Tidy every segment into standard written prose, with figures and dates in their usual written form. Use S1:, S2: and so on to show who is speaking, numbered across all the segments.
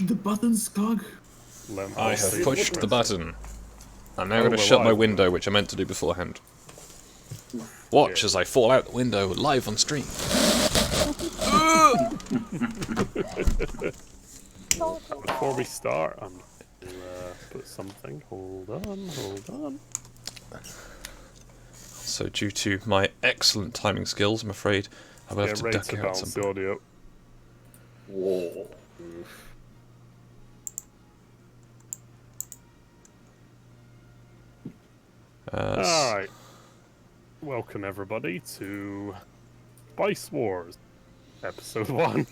S1: the button, Skog?
S2: I have pushed the button. I'm now going to
S3: we're
S2: shut my
S3: live.
S2: window, which I meant to do beforehand. Watch as I fall out the window live on stream.
S3: Before we start, I'm going to put something. Hold on.
S2: So due to my excellent timing skills, I'm afraid I will have
S3: Get
S2: to
S3: ready
S2: duck
S3: to
S2: out
S3: balance
S2: some
S3: the audio.
S1: Whoa.
S3: Alright. Welcome everybody to Spice Wars, Episode 1,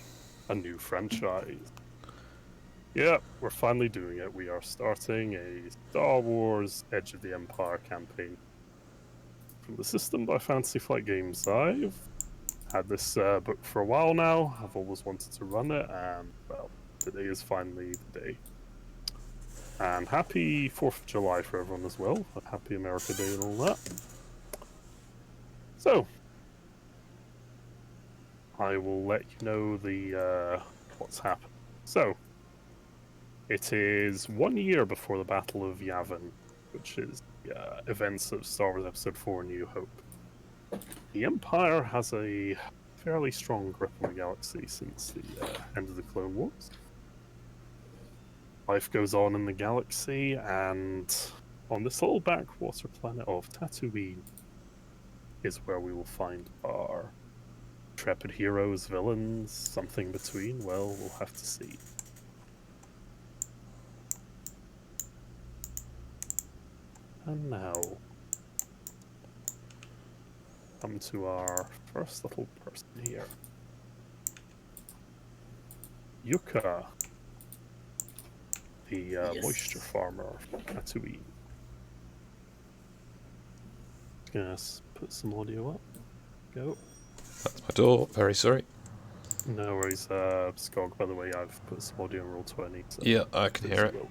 S3: a new franchise. Yep, we're finally doing it. We are starting a Star Wars Edge of the Empire campaign. From the system by Fantasy Flight Games. I've had this book for a while now. I've always wanted to run it, and well, today is finally the day. And happy 4th of July for everyone as well. A happy America Day and all that. So, I will let you know the what's happened. So, it is 1 year before the Battle of Yavin, which is the events of Star Wars Episode 4: New Hope. The Empire has a fairly strong grip on the galaxy since the end of the Clone Wars. Life goes on in the galaxy, and on this little backwater planet of Tatooine is where we will find our intrepid heroes, villains, something between. Well, we'll have to see. And now, come to our first little person here. Yuka, the
S1: Yes.
S3: moisture farmer from Tatooine. Gonna put some audio up. Go.
S2: That's my door. Very sorry.
S3: No worries, Skog, by the way, I've put some audio in Roll20. So
S2: Yeah, I can hear it.
S3: go.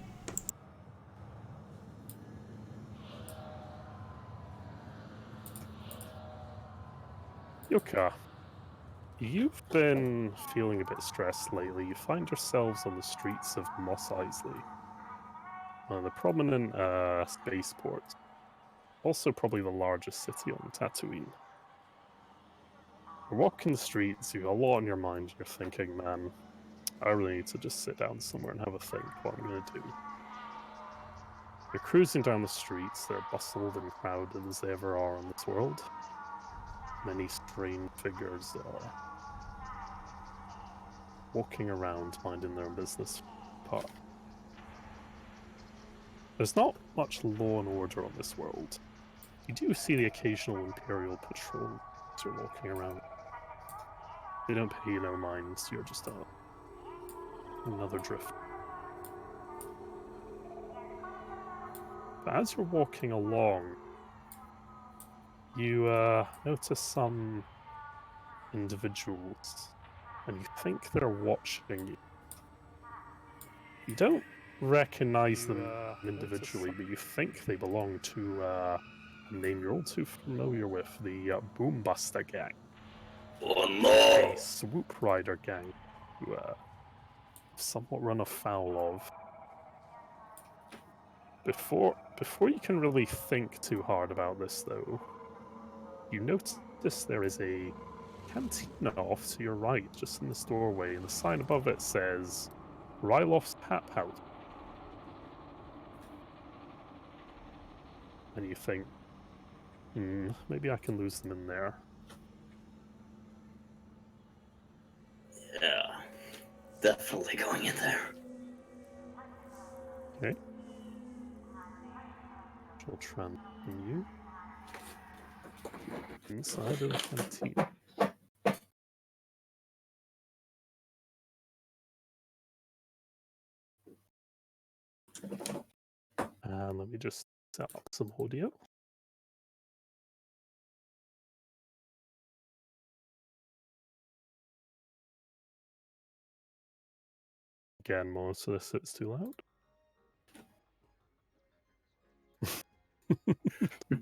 S3: Yuka, you've been feeling a bit stressed lately. You find yourselves on the streets of Mos Eisley, one of the prominent spaceports. Also probably the largest city on Tatooine. You're walking the streets, you've got a lot on your mind, you're thinking, man, I really need to just sit down somewhere and have a think what I'm going to do. You're cruising down the streets, they're bustled and crowded as they ever are in this world. Many strange figures are walking around, minding their own business. Part. There's not much law and order on this world. You do see the occasional Imperial patrol as you're walking around. They don't pay you no mind, you're just another drift. But as you're walking along, you notice some individuals, and you think they're watching you. You don't recognize them individually, but you think they belong to a name you're all too familiar with, the Boombuster Gang.
S1: Oh
S3: A
S1: no!
S3: swoop rider gang who somewhat run afoul of. Before you can really think too hard about this, though, you notice there is a cantina off to your right, just in this doorway, and the sign above it says Ryloth's Tap House. And you think, maybe I can lose them in there.
S1: Yeah, definitely going in there.
S3: Okay. She'll transfer you inside of the cantina. And let me just set up some audio. Again, most of this it's too loud.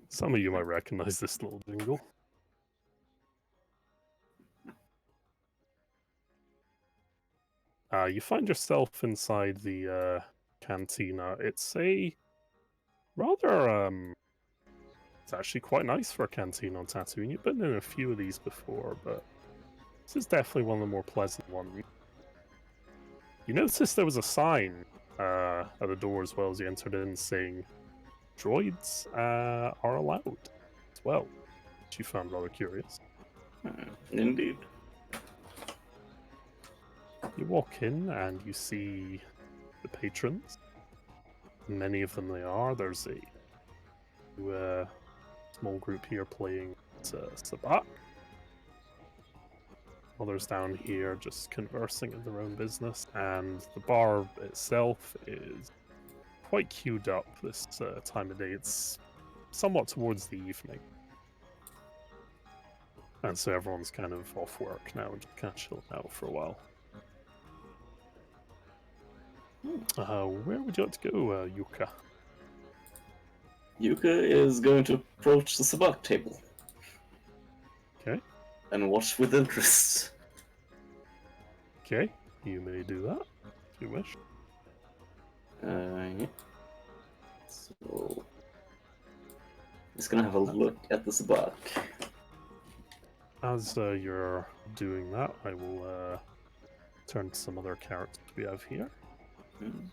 S3: Some of you might recognize this little jingle. You find yourself inside the cantina. It's a rather it's actually quite nice for a canteen on Tatooine. You've been in a few of these before, but this is definitely one of the more pleasant ones. You notice there was a sign at the door as well as you entered in saying droids are allowed as well, which you found rather curious.
S1: Indeed.
S3: You walk in and you see the patrons. Many of them they are. There's a small group here playing Sabacc. Others down here just conversing in their own business, and the bar itself is quite queued up this time of day. It's somewhat towards the evening, and so everyone's kind of off work now and just kind of chilling out for a while. Where would you like to go, Yuka?
S1: Yuka is going to approach the Sabacc table
S3: Okay,
S1: and watch with interest.
S3: okay, you may do that if you wish.
S1: Yeah. So he's gonna have a look at the Sabacc.
S3: As you're doing that, I will turn to some other characters we have here.
S1: Hmm.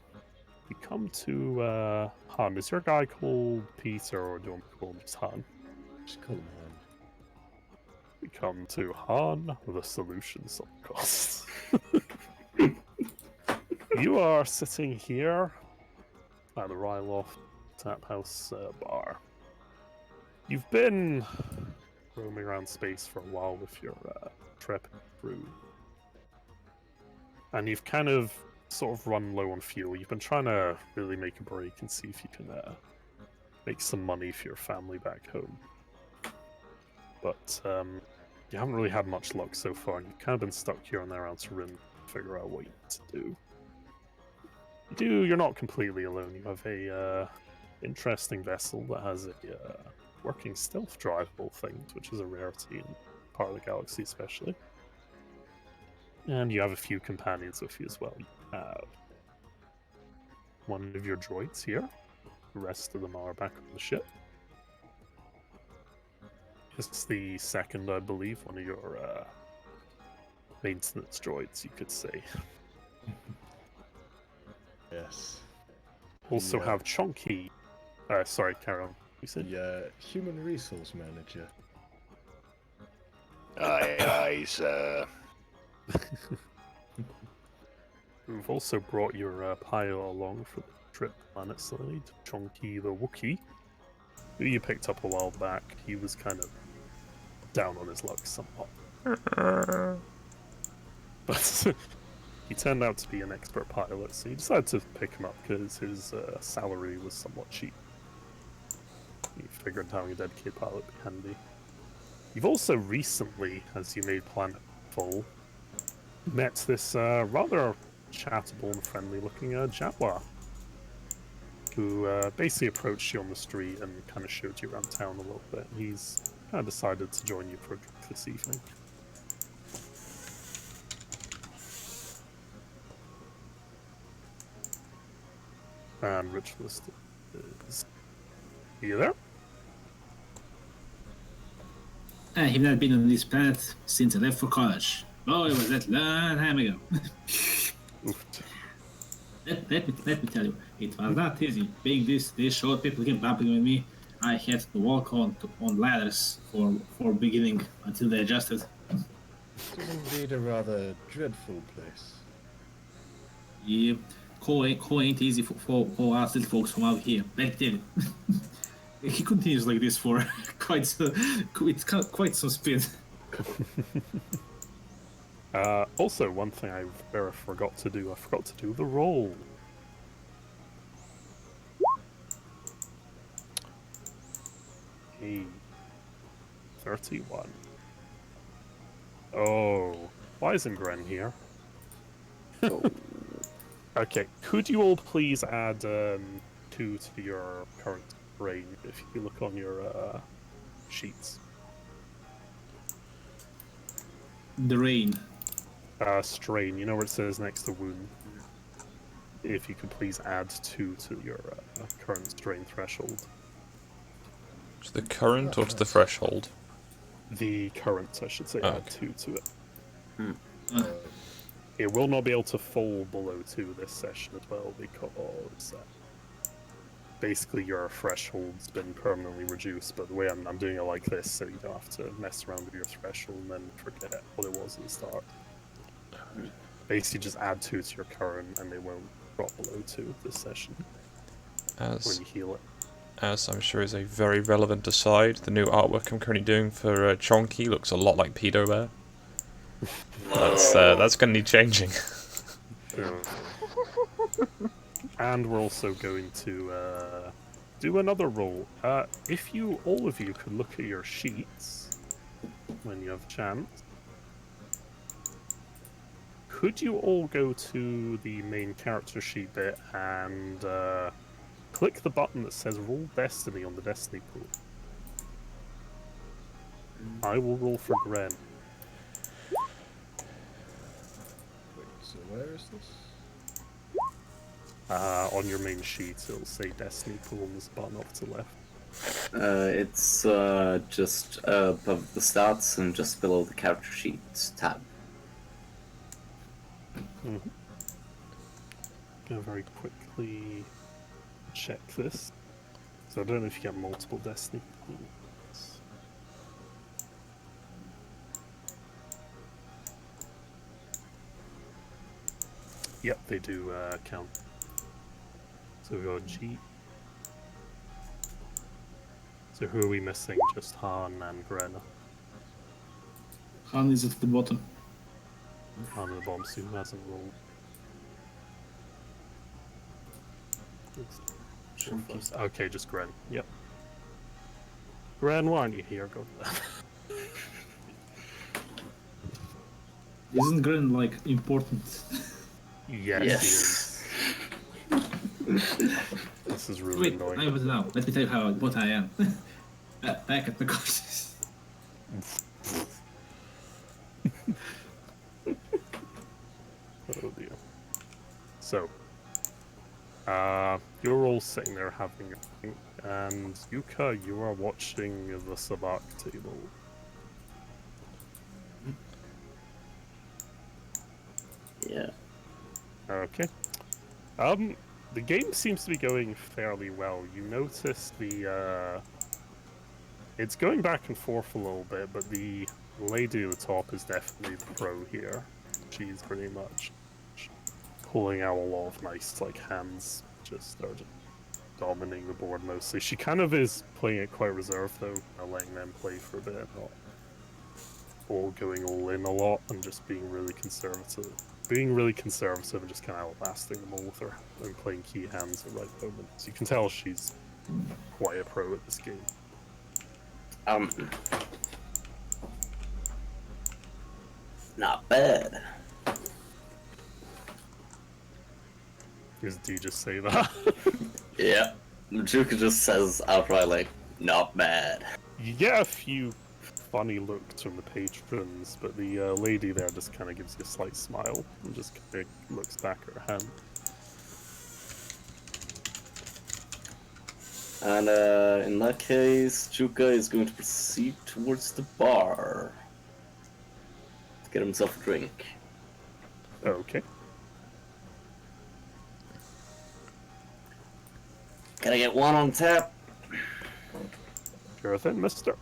S3: We come to Han. Is your guy called Peter, or do you want to call him just Han?
S4: Just call him Han.
S3: We come to Han, the solution sunk cost. You are sitting here at the Ryloth Tap House bar. You've been roaming around space for a while with your trip through, and you've kind of sort of run low on fuel. You've been trying to really make a break and see if you can make some money for your family back home, but you haven't really had much luck so far, and you've kind of been stuck here on there around Rin to figure out what you need to do. You're not completely alone. You have a interesting vessel that has a working stealth drivable thing, which is a rarity in part of the galaxy especially. And you have a few companions with you as well. You have one of your droids here. The rest of them are back on the ship. It's the second, I believe, one of your maintenance droids, you could say.
S4: Yes.
S3: Also
S4: Yeah.
S3: have Chonky. Sorry, carry on. You said?
S4: The human resource manager.
S5: Aye, aye, sir.
S3: We've also brought your pilot along for the trip planet side, Chonky the Wookiee, who you picked up a while back. He was kind of down on his luck somewhat. But he turned out to be an expert pilot, so you decided to pick him up because his salary was somewhat cheap. You figured having a dedicated pilot would be handy. You've also recently, as you made planetfall, met this rather chattable and friendly looking Jawa, who basically approached you on the street and kind of showed you around town a little bit. He's kind of decided to join you for a drink this evening. And Richlist is... Are you there?
S6: I have not been on this planet since I left for college. Oh, it was that long time ago.
S3: Oof.
S6: let me tell you, it was not easy. Being this short, people kept bumping with me. I had to walk on ladders for beginning until they adjusted.
S4: It's indeed a rather dreadful place.
S6: Yeah, coal ain't easy for us little folks from out here. Let me tell you. He continues like this for quite some speed.
S3: Also, one thing I forgot to do, the roll. Hey, 31. Oh, why isn't Gren here?
S1: Oh.
S3: Okay, could you all please add 2 to your current range if you look on your sheets?
S6: The rain.
S3: strain. You know where it says next to wound? If you could please add 2 to your current strain threshold.
S2: To the current or to the threshold?
S3: The current, I should say,
S2: Oh,
S3: add
S2: okay.
S3: 2 to it.
S6: Uh,
S3: It will not be able to fall below 2 this session as well because basically your threshold's been permanently reduced. But the way I'm doing it like this, so you don't have to mess around with your threshold and then forget what it was at the start. Basically, just add 2 to your current, and they won't drop below 2 this session when
S2: As
S3: you heal it.
S2: I'm sure is a very relevant aside, the new artwork I'm currently doing for Chonky looks a lot like Pedo Bear. That's gonna need changing.
S3: And we're also going to do another roll. If you, all of you, could look at your sheets when you have a chance. Could you all go to the main character sheet bit and click the button that says Roll Destiny on the Destiny pool? I will roll for Gren.
S4: Wait, so where is this?
S3: On your main sheet, it'll say Destiny pool and there's a button off to the left.
S1: It's just above the stats and just below the character sheet tab.
S3: Gonna very quickly check this. So I don't know if you get multiple Destiny pools. Yep, they do count. So we got G. So who are we missing? Just Han and Grenna.
S6: Han is at the bottom.
S3: Han and the bomb suit hasn't rolled. Okay, just Gren. Yep. Gren, why aren't you here? Go to that.
S6: Isn't Gren like important?
S3: Yes. He is. This is really
S6: Wait,
S3: annoying.
S6: I was now. Let me tell you what I am. Back at the courses.
S3: Oh dear. So, you're all sitting there having a think, and Yuka, you are watching the Sabak table.
S1: Yeah.
S3: Okay. The game seems to be going fairly well. You notice it's going back and forth a little bit, but the lady at the top is definitely the pro here. She's pretty much pulling out a lot of nice, hands, just started dominating the board mostly. She kind of is playing it quite reserved, though, letting them play for a bit, not all going all in a lot, and just being really conservative. Being really conservative and just kind of outlasting them all with her and playing key hands at right moments. You can tell she's quite a pro at this game.
S1: Not bad.
S3: Do you just say that?
S1: Yeah. Juka just says outright, like, not bad.
S3: You get a few funny looks from the patrons, but the lady there just kind of gives you a slight smile and just kind of looks back at her hand.
S1: And in that case, Juka is going to proceed towards the bar to get himself a drink.
S3: Okay.
S1: Can I get one on tap?
S3: Sure thing, mister.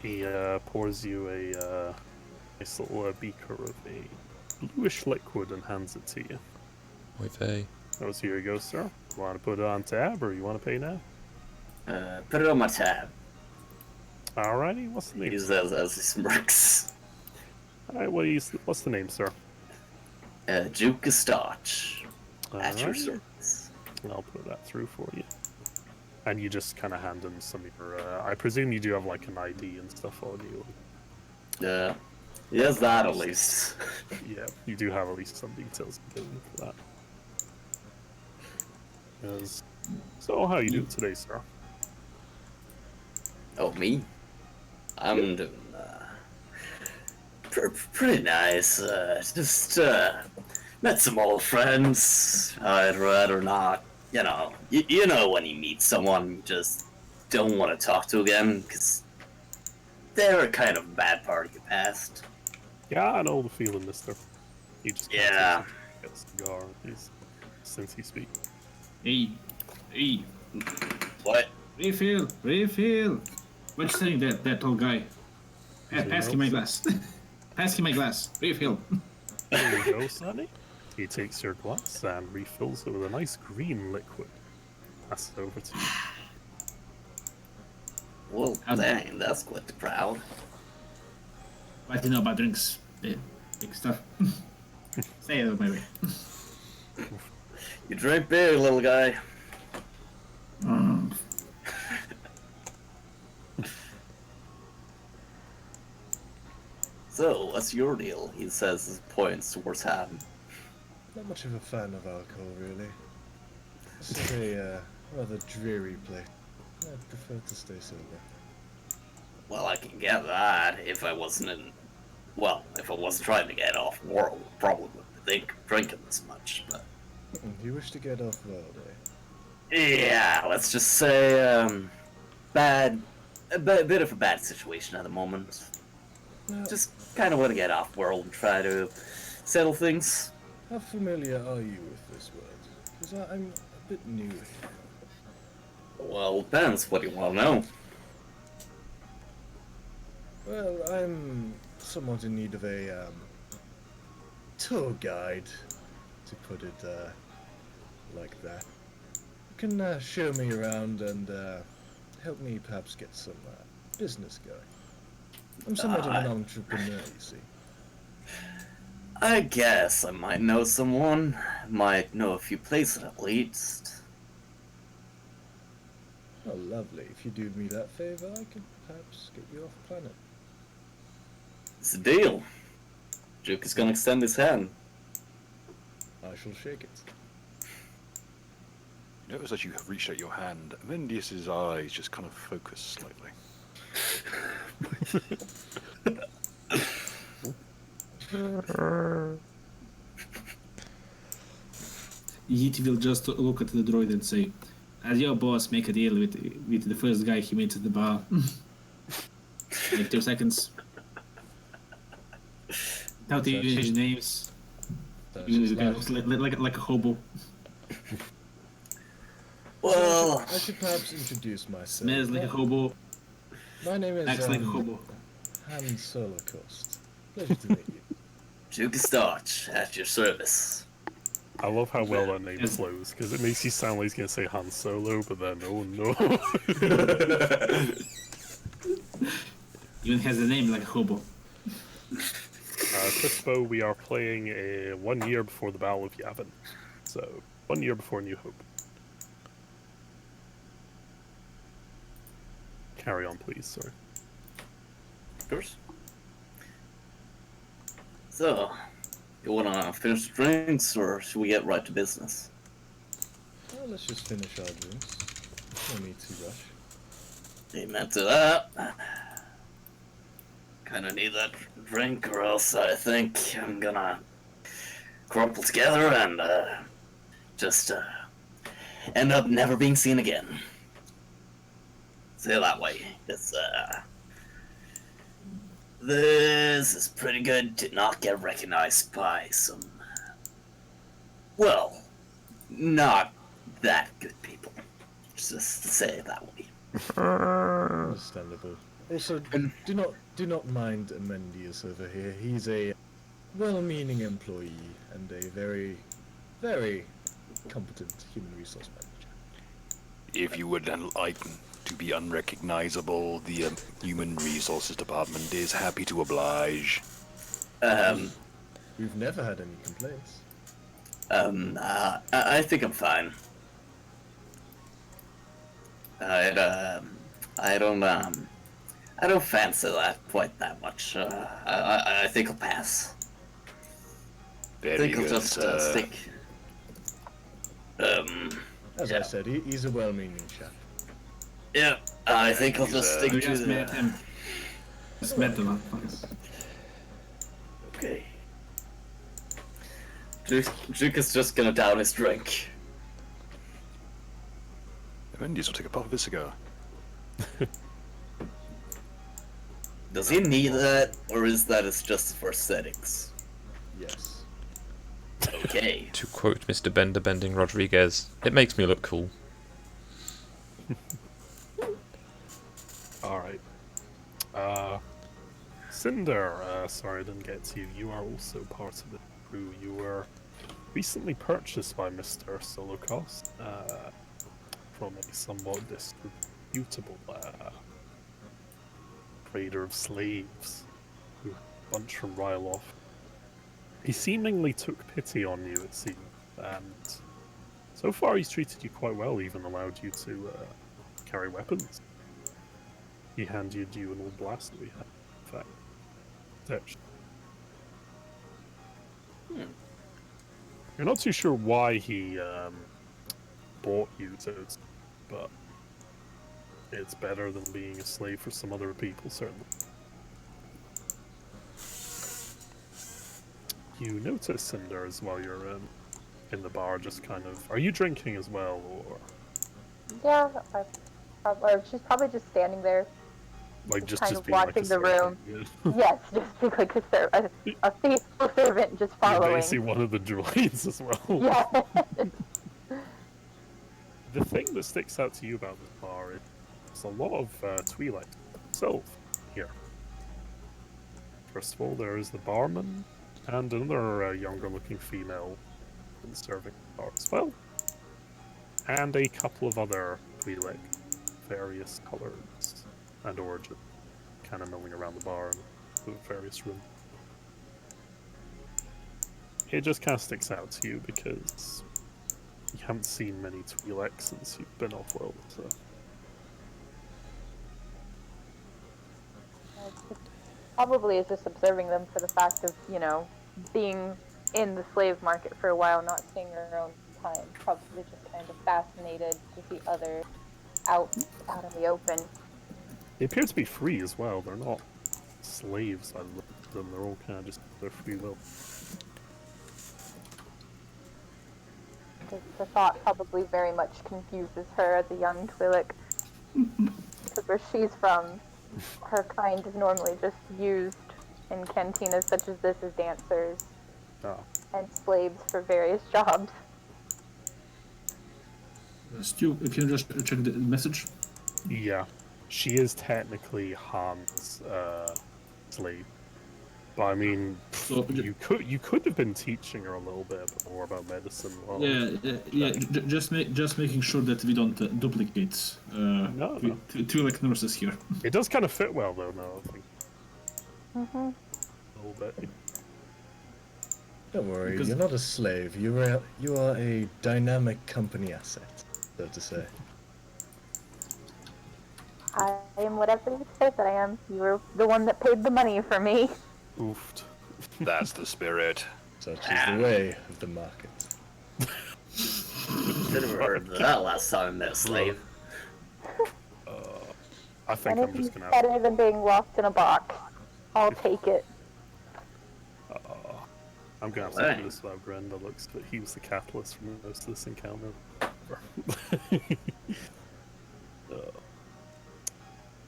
S3: He pours you a nice little beaker of a bluish liquid and hands it to you.
S2: Oy vey.
S3: Oh, so here you go, sir. You want to put it on tab, or you want to pay now?
S1: Put it on my tab.
S3: Alrighty, what's the name?
S1: He says as he smirks.
S3: Alright, what's the name, sir?
S1: Juka Starch. At your
S3: Alright,
S1: service.
S3: I'll put that through for you. And you just kind of hand him some of your, I presume you do have like an ID and stuff on you.
S1: Yes, that at least.
S3: Yeah, you do have at least some details given for that. Yes. So, how you doing today, sir?
S1: Oh, me? I'm doing Pretty nice. Just met some old friends. I'd rather not. You know, you know when you meet someone you just don't want to talk to again because they're a kind of bad part of your past.
S3: Yeah, I know the feeling, mister. You just can't
S1: Yeah.
S3: get a cigar since he speaks.
S6: Hey, hey,
S1: What?
S6: refill. What you saying, that old guy? Pass him my glass. Pass him my glass. Refill.
S3: There you go, Sonny. He takes your glass and refills it with a nice green liquid. Pass it over to you.
S1: Well, dang, that's quite the crowd.
S6: What do you know about drinks? Big stuff. Say it my way.
S1: You drink beer, little guy. So, what's your deal? He says, his points towards Ham.
S4: Not much of a fan of alcohol, really. It's a rather dreary place. I'd prefer to stay sober.
S1: Well, I can get that if I wasn't in. Well, if I wasn't trying to get off world, probably wouldn't think drinking this much, but.
S4: You wish to get off world, eh?
S1: Yeah, let's just say, a bit of a bad situation at the moment.
S4: Now,
S1: Just kind of want to get off world and try to settle things.
S4: how familiar are you with this world? Because I'm a bit new here.
S1: Well, depends what you want to know.
S4: Well, I'm somewhat in need of a tour guide, to put it like that. You can show me around and help me perhaps get some business going. I'm somewhat of an entrepreneur, you see.
S1: I guess I might know someone. Might know a few places at least.
S4: Oh, lovely. If you do me that favor, I can perhaps get you off planet.
S1: It's a deal. Duke is gonna extend his hand.
S4: I shall shake it.
S5: Notice as you reach out your hand, Mendius's eyes just kind of focus slightly.
S6: Yeet will just look at the droid and say, "As your boss, make a deal with the first guy he meets at the bar." Like 2 seconds. Without even his names.
S4: That's
S6: Even
S4: just
S6: the guy
S4: life.
S6: looks like a hobo.
S1: Well,
S4: I should perhaps introduce myself.
S6: Smells like a hobo.
S4: My name is
S6: Acts like a hobo.
S4: Han Solo Cost. Pleasure to meet you.
S1: Duke Starch at your service.
S3: I love how well that name
S6: Yes.
S3: flows, because it makes you sound like he's going to say Han Solo, but then, oh no.
S6: Even has a name like a hobo.
S3: Crispo, we are playing 1 year before the Battle of Yavin. So, 1 year before New Hope. Carry on, please, sorry.
S1: Of course. So, you wanna finish the drinks, or should we get right to business?
S4: Well, let's just finish our drinks. No need to rush.
S1: Amen to that. Kinda need that drink, or else I think I'm gonna crumple together and just end up never being seen again. Say it that way. It's this is pretty good to not get recognized by some, well, not that good people. Just to say it that way.
S4: Understandable. Also, do not mind Amendius over here. He's a well-meaning employee and a very, very competent human resource manager.
S5: If you would like to be unrecognizable, the Human Resources Department is happy to oblige.
S4: We've never had any complaints.
S1: I think I'm fine. I don't fancy that quite that much. I think I'll pass. I
S5: Very
S1: think I'll
S5: good.
S1: just stick.
S4: As
S1: Yeah.
S4: I said, he's a well-meaning chap.
S1: Yeah, I think I'll just stick
S6: We
S1: to
S6: just met
S1: the.
S6: him. Just met the motherfuckers.
S1: Okay. Duke is just gonna down his drink.
S5: Mendes will take a puff of his cigar.
S1: Does he need that, or is that just for settings?
S4: Yes.
S1: Okay.
S2: To quote Mr. Bender Bending Rodriguez, it makes me look cool.
S3: Alright. Cinder, sorry I didn't get to you. You are also part of the crew. You were recently purchased by Mr. Solocost from a somewhat disputable trader of slaves who bunch from Ryloth. He seemingly took pity on you, it seemed, and so far he's treated you quite well, even allowed you to carry weapons. He handed you an old blaster we had, in fact. Touched. You're not too sure why he bought you, but it's better than being a slave for some other people, certainly. You notice Cinder as well. You're in the bar, just kind of. Are you drinking as well, or
S7: Yeah, she's probably just standing there.
S3: like
S7: Just
S3: just
S7: kind of
S3: being like
S7: watching
S3: a
S7: the room.
S3: servant?
S7: Yes, just be like a faithful servant just
S3: You're
S7: following.
S3: basically one of the droids as well.
S7: Yeah.
S3: The thing that sticks out to you about this bar is there's a lot of Twi'lek itself here. First of all, there is the barman and another younger-looking female in serving the bar as well, and a couple of other Twi'lek, various colors and origin, kind of milling around the bar and the various rooms. It just kind of sticks out to you because you haven't seen many Twi'lek since you've been off-world, so...
S7: Probably is just observing them for the fact of, you know, being in the slave market for a while, not seeing her own time. Probably just kind of fascinated to see others out in the open.
S3: They appear to be free as well. They're not slaves. I look at them. They're all kind of just their free will.
S7: The thought probably very much confuses her as a young Twi'lek. Because where she's from, her kind is normally just used in cantinas such as this as dancers and slaves for various jobs.
S6: Stu, if you just check the message.
S3: Yeah, she is technically Han's slave, but I mean,
S6: So
S3: you could have been teaching her a little bit more about medicine. While
S6: just making sure that we don't duplicate
S3: No.
S6: two like nurses here.
S3: It does kind of fit well though. Now I think
S7: Mm-hmm.
S3: a little bit.
S4: Don't worry,
S6: Because-
S4: you're not a slave. You are a dynamic company asset, so to say.
S7: I am whatever you said that I am. You were the one that paid the money for me.
S3: Oofed.
S5: That's the spirit.
S4: Such is the way of the market.
S1: Should have heard that last time I met a slave.
S3: I think I'm
S7: Anything's
S3: just gonna. Have,
S7: better than being locked in a box. I'll take it.
S3: I'm gonna have to do this without Brenda. Looks, but he was the catalyst for most of this encounter.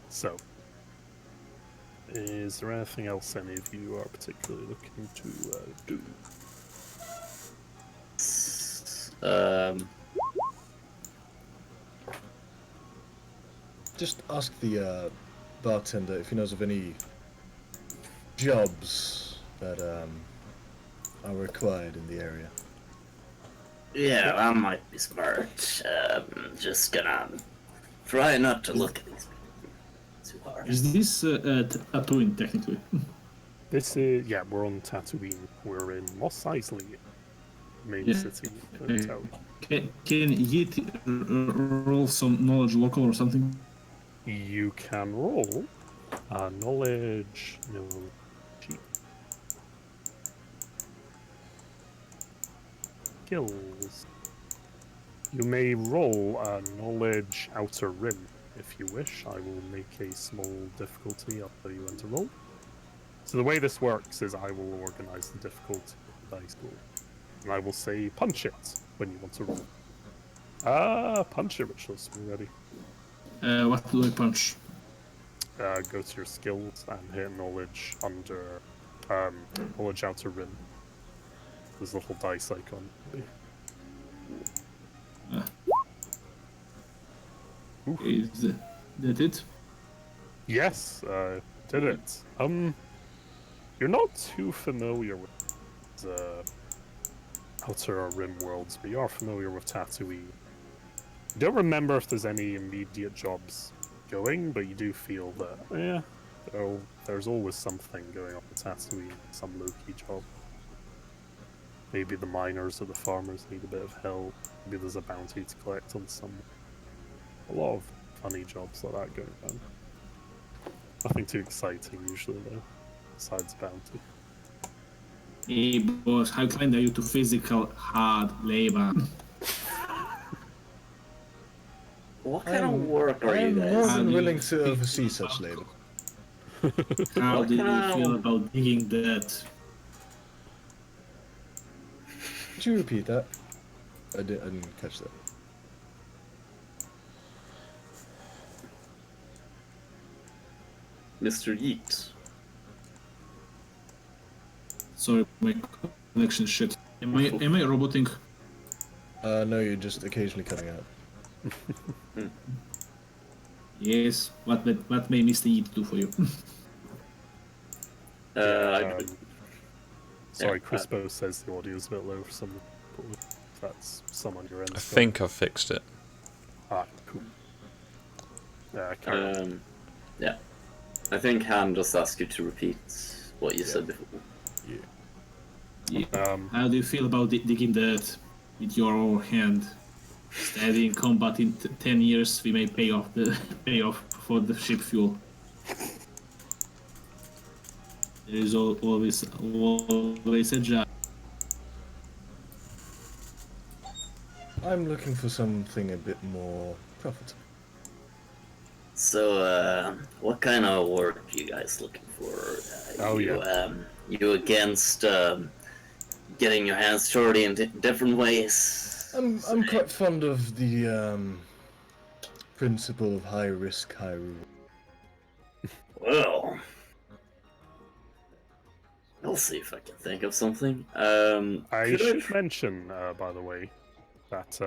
S3: So, is there anything else any of you are particularly looking to do?
S4: Just ask the bartender if he knows of any jobs that are required in the area.
S1: Yeah, I might be smart. Just gonna try not to look at these people too hard.
S6: Is this Tatooine technically?
S3: This is we're on Tatooine. We're in Mos Eisley, main
S6: Yeah.
S3: city.
S6: Can Yeet roll some knowledge local or something?
S3: You can roll knowledge. No, cheat. Skills. You may roll a knowledge outer rim if you wish. I will make a small difficulty. I'll tell you when to roll. So the way this works is I will organize the difficulty of the dice roll. And I will say punch it when you want to roll. Punch it, Richard, when you're ready.
S6: What do I punch?
S3: Go to your skills and hit knowledge under knowledge outer rim. There's a little dice icon.
S6: Is that it?
S3: Yes, did it. You're not too familiar with the outer rim worlds, but you are familiar with Tatooine. You don't remember if there's any immediate jobs going, but you do feel that, there's always something going on with Tatooine, some low-key job. Maybe the miners or the farmers need a bit of help. Maybe there's a bounty to collect on some. A lot of funny jobs like that going on. Nothing too exciting usually though, besides bounty.
S6: Hey boss, how kind are you to physical hard labor?
S1: What kind of work are
S4: I
S1: you
S4: am more
S1: guys?
S4: than willing to oversee such labor.
S6: How
S1: What
S6: did you
S1: kind
S6: feel
S1: of-
S6: about digging dirt?
S4: Could you repeat that? I didn't catch that.
S1: Mr. Yeet.
S6: Sorry, my connection shit. Am I roboting?
S4: No, you're just occasionally cutting out.
S6: Yes. What may Mr. Eat do for you?
S3: Sorry,
S1: Yeah,
S3: Crispo says the audio's a bit low for some people. If that's someone you're in.
S2: I think I've fixed it.
S3: Ah, cool. Carry on.
S1: Yeah. I think Han just asked you to repeat what you said before.
S6: How do you feel about digging dirt with your own hand? Steady in combat in 10 years, we may pay off for the ship fuel. There is always a job.
S4: I'm looking for something a bit more profitable.
S1: So, what kind of work are you guys looking for? You against getting your hands dirty in different ways?
S4: I'm quite fond of the principle of high risk, high reward.
S1: Well, I'll see if I can think of something.
S3: I
S1: could
S3: should mention, by the way, that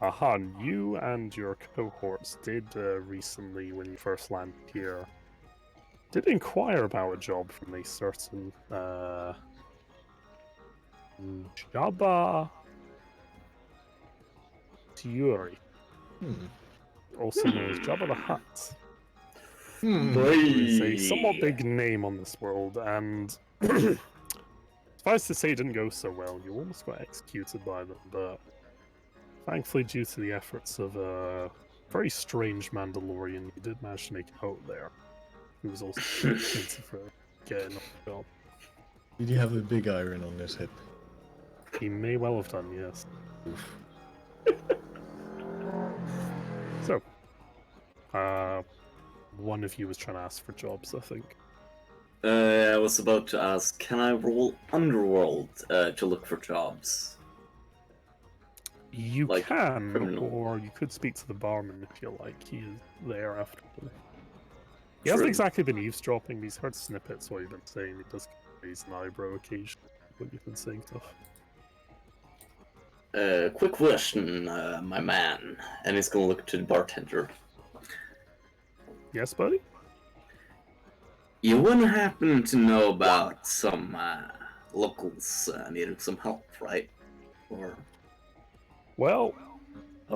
S3: Ahan, you and your cohorts did recently, when you first landed here, did inquire about a job from a certain Jabba Tiuri, also known as Jabba the Hutt. It's a somewhat big name on this world, and suffice to say, it didn't go so well. You almost got executed by them, but thankfully, due to the efforts of a very strange Mandalorian, you did manage to make it out there. Who was also expensive for getting on the job.
S4: Did you have a big iron on his hip?
S3: He may well have done, yes. So, one of you was trying to ask for jobs, I think.
S1: I was about to ask, can I roll Underworld to look for jobs?
S3: You
S1: Like,
S3: can,
S1: criminal.
S3: or you could speak to the barman if you like. He is there after. He hasn't
S1: True.
S3: exactly been eavesdropping, but he's heard snippets what you've been saying. He does raise an eyebrow occasionally when you've been saying stuff.
S1: Quick question, my man. And he's gonna look to the bartender.
S3: Yes, buddy?
S1: You wouldn't happen to know about some locals needing some help, right? Or
S3: Well,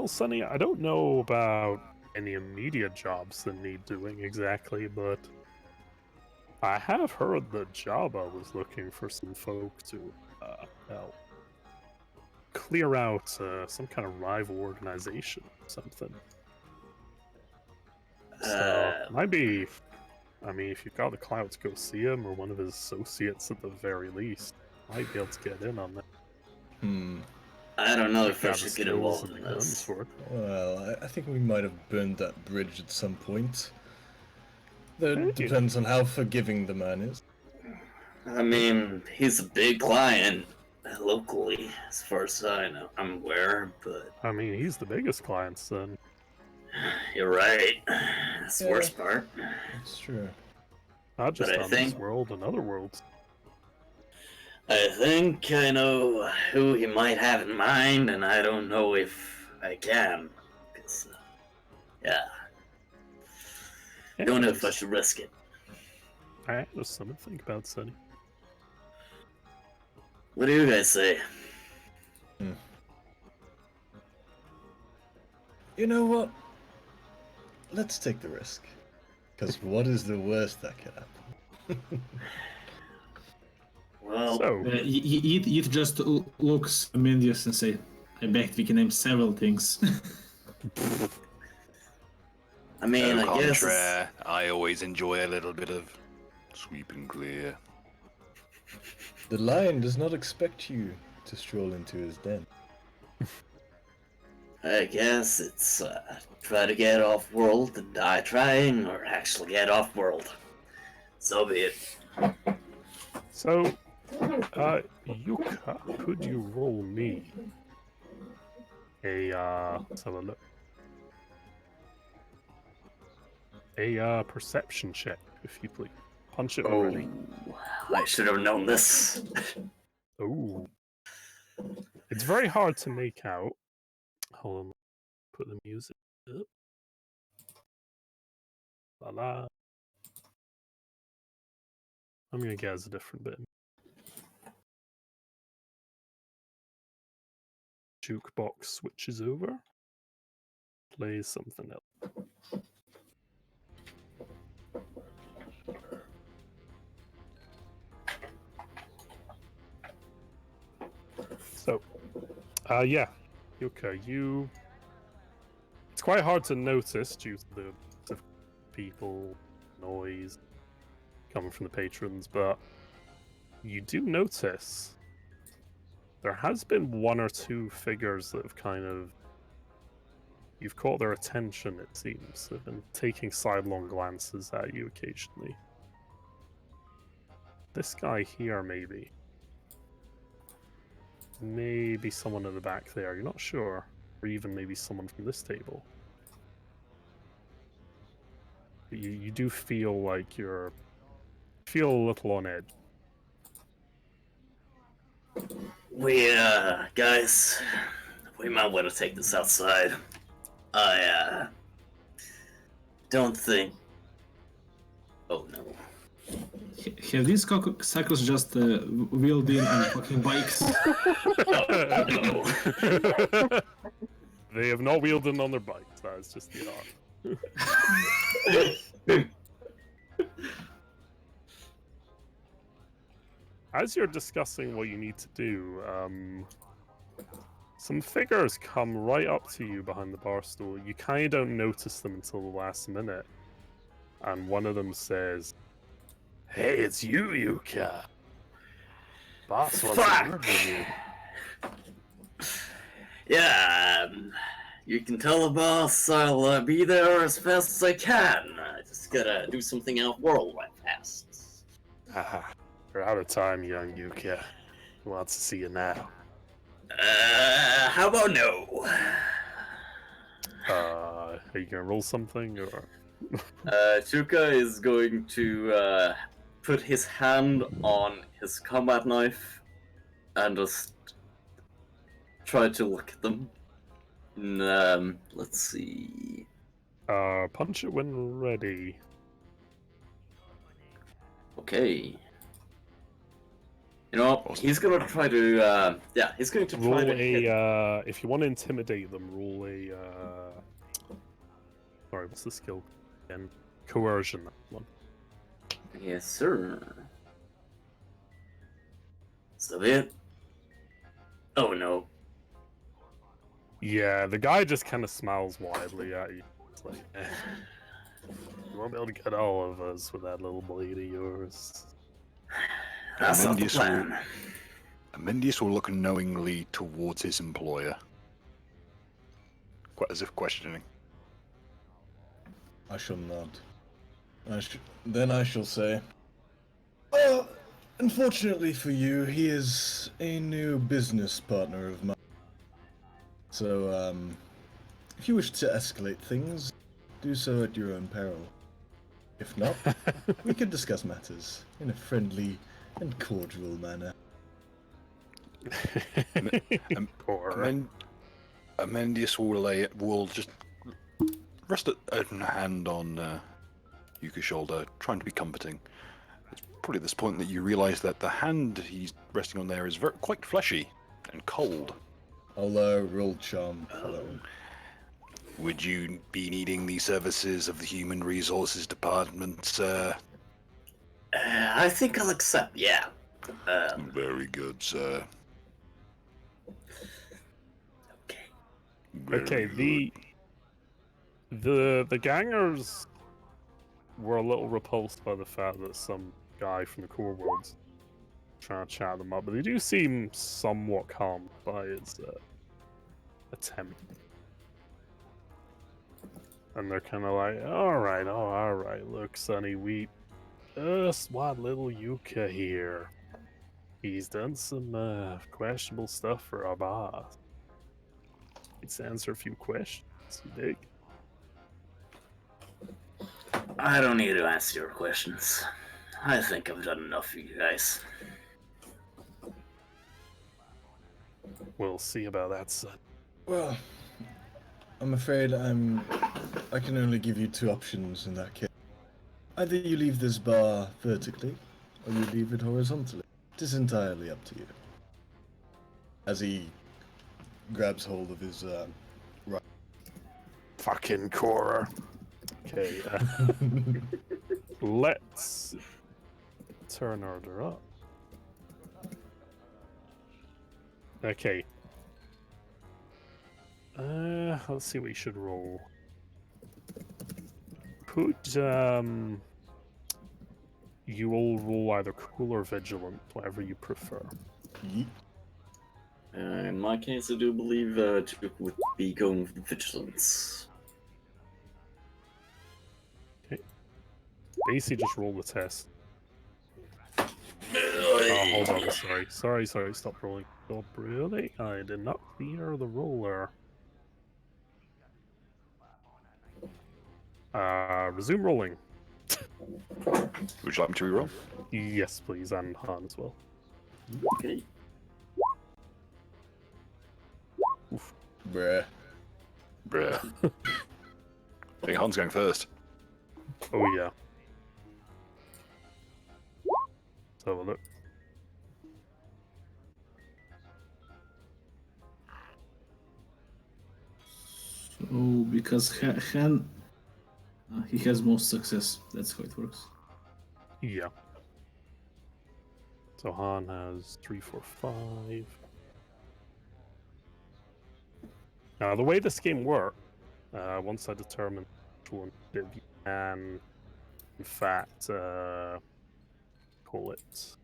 S3: Sonny, I don't know about any immediate jobs that need doing exactly, but I have heard that Jabba was looking for some folk to help clear out some kind of rival organization or something. So, might be, I mean, if you've got the clout to go see him, or one of his associates at the very least, might be able to get in on that.
S1: I don't know if I
S3: Got the
S1: should get
S3: skills
S1: involved
S3: and
S1: in
S3: the guns
S1: this.
S3: for it.
S4: Well, I think we might have burned that bridge at some point. That depends on how forgiving the man is.
S1: I mean, he's a big client locally, as far as I'm aware, but
S3: I mean, he's the biggest client, son.
S1: you're right. That's the
S4: Yeah.
S1: worst part.
S4: That's true.
S3: Not just
S1: But I
S3: on this
S1: think-
S3: world and other worlds.
S1: I think I know who he might have in mind, and I don't know if I can. 'Cause, yeah, don't know if I should risk it.
S3: Alright, there's something to think about, Sonny.
S1: What do you guys say?
S4: You know what? Let's take the risk. Because what is the worst that could happen?
S1: Well,
S3: So,
S6: It just looks Mendius and say, I bet we can name several things.
S1: I mean,
S5: Au
S1: I guess.
S5: contraire, I always enjoy a little bit of sweep and clear.
S4: The lion does not expect you to stroll into his den.
S1: I guess it's try to get off world and die trying, or actually get off world. So be it.
S3: So, Yuka, could you roll me let's have a look. A perception check, if you please. Punch it already.
S1: I should have known this.
S3: Oh. It's very hard to make out. Hold on. Put the music up. La la. I'm gonna guess a different bit. Jukebox switches over. Plays something else. So, yeah, Yuka, you. It's quite hard to notice due to the people, noise coming from the patrons, but you do notice there has been one or two figures that have kind of. You've caught their attention, it seems. They've been taking sidelong glances at you occasionally. This guy here, maybe. Maybe someone at the back there, you're not sure. Or even maybe someone from this table. But you do feel like you're... feel a little on edge.
S1: We, guys, we might want to take this outside. I, don't think... Oh, no.
S6: Have these cycles just wheeled in on fucking bikes?
S1: No.
S3: They have not wheeled in on their bikes, that is just the art. As you're discussing what you need to do, some figures come right up to you behind the bar stool. You kind of don't notice them until the last minute. And one of them says, "Hey, it's you, Yuka. Boss wants to work with you."
S1: Yeah, you can tell the boss I'll be there as fast as I can. I just gotta do something out world right fast.
S3: Haha. You're out of time, young Yuka. He wants to see you now.
S1: How about no?
S3: Are you gonna roll something, or...?
S1: Chuka is going to put his hand on his combat knife and just try to look at them. And, let's see.
S3: Punch it when ready.
S1: Okay. You know what? He's gonna try to, he's going to try
S3: Roll
S1: to hit.
S3: if you want to intimidate them, roll a, sorry, what's the skill again? Coercion, that one.
S1: Yes, sir. So it. Oh no.
S3: Yeah, the guy just kind of smiles widely at you. It's like, you won't be able to get all of us with that little blade of yours.
S1: That's not the plan.
S5: Amendius will look knowingly towards his employer, as if questioning.
S4: I shall nod. Then I shall say. Well, unfortunately for you, he is a new business partner of mine. So, if you wish to escalate things, do so at your own peril. If not, we can discuss matters in a friendly and cordial manner.
S3: Poor.
S5: Amendius will just rest a hand on Yuka's shoulder, trying to be comforting. It's probably at this point that you realise that the hand he's resting on there is quite fleshy and cold.
S4: I'll roll charm for that one.
S5: Would you be needing the services of the Human Resources Department, sir?
S1: I think I'll accept, yeah.
S5: Very good, sir.
S1: Okay.
S3: Okay, the gangers were a little repulsed by the fact that some guy from the core worlds trying to chat them up, but they do seem somewhat calmed by his attempt. And they're kind of like, all right, look, Sonny, we just want little Yuka here. He's done some questionable stuff for our boss. Let's answer a few questions, you dig?
S1: I don't need to answer your questions. I think I've done enough for you guys.
S3: We'll see about that, son.
S4: Well, I'm afraid I can only give you two options in that case. Either you leave this bar vertically, or you leave it horizontally. It is entirely up to you. As he grabs hold of his right.
S3: Fucking Cora. Okay, let's turn order up. Okay. Let's see what you should roll. Could you all roll either cool or vigilant, whatever you prefer.
S4: Yeet.
S1: In my case, I do believe Duke would be going with vigilance.
S3: Okay. Basically, just roll the test. Oh, hold on, sorry, stop rolling. Stop really? I did not clear the roller. Resume rolling.
S5: Would you like me to reroll?
S3: Yes, please, and Han as well.
S1: Okay.
S4: Bruh.
S5: Bruh. I think Han's going first.
S3: Oh yeah. Let's have a look.
S6: So, because Han, he has most success. That's how it works.
S3: Yeah. So Han has 3, 4, 5. Now, the way this game works, once I determine which one you can, in fact, call it.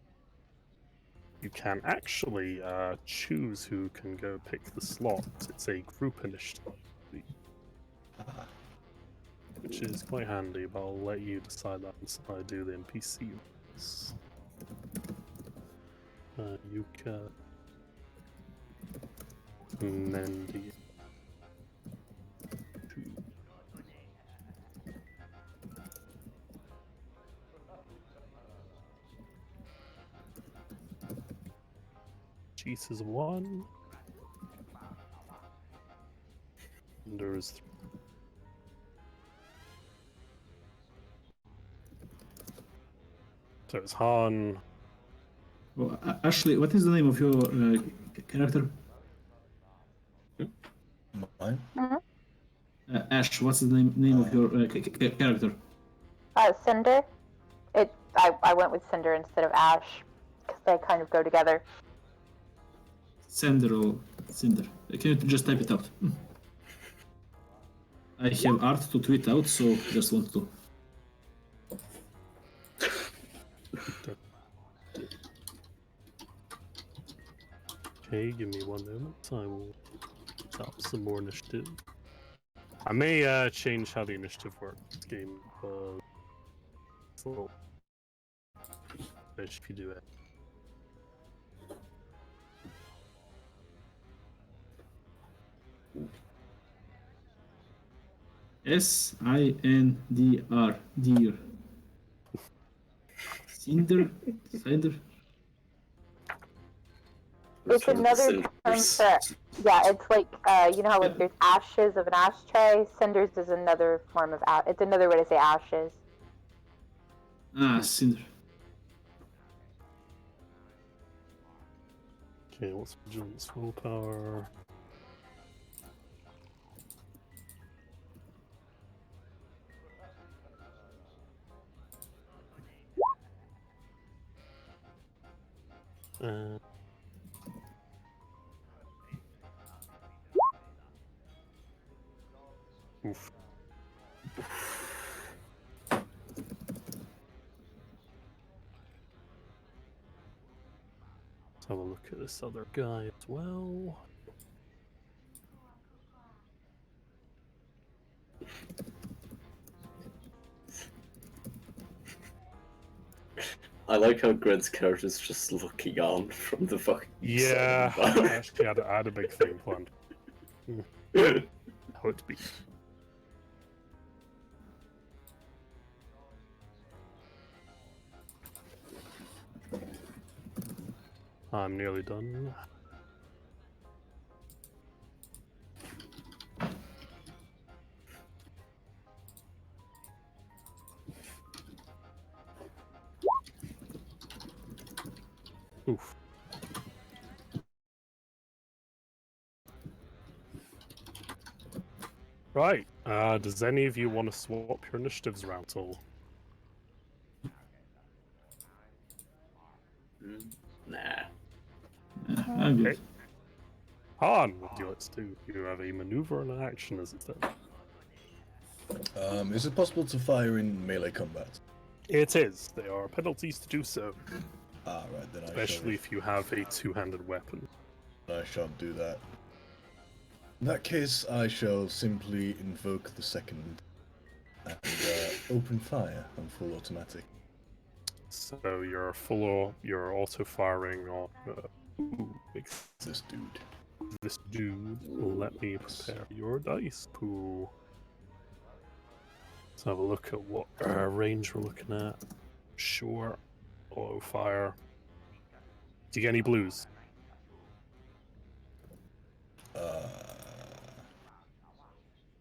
S3: You can actually choose who can go pick the slot. It's a group initiative, which is quite handy, but I'll let you decide that once I do the NPC ones. Yuka, Mendi. Jesus 1. And there's 3. So it's Han.
S6: Well, Ashley, what is the name of your character?
S4: Mine?
S6: Ash, what's the name of your character?
S7: Cinder. I went with Cinder instead of Ash because they kind of go together.
S6: Cinder or Cinder. Can you just type it out? I have art to tweet out, so just want to.
S3: Okay, give me one moment. I will top some more initiative. I may change how the initiative works this game. a little fish if you do it.
S6: Sindr. Deer. Cinder. Cinder.
S7: It's another term for, yeah, it's like, you know how like there's ashes of an ashtray? Cinders is another form of, it's another way to say ashes.
S6: Ah, cinder.
S3: Okay, what's vigilance willpower? Oof. Let's have a look at this other guy as well.
S1: I like how Grant's character is just looking on from the fucking.
S3: Yeah, actually, I had a big thing planned. How it be? I'm nearly done. Oof. Right. Does any of you want to swap your initiatives around at all?
S1: Nah.
S6: I'm good.
S3: Okay. Han, what do you like to do? You have a maneuver and an action as it said.
S4: Is it possible to fire in melee combat?
S3: It is. There are penalties to do so,
S4: Ah, right, then
S3: especially if you have a two-handed weapon.
S4: I shan't do that. In that case, I shall simply invoke the second and open fire on full automatic.
S3: So you're you're auto-firing on
S4: This dude.
S3: this dude. Let me prepare your dice pool. Let's have a look at what range we're looking at. Sure. Auto fire. Do you get any blues?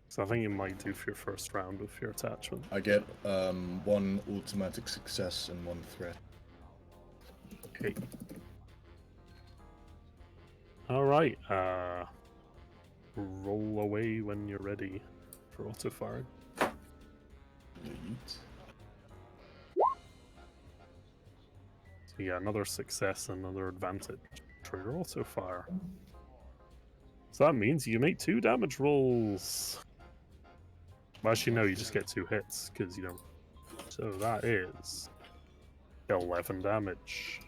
S3: So I think you might do for your first round with your attachment.
S4: I get one automatic success and one threat.
S3: Okay. Alright, roll away when you're ready for auto firing.
S4: Delete.
S3: So yeah, another success, another advantage. Trigger auto fire. So that means you make 2 damage rolls. Well, actually, no, you just get 2 hits, because you don't. So that is 11 damage.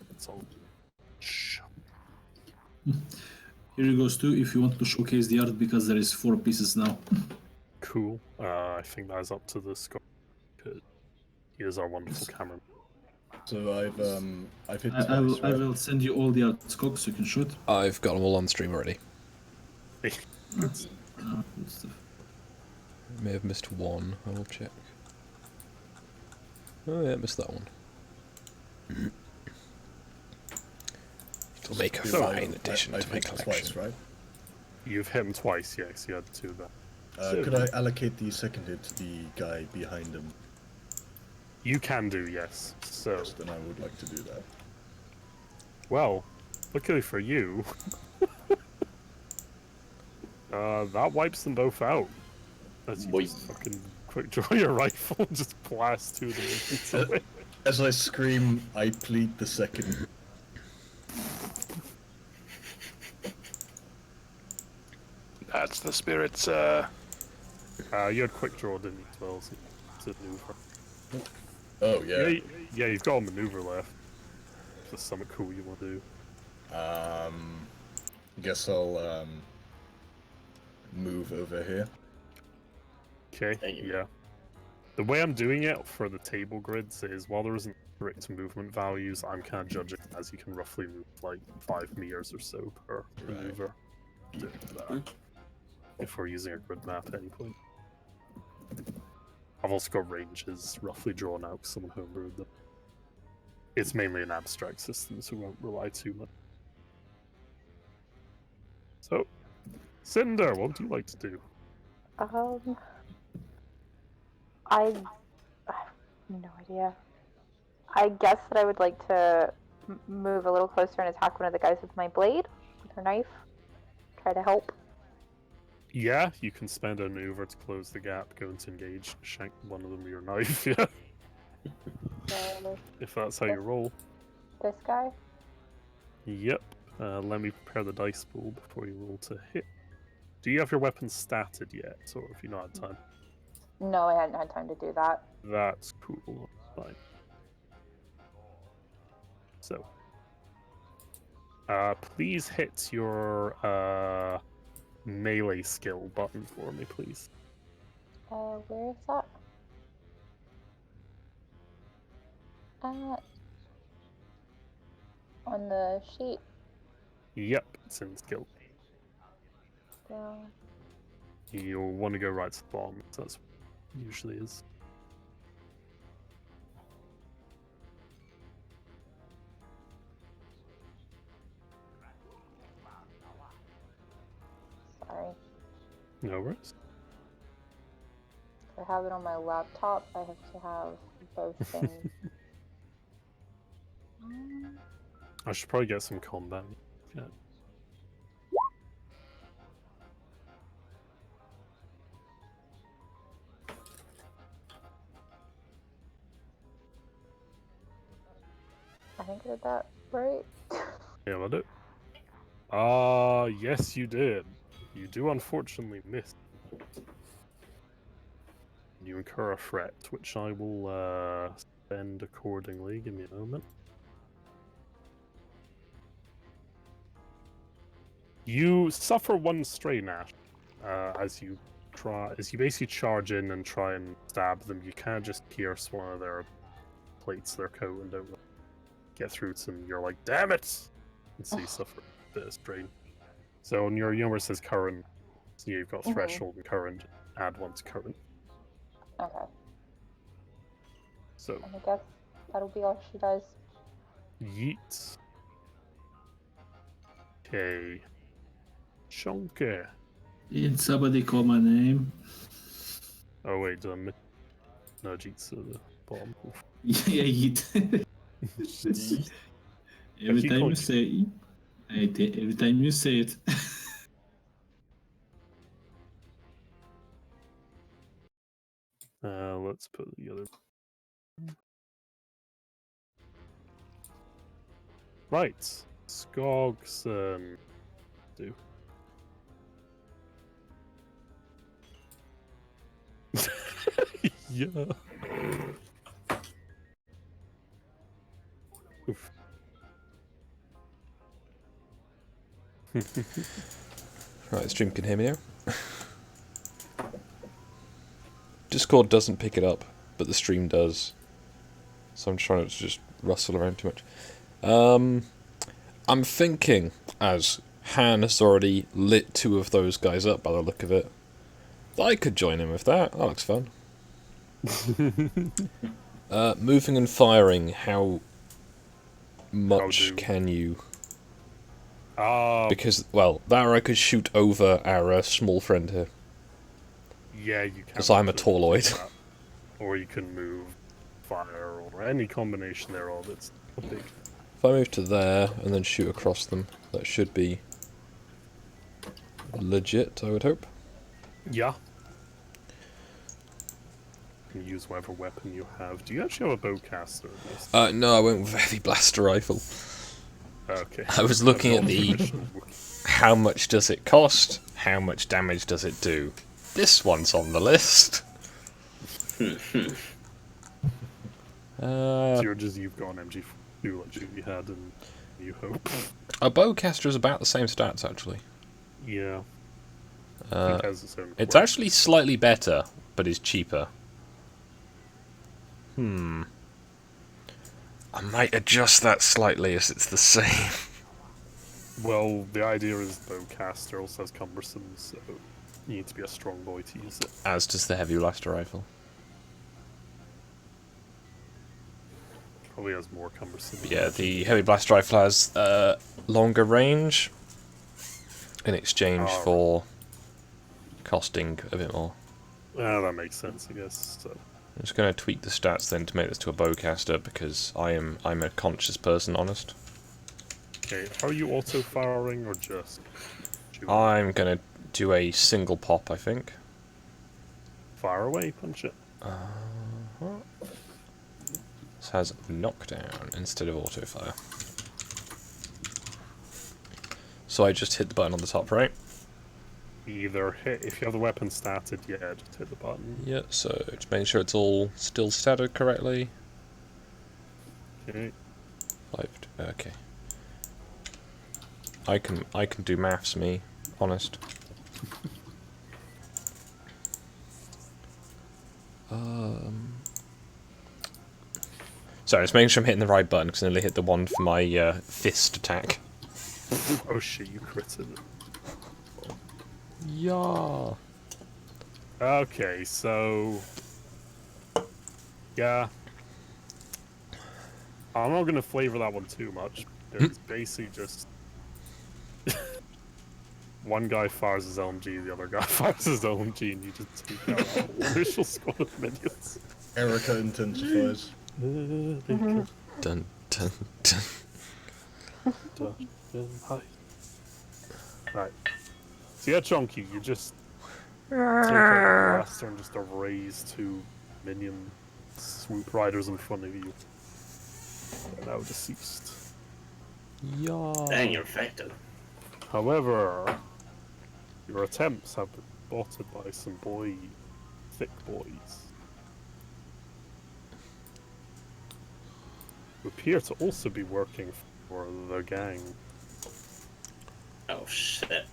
S3: That's all.
S6: Here goes too. If you want to showcase the art, because there is 4 pieces now.
S3: Cool. I think that's up to the score. He is our wonderful cameraman.
S4: So I've hit
S6: I
S4: twice,
S6: I
S4: right?
S6: will send you all the art scopes so you can shoot.
S2: I've got them all on stream already.
S6: Good stuff.
S2: May have missed one. I will check. Oh yeah, missed that one. It'll make a
S3: So,
S2: fine addition
S4: I've
S2: to my
S4: hit
S2: collection.
S4: twice, right?
S3: You've hit him twice, yes. You had 2 there.
S4: Could I allocate the second hit to the guy behind him?
S3: You can do, yes. So,
S4: Yes, then I would like to do that.
S3: well, luckily for you, that wipes them both out. As you
S1: Boy.
S3: just fucking quick draw your rifle and just blast 2 of them into away.
S4: As I scream, I plead the second.
S5: That's the spirit, sir.
S3: You had quick draw, didn't you, as well? So to maneuver.
S4: Oh yeah.
S3: Yeah, you've got a maneuver left. If there's something cool you want to do.
S4: Guess I'll move over here.
S3: Okay,
S1: Thank you.
S3: yeah. The way I'm doing it for the table grids is while there isn't strict movement values, I'm kind of judging as you can roughly move like 5 meters or so per maneuver. If we're using a grid map at any point. I've also got ranges roughly drawn out because someone homebrewed them. It's mainly an abstract system, so we won't rely too much. So, Cinder, what would you like to do?
S7: I have no idea. I guess that I would like to move a little closer and attack one of the guys with my blade, with her knife. Try to help.
S3: Yeah, you can spend a maneuver to close the gap, go into engage, shank one of them with your knife, yeah. If that's how you roll.
S7: This guy?
S3: Yep. Let me prepare the dice pool before you roll to hit. Do you have your weapon statted yet, or have you not had time?
S7: No, I hadn't had time to do that.
S3: That's cool. Fine. So, please hit your melee skill button for me, please.
S7: Where is that? On the sheet.
S3: Yep, it's in skill.
S7: So,
S3: You'll want to go right to the bottom. That's what it usually is.
S7: sorry.
S3: No worries.
S7: I have it on my laptop. I have to have both things.
S3: I should probably get some combat. Yeah.
S7: I think I did that right.
S3: Yeah, will do. Yes, you did. You do unfortunately miss. You incur a threat, which I will spend accordingly. Give me a moment. You suffer one strain, Ash, as you basically charge in and try and stab them. You can't just pierce one of their plates, their coat, and don't get through to them. You're like, damn it! And so you suffer a bit of strain. So on your number says current, so you've got threshold and current. Add one to current.
S7: Okay.
S3: So
S7: And I guess that'll be all she does.
S3: yeet. Okay. Chonky.
S6: Did somebody call my name?
S3: Oh wait, no, Jeet's at the bottom.
S6: Yeah, you did. Every
S3: keep
S6: time
S3: calling
S6: you say it, every time you say it.
S3: Let's put the other. Right, Skogson. Do. Yeah. Oof.
S2: Right, the stream can hear me now. Discord doesn't pick it up, but the stream does. So I'm trying not to just rustle around too much. I'm thinking, as Han has already lit 2 of those guys up by the look of it, that I could join him with that. That looks fun. Moving and firing, how much can you? Because, well, that or I could shoot over our small friend here.
S3: Yeah, you can.
S2: Because I'm a talloid.
S3: Or you can move, fire, or any combination thereof. It's big.
S2: If I move to there and then shoot across them, that should be legit, I would hope.
S3: Yeah. You can use whatever weapon you have. Do you actually have a bowcaster?
S2: No, I went with a heavy blaster rifle.
S3: Okay.
S2: I was looking at the how much does it cost, how much damage does it do. This one's on the list.
S3: So you've got an MG2 like you had in New Hope.
S2: A bowcaster is about the same stats, actually.
S3: Yeah. I think it has its own
S2: It's
S3: quirk.
S2: actually slightly better, but is cheaper. I might adjust that slightly as it's the same.
S3: Well, the idea is bowcaster also has cumbersome, so you need to be a strong boy to use it.
S2: As does the heavy blaster rifle.
S3: Probably has more cumbersome.
S2: Yeah, the heavy blaster rifle has longer range in exchange for costing a bit more.
S3: That makes sense, I guess. So.
S2: I'm just going to tweak the stats then to make this to a bowcaster because I'm a conscious person, honest.
S3: Okay, are you auto-firing or just shooting?
S2: I'm going to do a single pop, I think.
S3: Fire away, punch it.
S2: This has knockdown instead of auto fire. So I just hit the button on the top right.
S3: Either hit, if you have the weapon statted, yeah, just hit the button.
S2: Yeah, so just making sure it's all still statted correctly.
S3: Okay.
S2: Okay. I can do maths, me, honest. Sorry, just making sure I'm hitting the right button because I nearly hit the one for my fist attack.
S3: Oh shit, you critted it.
S2: Yeah.
S3: Okay, so... Yeah. I'm not gonna flavor that one too much. It's basically just... one guy fires his LMG, the other guy fires his LMG, and you just take out a whole initial squad of minions.
S4: Erica intensifies.
S2: Dun dun dun.
S3: Right. So yeah, Chunky, you just take out the blaster and just raise two minion swoop riders in front of you. They're now deceased.
S2: Yeah.
S1: Dang, you're effective.
S3: However, your attempts have been spotted by some thick boys. Who appear to also be working for the gang.
S1: Oh shit.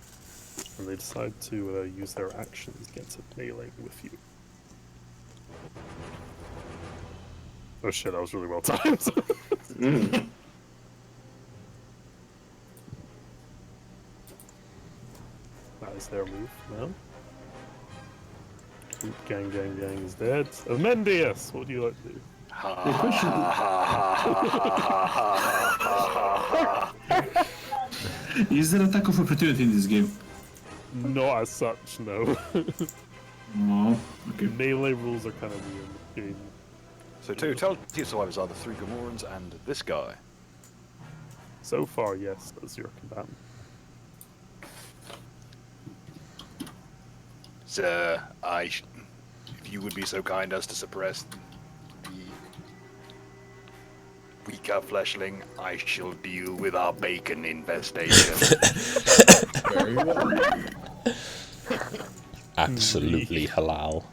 S3: And they decide to use their actions against a melee with you. Oh shit, that was really well timed. That is their move now. Gang is dead. Amendius, what do you like to do?
S6: The question is there attack of opportunity in this game?
S3: Not as such, no.
S6: Oh, okay.
S3: Melee rules are kind of weird in the game.
S5: So two talented survivors are the three Gamorreans and this guy.
S3: So far, yes, that's your combatant.
S5: Sir, if you would be so kind as to suppress the weaker fleshling, I shall deal with our bacon infestation.
S4: Very well.
S2: Absolutely halal.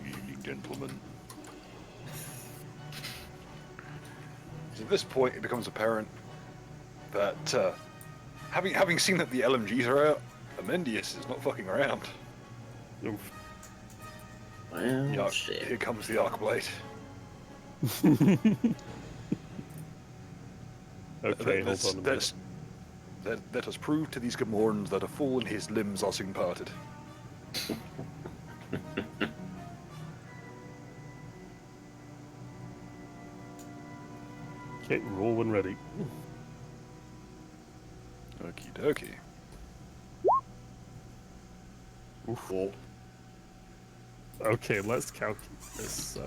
S5: Evening, gentlemen. At this point, it becomes apparent that having seen that the LMGs are out, Amendius is not fucking around.
S3: Oof.
S1: Well,
S5: Here
S1: shit.
S5: comes the Arcblade.
S3: Okay, hold on a minute.
S5: Let us prove to these Gamorreans that a fool and his limbs are soon parted.
S3: Okay, roll when ready.
S5: Okie dokie.
S3: Oof. Okay, let's calculate this. Do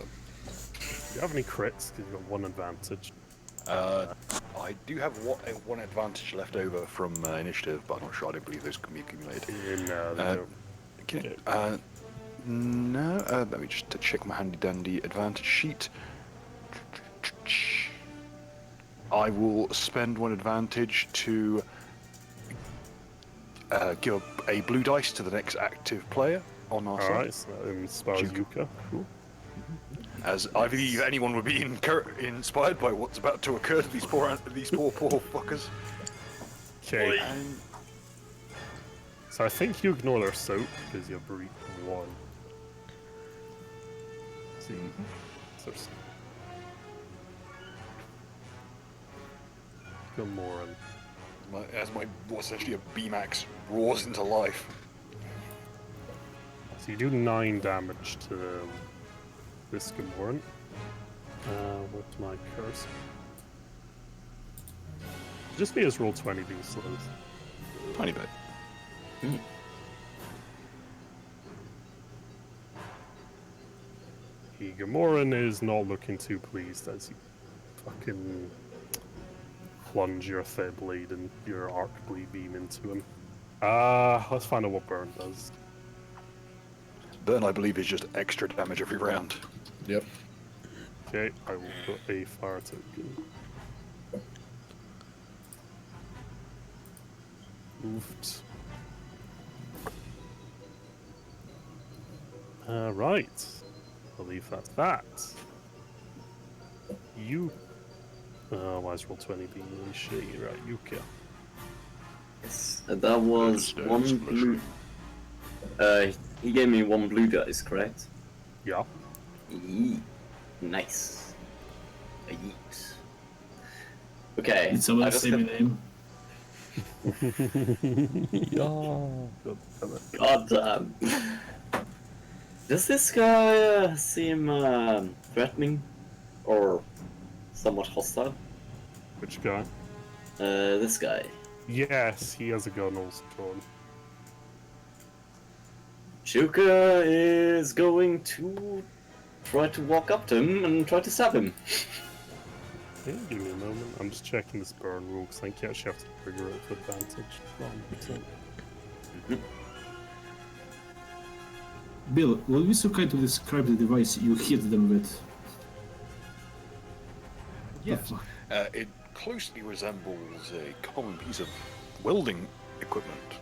S3: you have any crits? Because you've got one advantage.
S5: I do have one advantage left over from initiative, but I'm not sure. I don't believe those can be accumulated.
S3: No, they don't.
S5: Okay.
S3: Okay.
S5: No. Let me just check my handy dandy advantage sheet. I will spend one advantage to give a blue dice to the next active player on our side.
S3: Alright, so that inspires
S5: Juke.
S3: Yuka. Cool.
S5: As I believe anyone would be inspired by what's about to occur to these poor fuckers.
S3: Okay. So I think you ignore their soap because you breathe one. See, so Gamoran.
S5: As my what's actually a B-Max roars into life.
S3: So you do 9 damage to this Gamoran. What's my curse? Just be his roll 20 being slow.
S5: Tiny bit.
S3: The Gamoran is not looking too pleased as you fucking plunge your Fey Blade and your Arc Blade beam into him. Let's find out what Burn does.
S5: Burn, I believe, is just extra damage every round.
S4: Yep.
S3: Okay, I will put a fire token. Moved. Right. I believe that's that. You. Why is roll 20 being really shitty? Right, Yuka.
S1: Yes, that was
S5: Understand,
S1: one
S5: especially.
S1: blue. He gave me 1 blue dice, correct?
S3: Yeah.
S1: Yeet. Nice. A yeet. Okay.
S6: Did someone
S1: I just
S6: say my name?
S3: God damn it.
S1: God damn. Does this guy seem threatening or somewhat hostile?
S3: Which guy?
S1: This guy.
S3: Yes, he has a gun also drawn.
S1: Shuka is going to try to walk up to him and try to stab him.
S3: Yeah, give me a moment. I'm just checking this burn rule because I think you actually have to trigger it with advantage. 100%.
S6: Bill, will you so kind to describe the device you hit them with?
S5: Yes. It closely resembles a common piece of welding equipment.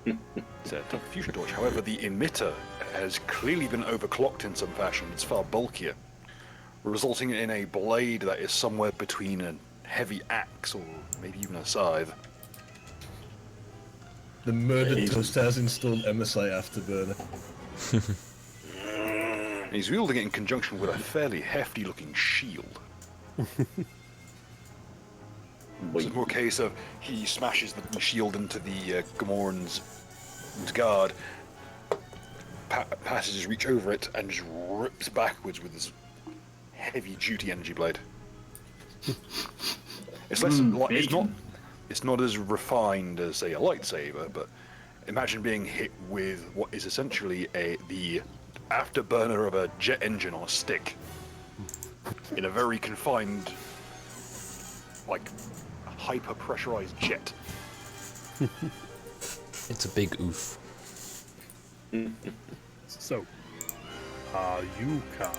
S5: It's a type of fusion torch. However, the emitter has clearly been overclocked in some fashion. It's far bulkier, resulting in a blade that is somewhere between a heavy axe or maybe even a scythe.
S4: The murdered toaster has installed MSI Afterburner.
S5: And he's wielding it in conjunction with a fairly hefty-looking shield. It's more a case of he smashes the shield into the Gamoran's guard, passes his reach over it, and just rips backwards with his heavy-duty energy blade. It's less like it's not as refined as say a lightsaber, but imagine being hit with what is essentially the afterburner of a jet engine on a stick in a very confined, like, hyper-pressurized jet.
S2: It's a big oof.
S3: So, Yuka.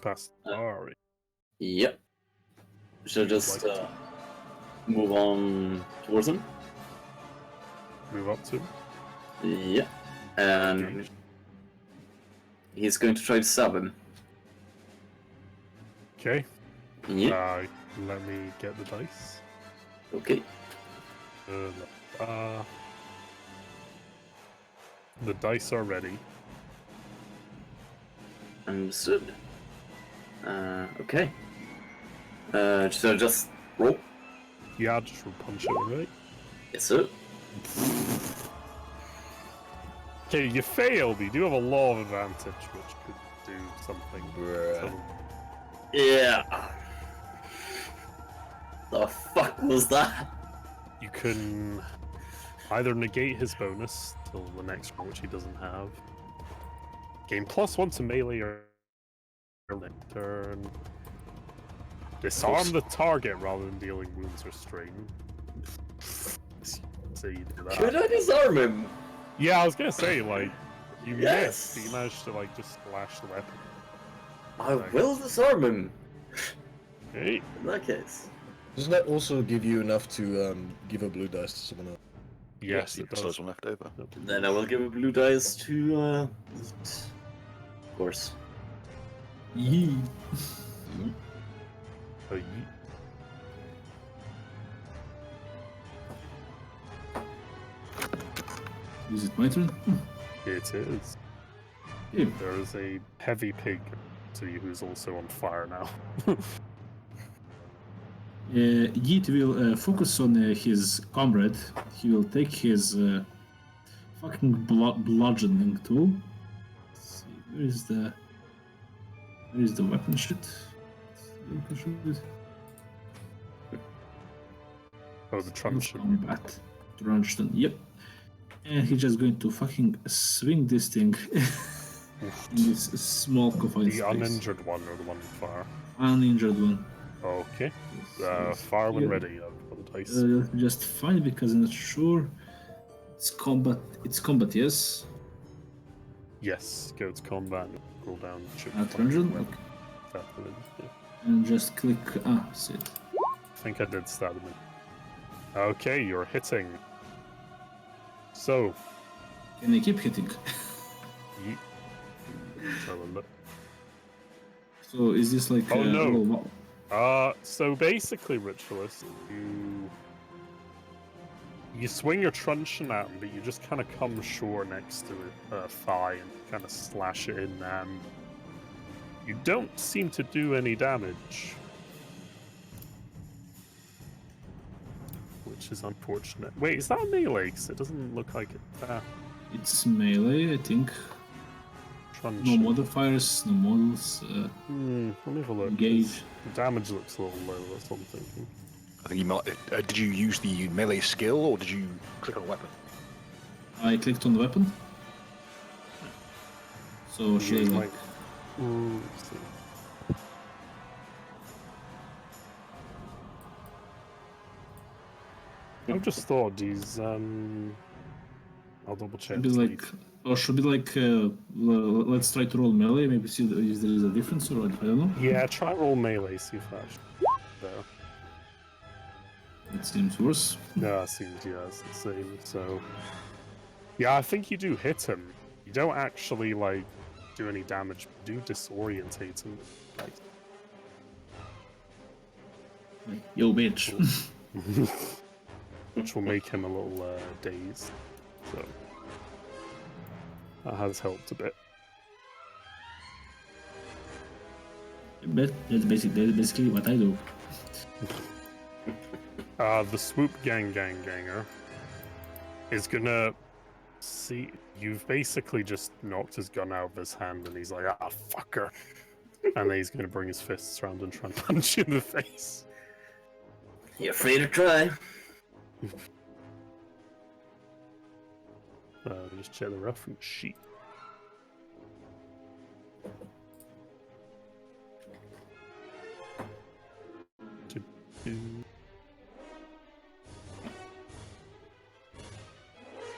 S3: Pastari.
S1: Yep. Should I just move on towards him?
S3: Move up to him.
S1: Yeah. And he's going to try to stab him.
S3: Okay.
S1: Yeah.
S3: Let me get the dice.
S1: Okay.
S3: The dice are ready.
S1: Understood. Okay. So just roll.
S3: Yeah, just punch it, right?
S1: Yes, sir.
S3: Okay, you failed. You do have a law of advantage, which could do something. So,
S1: Yeah. The fuck was that?
S3: you can either negate his bonus till the next one, which he doesn't have. Gain +1 to melee or next turn. Disarm the target rather than dealing wounds or strain. So you do that.
S1: Could I disarm him?
S3: Yeah, I was gonna say, like, you
S1: Yes!
S3: missed. You managed to, like, just slash the weapon.
S1: I will disarm him.
S3: Hey,
S1: In that case.
S4: Doesn't that also give you enough to give a blue dice to someone else?
S3: yes,
S5: He
S3: it
S5: still
S3: does.
S5: has one left over.
S1: Then I will give a blue dice to Yeet. Of course.
S6: Yee.
S3: Oh, ye-
S6: Is it my turn?
S3: It is.
S6: Yeah.
S3: There is a heavy pig to you who's also on fire now.
S6: Yeet will focus on his comrade. He will take his fucking bludgeoning tool. Let's see, where is the weapon shit?
S3: Oh, the truncheon.
S6: Combat. Truncheon, yep. And he's just going to fucking swing this thing in this small confined
S3: The
S6: space.
S3: uninjured one or the one on fire?
S6: Uninjured one.
S3: Okay.
S6: Yes,
S3: Fire when
S6: yeah.
S3: ready. On the dice.
S6: Just fine because I'm not sure. It's combat. It's combat, yes.
S3: Yes, go to combat. Roll down. Shoot
S6: Truncheon.
S3: fire.
S6: Okay.
S3: Definitely, yeah.
S6: And just click. See it.
S3: I think I did stab him. Okay, you're hitting. So,
S6: Can I keep hitting?
S3: yeet. Have a look.
S6: So is this like?
S3: Oh, no.
S6: Well,
S3: So basically, Ritualist, you swing your truncheon at him, but you just kind of come short next to it, thigh and kind of slash it in, and you don't seem to do any damage, which is unfortunate. Wait, is that a melee? 'Cause it doesn't look like it.
S6: it's melee, I think. No
S3: Truncheon.
S6: modifiers, no models.
S3: Let me have a look.
S6: Engage.
S3: The damage looks a little low. That's what I'm thinking.
S5: I think you might. Did you use the melee skill or did you click on a weapon?
S6: I clicked on the weapon. So should I
S3: Use
S6: like?
S3: let's see. I've just thought these. I'll double check.
S6: Should be like, or should be like, let's try to roll melee. Maybe see if there is a difference, or I don't know.
S3: Yeah, try roll melee. See if that. There.
S6: It seems worse.
S3: No, it seems it's the same. So, yeah, I think you do hit him. You don't actually like do any damage. You do disorientate him. Like,
S6: Yo, bitch.
S3: which will make him a little dazed. So that has helped a bit.
S6: That's basically what I do.
S3: The swoop ganger is gonna see you've basically just knocked his gun out of his hand, and he's like, "Ah, fucker," and then he's gonna bring his fists around and try and punch you in the face.
S1: You're free to try.
S3: Just check the reference sheet.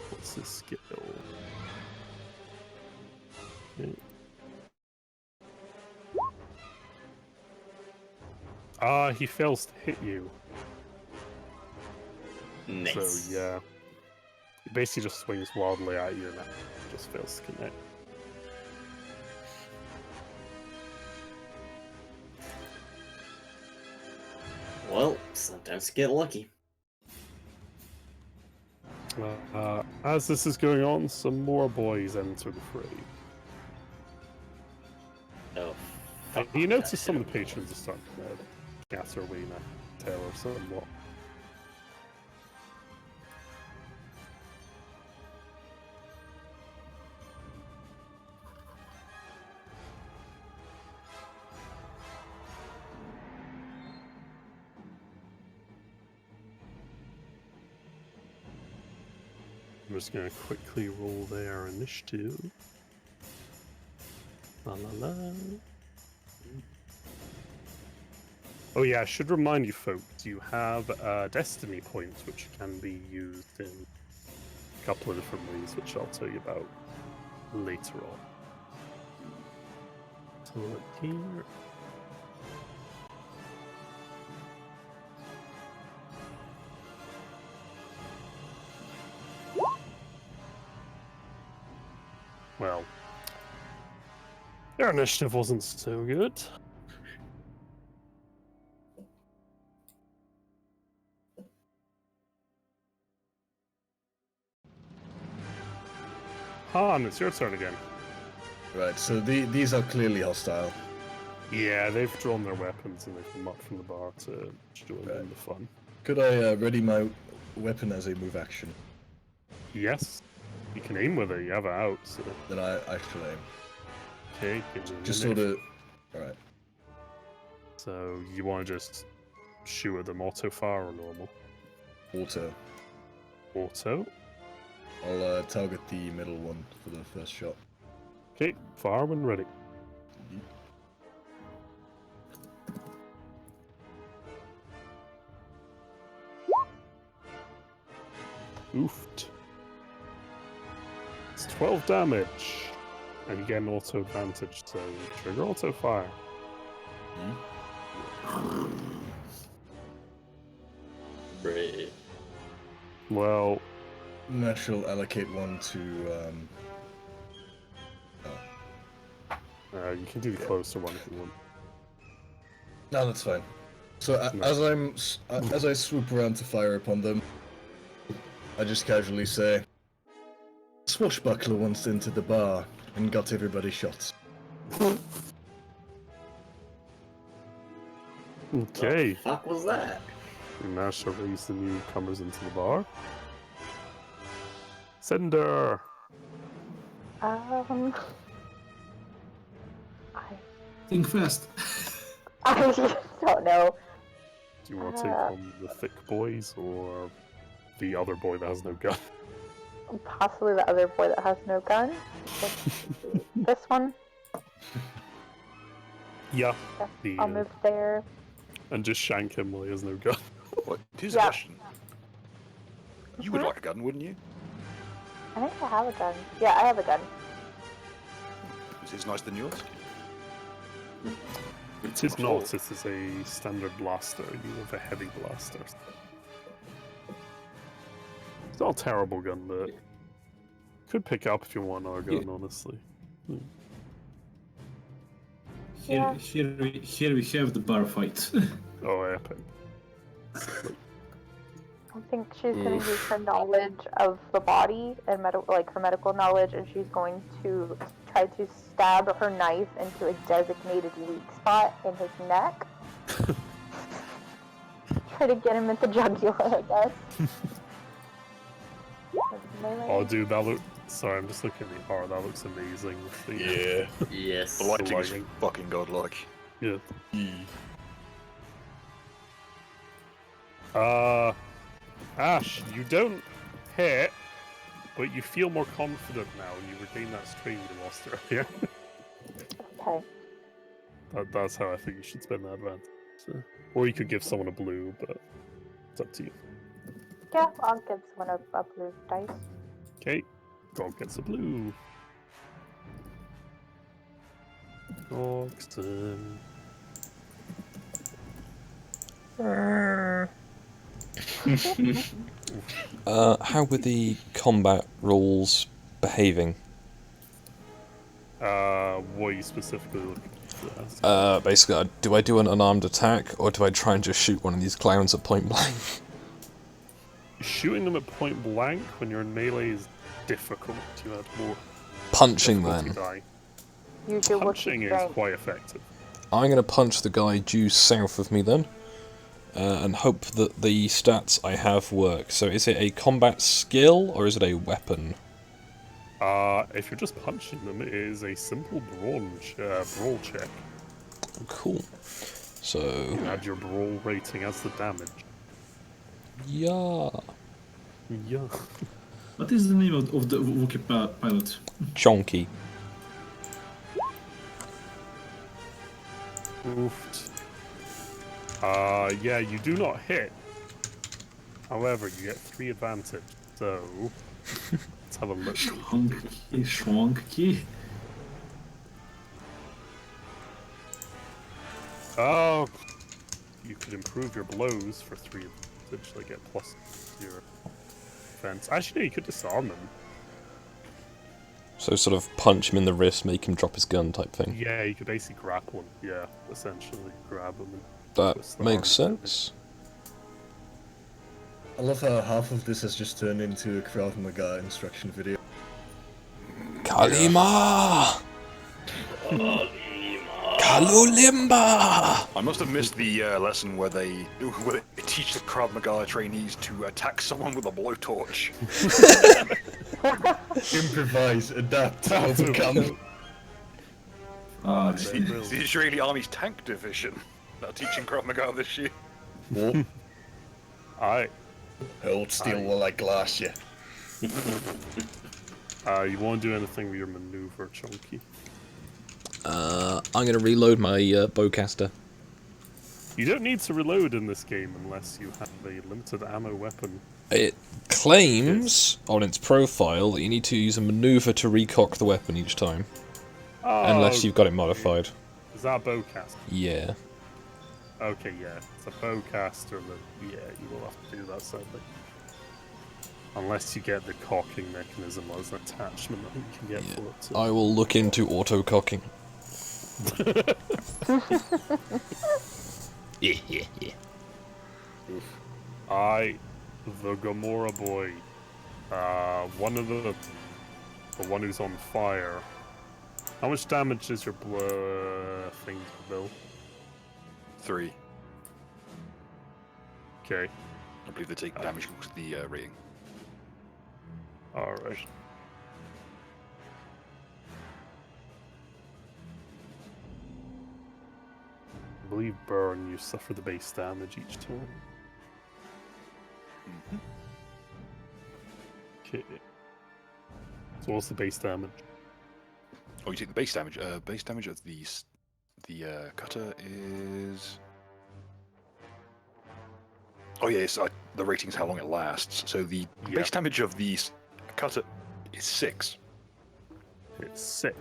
S3: What's his skill? Okay. He fails to hit you.
S1: Nice.
S3: So yeah. He basically just swings wildly at you and that just fails to connect.
S1: Well, sometimes you get lucky.
S3: As this is going on, some more boys enter the fray.
S1: Oh.
S3: You notice some of the patrons are starting to scatter away now, Taylor somewhat. I'm just going to quickly roll their initiative. La la la. Oh yeah, I should remind you folks, you have destiny points which can be used in a couple of different ways, which I'll tell you about later on. So look here. Well, their initiative wasn't so good. Han, it's your turn again.
S4: Right, so these are clearly hostile.
S3: Yeah, they've drawn their weapons and they've come up from the bar to join in the fun.
S4: Could I ready my weapon as a move action?
S3: Yes, you can aim with it. You have it out. So.
S4: Then I shall aim.
S3: Okay, give me
S4: Just
S3: an
S4: sort of. Alright.
S3: So you want to just shoot at them auto fire or normal?
S4: Auto.
S3: Auto.
S4: I'll target the middle one for the first shot.
S3: Okay, fire when ready. Oofed. It's 12 damage. And you get an auto advantage, so trigger auto fire.
S1: Great.
S3: Well,
S4: And I shall allocate one to.
S3: you can do the closer one if you want.
S4: No, that's fine. So as I swoop around to fire upon them, I just casually say, "Swashbuckler once entered the bar and got everybody shot."
S3: Okay.
S1: The fuck was that?
S3: We managed to raise the newcomers into the bar. Cinder!
S7: I
S6: Think fast.
S7: I just don't know.
S3: Do you want to take on the thick boys or the other boy that has no gun?
S7: Possibly the other boy that has no gun. This one.
S3: Yeah.
S7: I'll move there.
S3: And just shank him while he has no gun.
S5: What? Here's
S7: Yeah.
S5: a question. You would
S7: Mhm.
S5: like a gun, wouldn't you?
S7: I think I have a gun. Yeah, I have a gun.
S5: Is his nicer than yours?
S3: It is not. It is a standard blaster. You have a heavy blaster. It's not a terrible gun, but could pick up if you want our gun, honestly.
S7: Yeah.
S6: Here we have the bar fight.
S3: Oh, epic.
S7: I think she's going to use her knowledge of the body and her medical knowledge, and she's going to try to stab her knife into a designated weak spot in his neck. Try to get him at the jugular, I guess.
S3: Oh, dude, that look. Sorry, I'm just looking at the art. That looks amazing. With the,
S1: Yes.
S5: The lighting is
S3: lighting.
S5: fucking godlike.
S3: Yeah. Ash, you don't hit, but you feel more confident now, and you regain that strain you lost earlier.
S7: Okay.
S3: That's how I think you should spend that advantage. So. Or you could give someone a blue, but it's up to you.
S7: Yeah, I'll give someone a blue dice.
S3: Okay, God gets a blue. Oxton.
S2: How were the combat rules behaving?
S3: What are you specifically looking for?
S2: Basically, do I do an unarmed attack, or do I try and just shoot one of these clowns at point blank?
S3: Shooting them at point blank when you're in melee is difficult. You add more
S2: Punching
S3: difficulty
S2: then.
S3: die.
S7: Use your
S3: Punching
S7: wookie
S3: is
S7: strength.
S3: quite effective.
S2: I'm going to punch the guy due south of me then, and hope that the stats I have work. So is it a combat skill, or is it a weapon?
S3: If you're just punching them, it is a simple brawl check.
S2: Cool. So,
S3: You add your brawl rating as the damage.
S2: yeah.
S3: Yeah.
S6: What is the name of the Wookiee pilot?
S2: Chonky.
S3: Oofed. Yeah, you do not hit. However, you get 3 advantage. So, let's have a look.
S6: Schwanky.
S3: Oh, you could improve your blows for 3 advantage, like get plus your defense. Actually, no, you could disarm them.
S2: So sort of punch him in the wrist, make him drop his gun type thing.
S3: Yeah, you could basically grapple him. Yeah, essentially grab him. And
S2: That
S3: twist the
S2: makes
S3: arm.
S2: sense.
S4: I love how half of this has just turned into a Krav Maga instruction video.
S2: Kalima! Kalulimba!
S5: I must have missed the lesson where they teach the Krav Maga trainees to attack someone with a blowtorch.
S4: Improvise, adapt, overcome.
S5: It's the Israeli Army's tank division that are teaching Krav Maga this year.
S4: Whoa.
S3: Alright.
S4: Hold still while I glass you.
S3: You want to do anything with your maneuver, Chunky?
S2: I'm gonna reload my bowcaster.
S3: You don't need to reload in this game unless you have a limited ammo weapon.
S2: It claims on its profile that you need to use a maneuver to recock the weapon each time.
S3: Oh,
S2: Unless you've got it modified.
S3: Is that a bowcaster?
S2: Yeah.
S3: Okay, yeah. It's a bowcaster that, yeah, you will have to do that sadly. Unless you get the cocking mechanism as an attachment that you can get for it.
S2: I will look into auto-cocking. Yeah.
S3: The Gamora boy. One of the one who's on fire. How much damage is your thing, Bill?
S5: 3.
S3: Okay.
S5: I believe they take damage equal to the rating.
S3: Alright. I believe burn, you suffer the base damage each turn. Okay. So what's the base damage?
S5: Oh, you take the base damage. Base damage of the cutter is. Oh yes, the rating's how long it lasts. So the base damage of the cutter is 6.
S3: It's 6.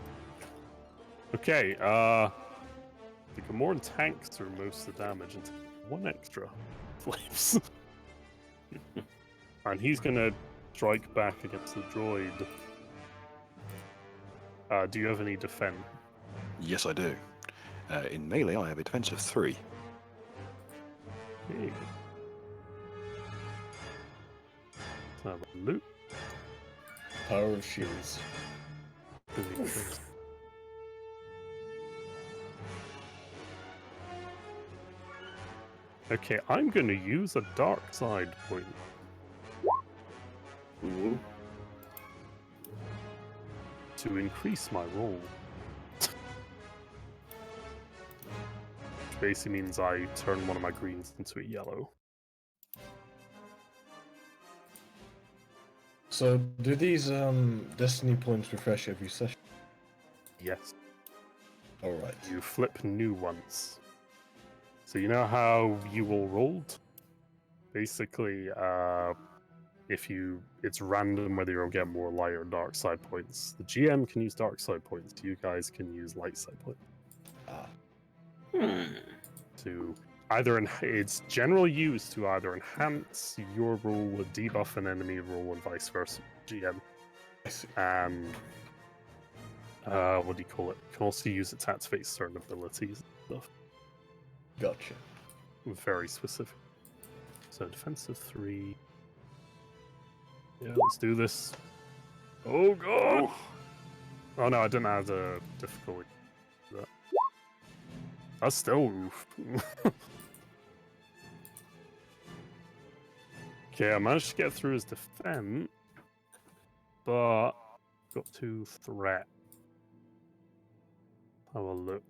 S3: Okay, the Gamoran tanks through most of the damage and 1 extra flames. And he's gonna strike back against the droid. Do you have any defense?
S5: Yes, I do. In melee, I have a defense of 3.
S3: Okay. Let's have a loot.
S4: Power of shields.
S3: Okay, I'm gonna use a dark side point.
S1: Ooh.
S3: To increase my roll. Which basically means I turn one of my greens into a yellow.
S4: So, do these destiny points refresh every session?
S3: Yes.
S4: Alright.
S3: You flip new ones. So you know how you all rolled? Basically, it's random whether you'll get more light or dark side points. The GM can use dark side points. You guys can use light side points. To either it's generally used to either enhance your roll or debuff an enemy roll and vice versa. GM.
S4: I see.
S3: And what do you call it? You can also use it to activate certain abilities and stuff.
S4: Gotcha.
S3: Very specific. So defensive 3. Yeah, let's do this. Oh god! Oh no, I didn't add a difficulty. That's still oof. Okay, I managed to get through his defense, but got 2 threat. Have a look.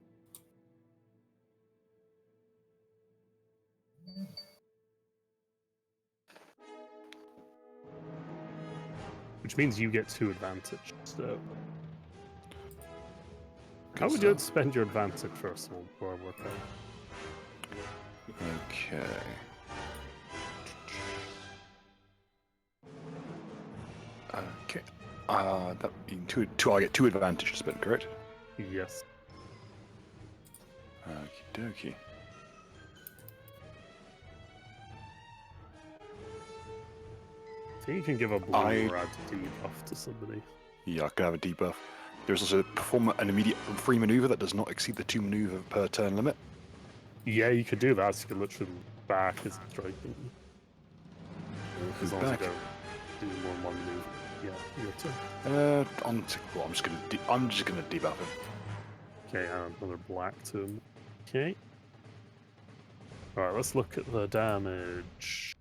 S3: Which means you get 2 advantage. So, how would you spend your advantage first of all before I work out?
S5: Okay. Okay. That in two. I get 2 advantage to spend, correct?
S3: Yes.
S5: Okie dokie.
S3: I think you can give a blue or add a debuff to somebody.
S5: Yeah, I can have a debuff. There's also perform an immediate free maneuver that does not exceed the 2 maneuver per turn limit.
S3: Yeah, you could do that. You could literally back as striking. As long as you don't do more than 1 move. Yeah, your turn.
S5: Well, I'm just gonna debuff him.
S3: Okay, and another black to him. Okay. Alright, let's look at the damage.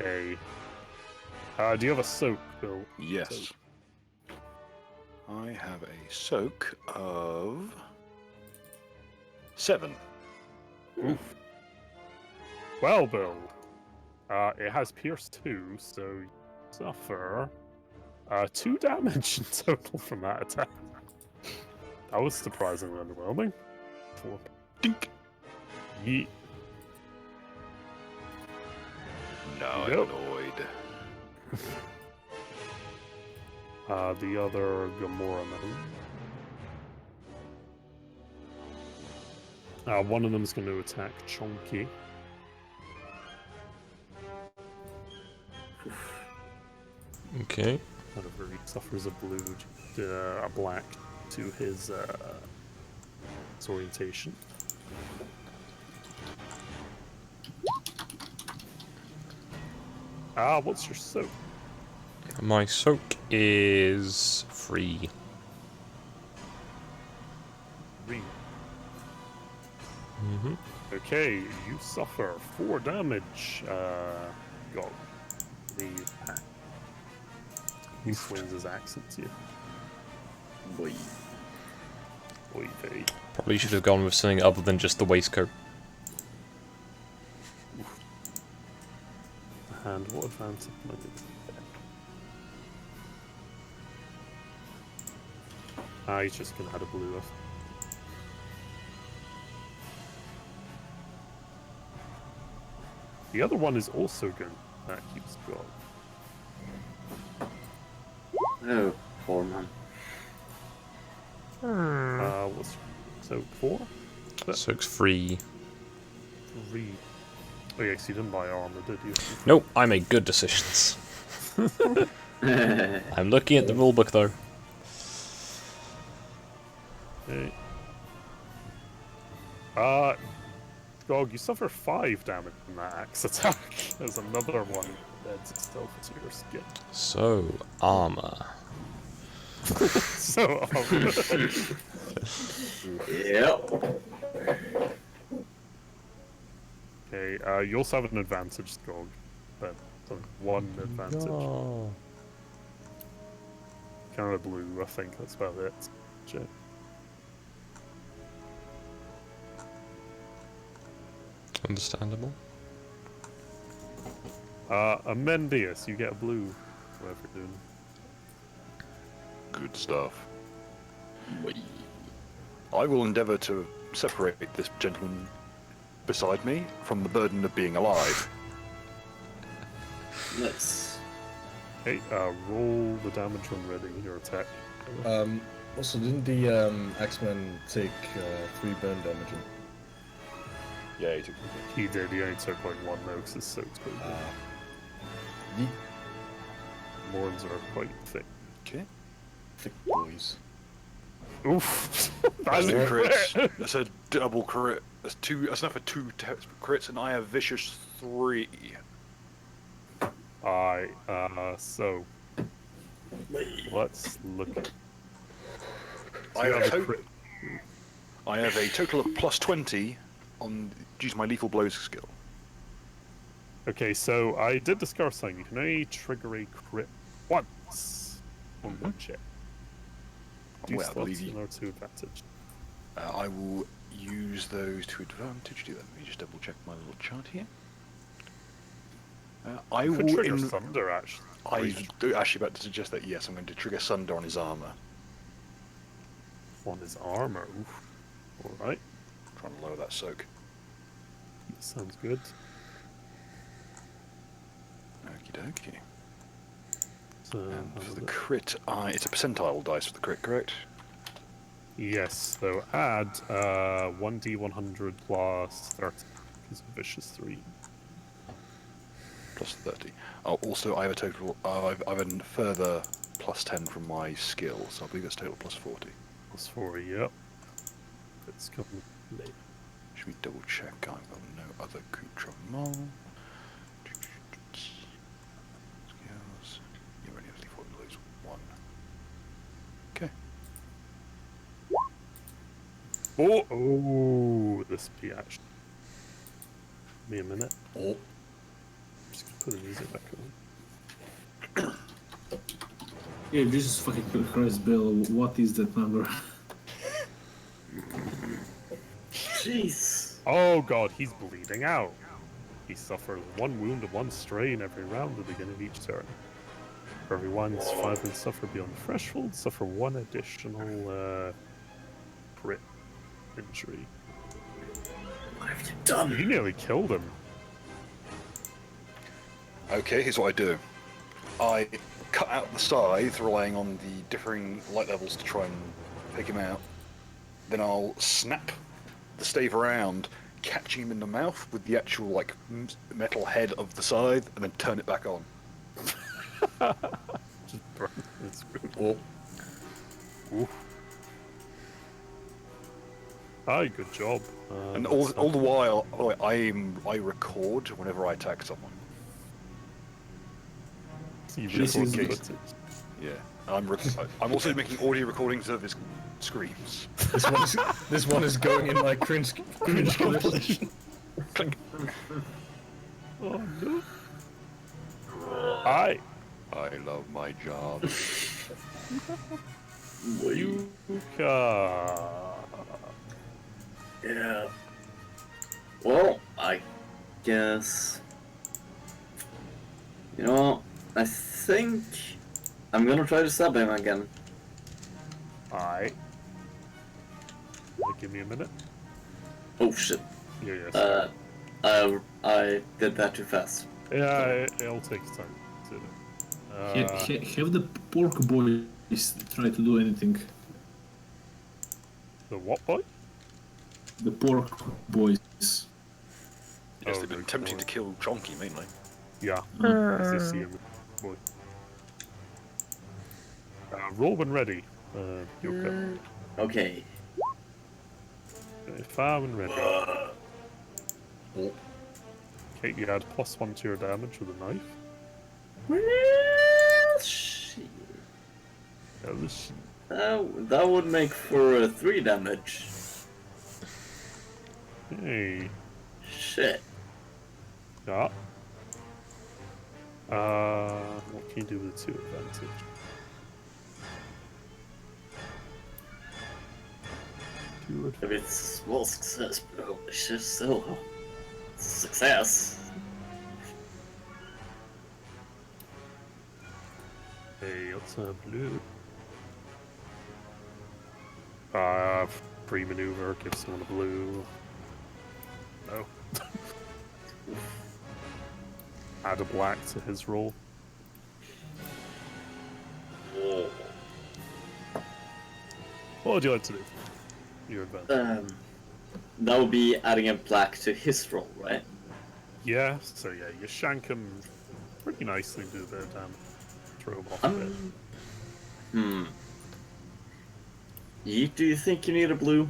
S3: Okay. Do you have a soak, Bill?
S5: Yes.
S3: Soak.
S5: I have a soak of 7.
S3: Oof. Well, Bill. It has Pierce 2, so you suffer 2 damage in total from that attack. That was surprisingly underwhelming. 4.
S5: Dink.
S3: Yeet.
S5: No,
S3: Nope.
S5: annoyed.
S3: The other Gamora man. One of them is going to attack Chonky.
S2: Okay.
S3: Whenever he suffers a black to his orientation. What's your soak?
S2: My soak is 3.
S3: 3.
S2: Mm-hmm.
S3: Okay, you suffer 4 damage. Got the attack. He swings his axe at you.
S1: Boy.
S3: Oy vey.
S2: Probably should have gone with something other than just the waistcoat.
S3: And what advantage am I getting? He's just gonna add a blue off. The other one is also good. That keeps going.
S1: Oh, poor man.
S3: What's so 4?
S2: Soak's 3.
S3: 3. Oh yeah, 'cause you didn't buy armor, did you?
S2: Nope, I make good decisions. I'm looking at the rulebook though.
S3: Okay. Gog, you suffer 5 damage from that axe attack. There's another one that's itself to your skin.
S2: So, armor.
S3: So,
S1: Yep.
S3: okay, you also have an advantage, Gog. But one advantage.
S2: Oh.
S3: Kind of blue, I think that's about it. Check.
S2: Understandable.
S3: Amendius, you get a blue. Whatever you're doing.
S5: Good stuff. I will endeavour to separate this gentleman beside me from the burden of being alive.
S1: Nice.
S3: Hey, roll the damage when ready, your attack.
S4: Also, didn't the X-Men take 3 burn damage?
S5: Yeah, he took
S3: He did, he only took like 1 though, because his soak's pretty good.
S4: Yeet.
S3: Morns are quite thick.
S5: Okay.
S4: Thick boys.
S3: Oof!
S5: That's
S3: That's
S5: two
S3: a
S5: crits.
S3: crit!
S5: That's a double crit. That's enough for 2 crits, and I have vicious 3.
S3: Alright, so let's look at
S5: I have,
S3: a crit.
S5: I have a total of plus 20 on due to my lethal blows skill.
S3: Okay, so I did discover something. You can only trigger a crit once on one check. Do
S5: Well, I believe
S3: slots
S5: you.
S3: 1 or 2 advantage.
S5: I will use those to advantage. Do that. Let me just double check my little chart here. I
S3: You could
S5: will.
S3: trigger Thunder, actually.
S5: I was actually about to suggest that. Yes, I'm going to trigger Sunder on his armor.
S3: On his armor. Oof. Alright,
S5: Trying to lower that soak.
S3: sounds good.
S5: Okie dokie.
S3: So,
S5: And
S3: how
S5: for
S3: is
S5: the
S3: it?
S5: crit, it's a percentile dice for the crit, correct?
S3: Yes, so add 1d100 plus 30, because of vicious 3.
S5: Plus 30. Oh, also, I have a total. I've a further plus 10 from my skill, so I believe it's total plus 40.
S3: Plus 4, yep. It's coming late.
S5: Should we double check? I've got no other accoutrement.
S3: Oh, this be actually. Give me a minute.
S5: Oh.
S3: Just gonna put the music back on.
S6: Yeah, Jesus fucking Christ, Bill, what is that number?
S1: Jeez.
S3: Oh god, he's bleeding out. He suffers 1 wound and 1 strain every round at the beginning of each turn. For every one's 5 wounds suffered beyond the threshold, suffer 1 additional crit injury.
S1: What have you done?
S3: You nearly killed him.
S5: Okay, here's what I do. I cut out the scythe, relying on the differing light levels to try and take him out. Then I'll snap the stave around, catching him in the mouth with the actual like metal head of the scythe, and then turn it back on.
S3: Just burn his
S5: Oh.
S3: Oof. Aye, good job.
S5: And all the while, I record whenever I attack someone.
S3: This
S6: is-
S5: Yeah, I'm also making audio recordings of his screams.
S4: This one is going in my cringe compilation.
S5: Click.
S3: Oh no. Aye.
S5: I love my job.
S3: Yuka.
S1: Yeah. Well, I guess. You know, I think I'm gonna try to stab him again.
S3: Aye. Give me a minute.
S1: Oh shit.
S3: Yeah, yes.
S1: I did that too fast.
S3: Yeah, it'll take time to do it.
S6: Have the pork boys try to do anything?
S3: The what boy?
S6: The pork boys.
S5: Yes,
S3: Oh,
S5: they've been
S3: good
S5: attempting
S3: boy.
S5: to kill Chonky mainly.
S3: Yeah. This here, boy. Roll when ready. Yuka.
S1: Okay.
S3: If I'm ready.
S5: Oh.
S3: Okay, you add +1 to your damage with a knife.
S1: Well, shit. That would make for 3 damage.
S3: Hey.
S1: Shit.
S3: Yeah. What can you do with the 2 advantage?
S1: If it's well success, but holy shit, still success.
S3: Hey, what's blue? Free maneuver, give someone a blue. No. Add a black to his roll.
S1: Oh.
S3: What would you like to do? Your advantage.
S1: That would be adding a black to his roll, right?
S3: Yeah, so yeah, you shank him pretty nicely, do a bit of damage. Throw him off a bit.
S1: Do you think you need a blue?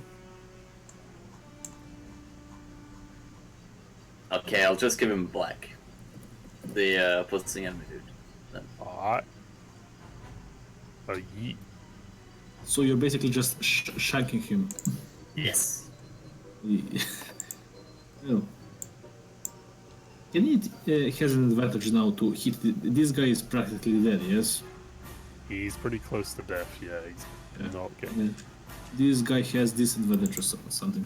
S1: Okay, I'll just give him black. The pussy enemy dude. Then.
S3: Alright. Yeet.
S6: So you're basically just shanking him.
S1: Yes.
S6: Well, he has an advantage now to hit. This guy is practically dead, yes?
S3: He's pretty close to death, yeah, he's not getting...
S6: Yeah. This guy has disadvantage or something.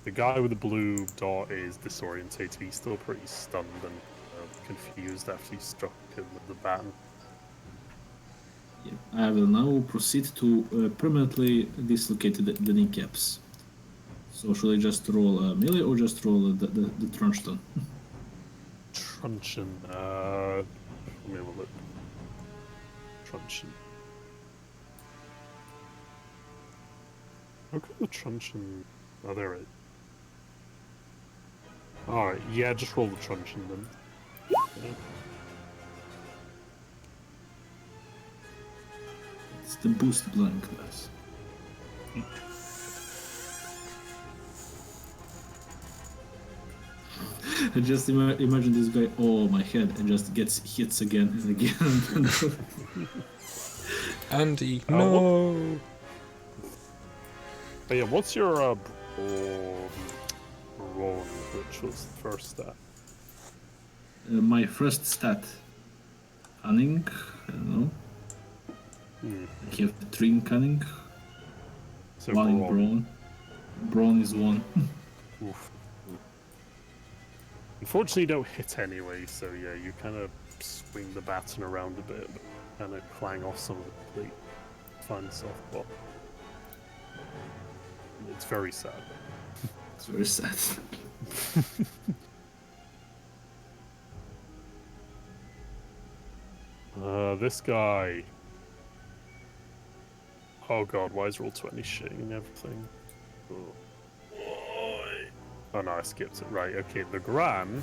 S3: The guy with the blue dot is disorientated, he's still pretty stunned and confused after he struck him with the baton.
S6: Yeah. I will now proceed to permanently dislocate the kneecaps. So should I just roll a melee or just roll the truncheon?
S3: Truncheon, let me have a look. Truncheon. How come the truncheon... Oh, there it is. Alright, yeah, just roll the truncheon then. Yeah.
S6: It's the boost blind class. I just imagine this guy, oh my head, and just gets hits again and again.
S2: Andy, no!
S3: But yeah, what's your or Ron, which was the first stat?
S6: My first stat. Cunning? I don't know. I have 3 in cunning.
S3: So
S6: 1 in
S3: Brawn.
S6: brawn. Brawn is 1.
S3: Oof. Unfortunately, you don't hit anyway, so yeah, you kind of swing the baton around a bit, but kind of clang off some of the plate. Fun softball. It's very sad.
S6: It's very sad.
S3: This guy. Oh god, why is roll 20 shitting and everything? Oh no, I skipped it. Right, okay, the Gran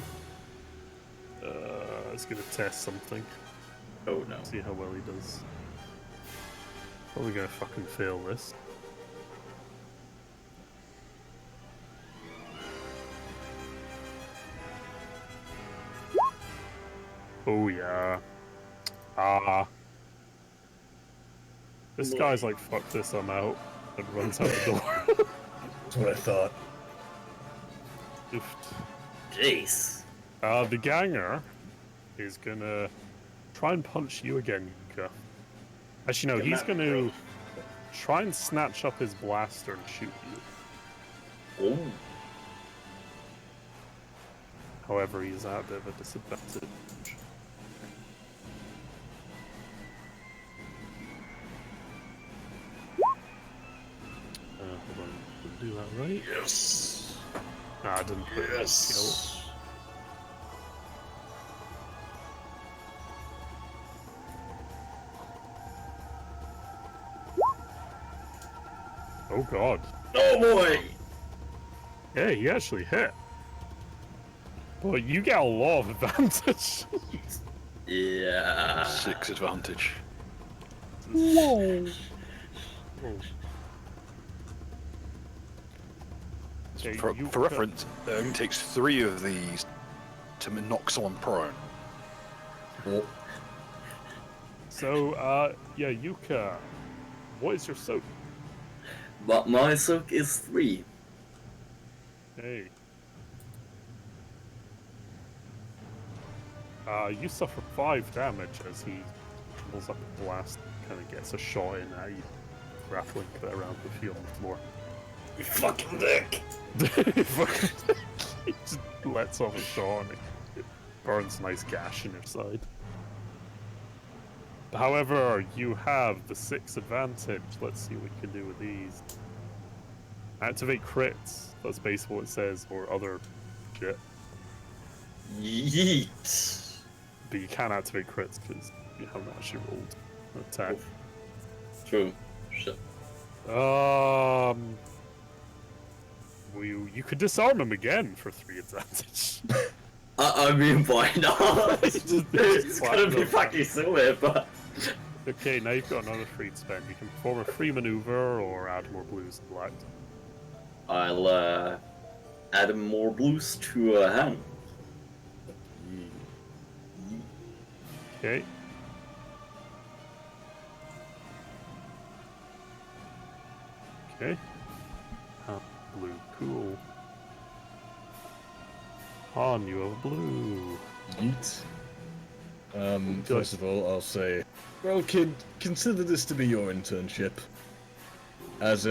S3: is gonna test something.
S1: Oh no.
S3: See how well he does. Probably gonna fucking fail this. Oh yeah. This guy's like, fuck this, I'm out, and runs out the door.
S4: That's what I thought.
S3: Oofed.
S1: Jeez.
S3: The ganger is gonna try and punch you again, Yuka. Actually, no,
S1: Come
S3: he's
S1: on,
S3: gonna
S1: bro.
S3: try and snatch up his blaster and shoot you.
S1: Oh.
S3: However, he's at a bit of a disadvantage. Hold on, didn't do that right?
S1: Yes.
S3: Nah, I didn't put it in skill. Oh god.
S1: Oh boy.
S3: Yeah, he actually hit. But you get a lot of advantage.
S1: Yeah.
S5: 6 advantage.
S3: Whoa. Okay,
S5: For
S3: you-
S5: reference, it only takes 3 of these to knock someone prone.
S3: So, yeah, Yuka, what is your soak?
S1: But my soak is 3.
S3: Hey. You suffer 5 damage as he pulls up a blast, kind of gets a shot in at you, grappling a bit around with you on the floor.
S1: You fucking dick.
S3: He just lets off a shot and it burns a nice gash in your side. However, you have the 6 advantage. Let's see what you can do with these. Activate crits. That's basically what it says, or other shit.
S1: Yeet.
S3: But you can activate crits because you haven't actually rolled an attack.
S1: True. Shit.
S3: Well, you could disarm him again for 3 advantage.
S1: I mean, why not?
S3: Just
S1: It's gonna be
S3: slap
S1: fucking silly, but
S3: Okay, now you've got another free to spend. You can perform a free maneuver or add more blues and blacks.
S1: I'll add more blues to a hand.
S3: Okay. Okay. Blue, cool. Han, you have a blue.
S4: Yeet. First of all, I'll say, well, kid, consider this to be your internship. As,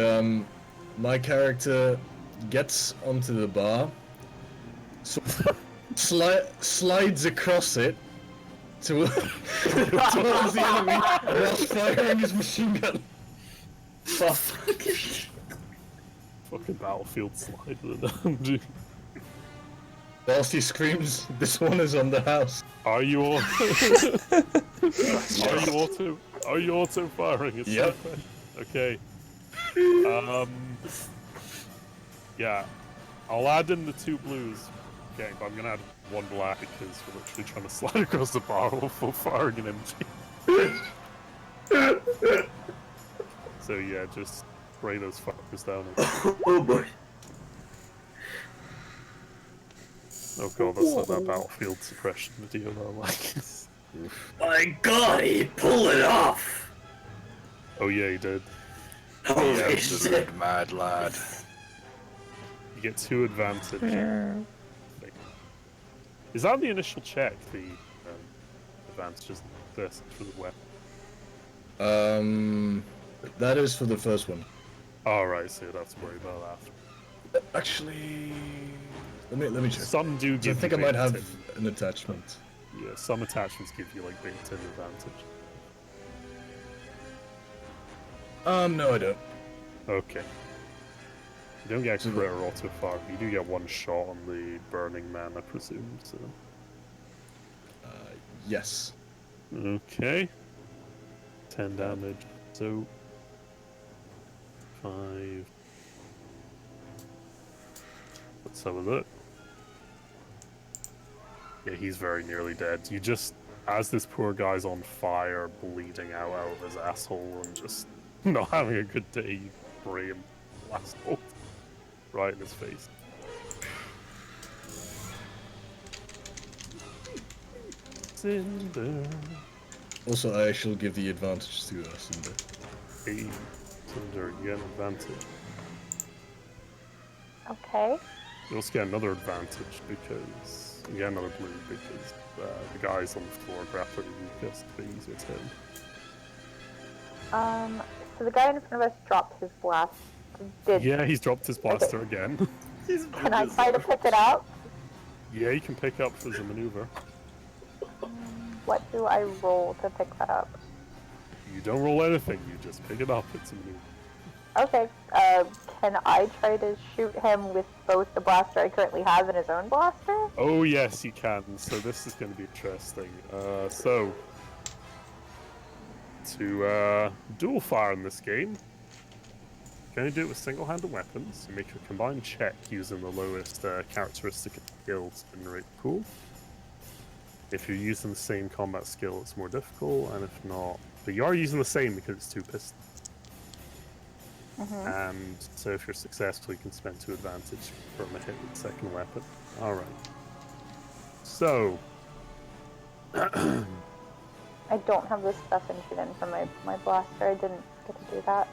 S4: my character gets onto the bar, so slides across it to towards the enemy while firing his machine gun.
S3: Fucking battlefield slide with them, dude.
S4: Whilst he screams, "This one is on the house."
S3: Are you all? Are you auto firing? It's
S4: Yep.
S3: Okay. Yeah. I'll add in the 2 blues. Okay, but I'm gonna add 1 black because we're literally trying to slide across the bar while full firing an MG. So yeah, just spray those fuckers down.
S1: Oh boy.
S3: Oh god, that's like that battlefield suppression video that I like.
S1: My god, he pulled it off!
S3: Oh yeah, he did.
S1: Holy
S5: Absolute
S1: shit.
S5: mad lad.
S3: You get 2 advantage. Is that the initial check? The advantages this for the weapon.
S4: That is for the first one.
S3: All right, so that's worry about after.
S4: Actually, let me check.
S3: Some do
S4: I
S3: give.
S4: think
S3: you
S4: I might have
S3: built-in.
S4: an attachment.
S3: Yeah, some attachments give you like built-in advantage.
S4: No, I don't.
S3: Okay. You don't get crit or auto fire. You do get 1 shot on the Burning Man, I presume. So.
S4: Yes.
S3: Okay. 10 damage. So. 5. Let's have a look. Yeah, he's very nearly dead. You just, as this poor guy's on fire, bleeding out of his asshole and just not having a good day, you spray him blast bolt right in his face. Cinder.
S4: Also, I shall give the advantage to Cinder.
S3: Hey, Cinder, you get an advantage.
S7: Okay.
S3: You also get another advantage because you get another blue because the guys on the floor grappling you just a bit easier to hit him.
S7: So the guy in front of us dropped his blast.
S3: Yeah, he's dropped his blaster again.
S7: Can I try to pick it up?
S3: Yeah, you can pick up as a maneuver.
S7: What do I roll to pick that up?
S3: You don't roll anything, you just pick it up. It's a maneuver.
S7: Okay. Can I try to shoot him with both the blaster I currently have and his own blaster?
S3: Oh yes, you can. So this is going to be interesting. So to dual fire in this game, you can only do it with single-handed weapons. You make a combined check using the lowest characteristic of skill to generate the pool. If you're using the same combat skill, it's more difficult, and if not, but you are using the same because it's 2 pistons. And so if you're successful, you can spend 2 advantage from a hit with the second weapon. Alright. So...
S7: I don't have this stuff entered in for my blaster. I didn't get to do that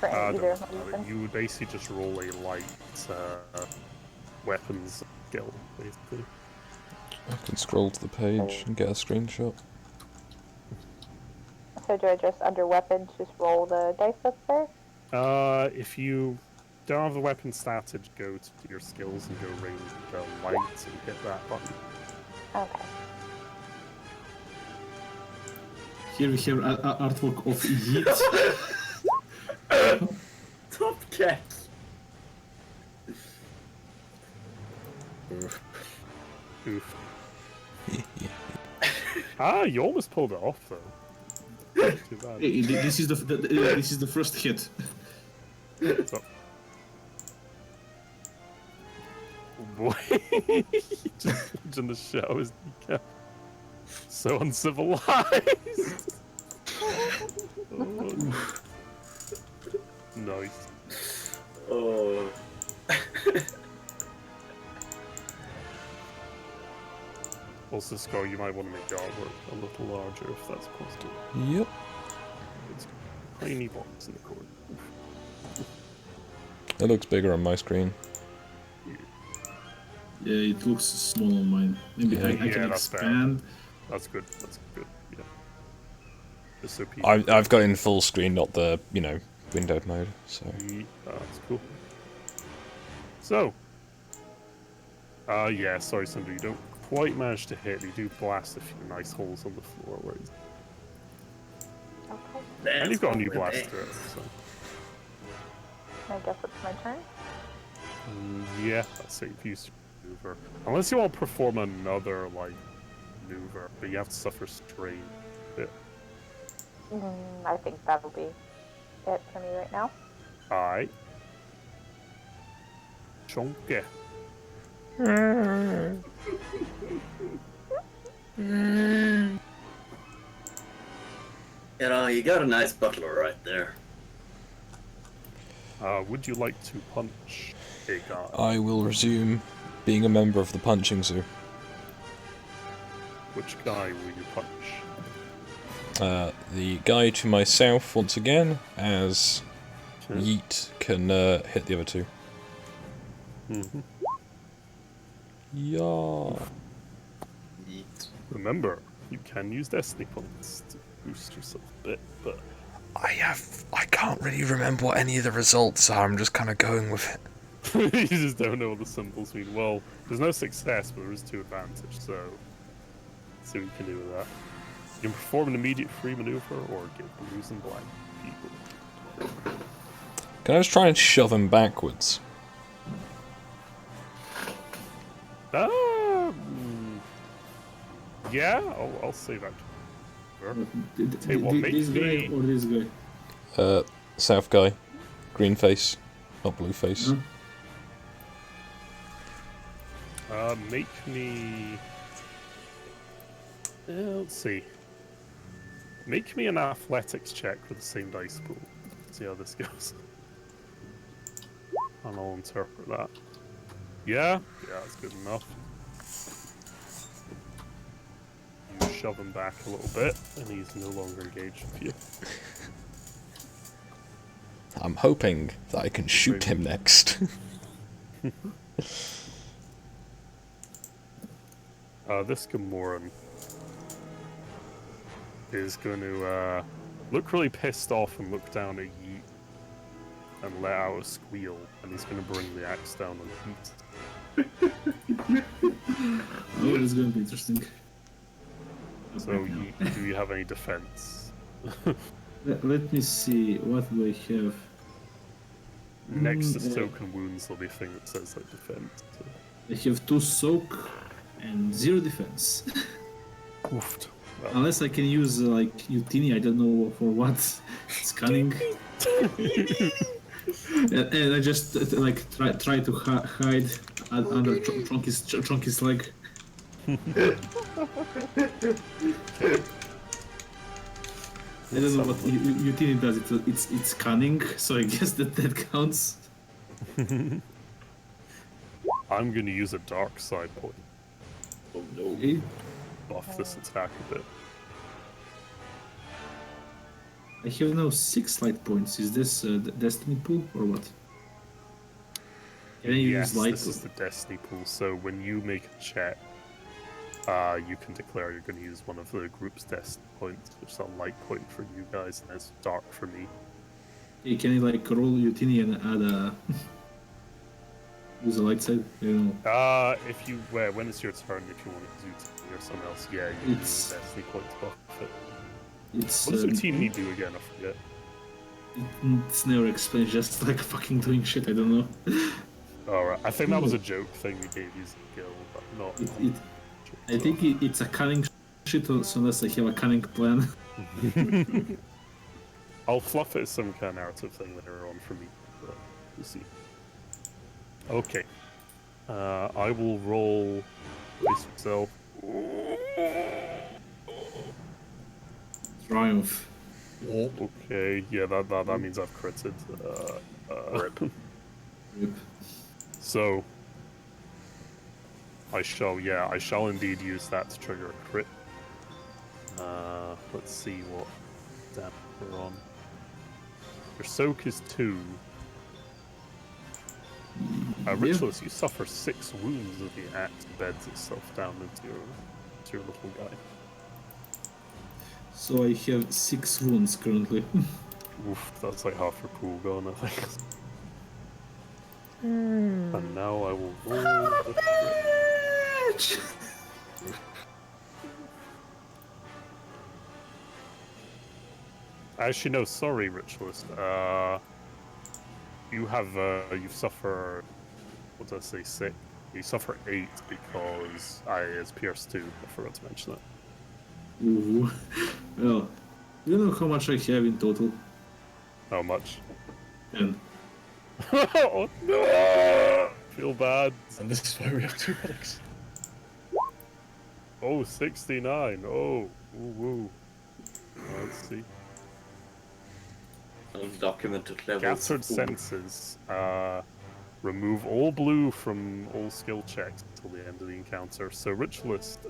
S7: for either of my weapons.
S3: You would basically just roll a light weapons skill, basically.
S2: I can scroll to the page and get a screenshot.
S7: So do I just, under weapons, just roll the dice up there?
S3: If you don't have the weapon started, go to your skills and go range lights and hit that button.
S7: Okay.
S6: Here we have artwork of Yeet.
S1: Top cat.
S3: Oof. You almost pulled it off though. Too bad.
S6: Hey, this is this is the first hit.
S3: So. Oh boy. Just in the show is so uncivilized. Nice.
S1: Oh.
S3: Also, Scar, you might want to make the artwork a little larger if that's possible.
S2: Yep.
S3: It's a tiny box in the corner.
S2: It looks bigger on my screen.
S6: Yeah, it looks small on mine. Maybe I
S3: Yeah,
S6: can
S3: that's
S6: expand.
S3: That's good. That's good. Yeah. Just so people.
S2: I've got it in full screen, not the windowed mode. So
S3: That's cool. So. Yeah. Sorry, Cinder. You don't quite manage to hit. You do blast a few nice holes on the floor where he's.
S7: Okay.
S3: And you've got a new blaster. So.
S7: I guess it's my turn.
S3: Yeah, that's it. You've used your maneuver. Unless you want to perform another maneuver, but you have to suffer strain. Yeah.
S7: I think that'll be it for me right now.
S3: Alright. Chonky.
S1: You got a nice butler right there.
S3: Would you like to punch a guy?
S2: I will resume being a member of the punching zoo.
S3: Which guy will you punch?
S2: The guy to my south once again, as
S3: Okay.
S2: Yeet can hit the other 2. Yeah.
S3: Remember, you can use destiny points to boost yourself a bit, but
S2: I can't really remember what any of the results are. I'm just kind of going with it.
S3: you just don't know what the symbols mean. Well, there's no success, but there is 2 advantage, so let's see what you can do with that. You can perform an immediate free maneuver or give blues and black people.
S2: Can I just try and shove him backwards?
S3: Yeah, I'll say that.
S6: This guy or this guy?
S2: South guy. Green face. Not blue face.
S3: Make me... let's see. Make me an athletics check with the same dice pool. See how this goes. And I'll interpret that. Yeah, that's good enough. You shove him back a little bit, and he's no longer engaged with you.
S2: I'm hoping that I can shoot him next.
S3: This Gamoran is going to look really pissed off and look down at Yeet and let out a squeal, and he's going to bring the axe down on Yeet.
S6: Oh, it's going to be interesting.
S3: So, Yeet, do you have any defense?
S6: Let me see, what do I have?
S3: Next to soak and wounds, there'll be a thing that says like defense. So.
S6: I have 2 soak and 0 defense.
S3: Oofed. Well,
S6: Unless I can use like Utini, I don't know for what. Scanning. and I just like try to hide under Trunky's leg. I don't know what Utini does. It's cunning, so I guess that counts.
S3: I'm going to use a dark side point.
S6: Oh no. Okay.
S3: Buff this attack a bit.
S6: I have now 6 light points. Is this the destiny pool or what? Can I
S3: Yes,
S6: use light?
S3: this is the destiny pool. So when you make a check, you can declare you're going to use one of the group's destiny points, which is a light point for you guys, and it's dark for me.
S6: Hey, can I like roll Utini and add a use a light side? I don't know.
S3: If you when it's your turn, if you want to do Utini or someone else, yeah, you can use destiny points buff it.
S6: It's
S3: What does Utini do again? I forget.
S6: It's never explained. Just like fucking doing shit. I don't know.
S3: Alright, I think that was a joke thing we gave you as a skill, but not.
S6: I think it's a cunning shit, so unless I have a cunning plan.
S3: I'll fluff it as some kind of narrative thing later on for me, but we'll see. Okay. I will roll brace myself.
S6: Triumph.
S3: Okay, yeah, that means I've critted.
S5: Rip.
S6: Yep.
S3: So I shall indeed use that to trigger a crit. Let's see what damage we're on. Your soak is 2. Ritualist, you suffer 6 wounds as the axe beds itself down into your little guy.
S6: So I have 6 wounds currently.
S3: Oof, that's like half your pool gone, I think. And now I will roll the crit. Actually, no, sorry, Ritualist. You have, you suffer, what did I say, 6? You suffer 8 because it's Pierce 2, I forgot to mention it.
S6: Ooh. Well, you know how much I have in total?
S3: How much?
S6: 10.
S3: Oh no! Feel bad.
S4: And this is why we have 2 relics.
S3: Oh, 69. Oh, woo. Let's see.
S1: Undocumented levels.
S3: Gathered senses. Remove all blue from all skill checks until the end of the encounter. So, Ritualist,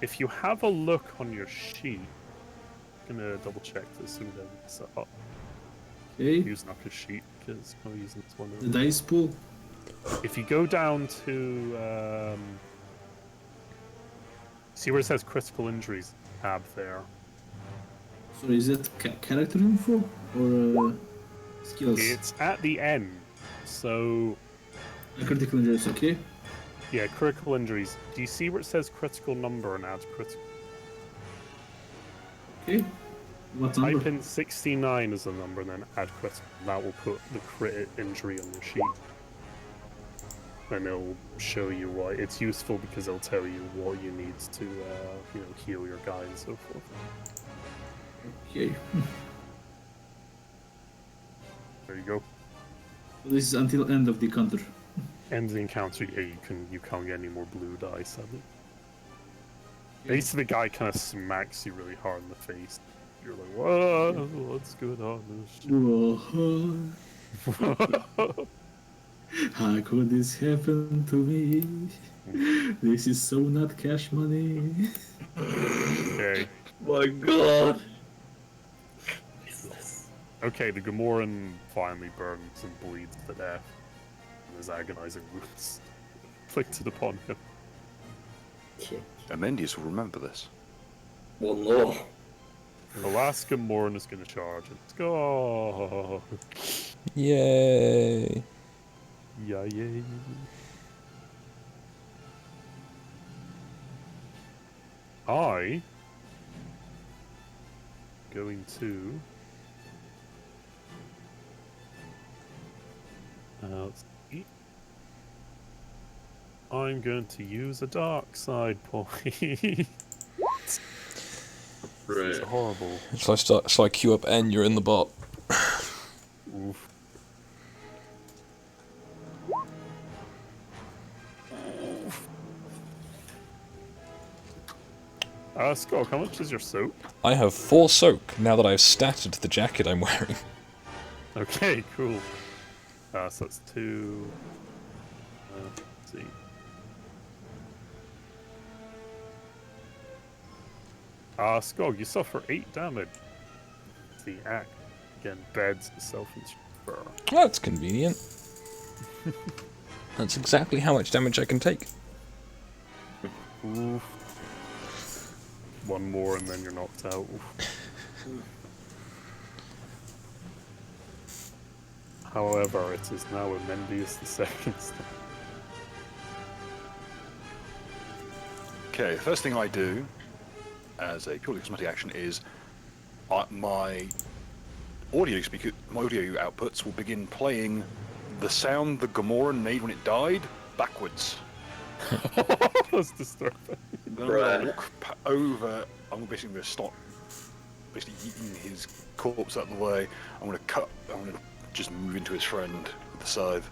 S3: if you have a look on your sheet, I'm gonna double check this so we don't mess it up.
S6: Okay.
S3: Use Naka's sheet because I'm using this one.
S6: The dice pool.
S3: if you go down to see where it says critical injuries tab there.
S6: So is it character info or skills?
S3: It's at the end. So
S6: Critical injuries, okay?
S3: yeah, critical injuries. Do you see where it says critical number and add critical?
S6: Okay. What number?
S3: Type in 69 as a number and then add critical. That will put the crit injury on your sheet. And it'll show you why it's useful because it'll tell you what you need to, heal your guy and so forth.
S6: Okay.
S3: There you go.
S6: So this is until end of the counter.
S3: Ends the encounter. Yeah, you can't get any more blue dice, sadly. Basically, the guy kind of smacks you really hard in the face. You're like, whoa, what's going on?
S6: How could this happen to me? This is so not cash money.
S3: Okay.
S1: My God.
S3: Okay, the Gamoran finally burns and bleeds to death. And his agonizing wounds inflicted upon him.
S5: Amendius will remember this.
S1: Well, no.
S3: The last Gamoran is going to charge. Let's go.
S2: Yay!
S3: Yay. I going to let's see. I'm going to use a dark side point. This is
S1: Right.
S3: horrible.
S2: Shall I queue up N? You're in the bot.
S3: Oof. Skog, how much is your soap?
S2: I have 4 soak now that I've statted the jacket I'm wearing.
S3: Okay, cool. So that's 2. Let's see. Skog, you suffer 8 damage. The act again beds itself in fur.
S2: That's convenient. That's exactly how much damage I can take.
S3: Oof. One more and then you're knocked out. However, it is now Amendius the second.
S5: Okay, the first thing I do as a purely cosmetic action is my audio outputs will begin playing the sound the Gamoran made when it died backwards.
S3: That's disturbing.
S5: Then I'm gonna walk over. I'm basically going to stop, basically eating his corpse out of the way. I'm going to just move into his friend with the scythe.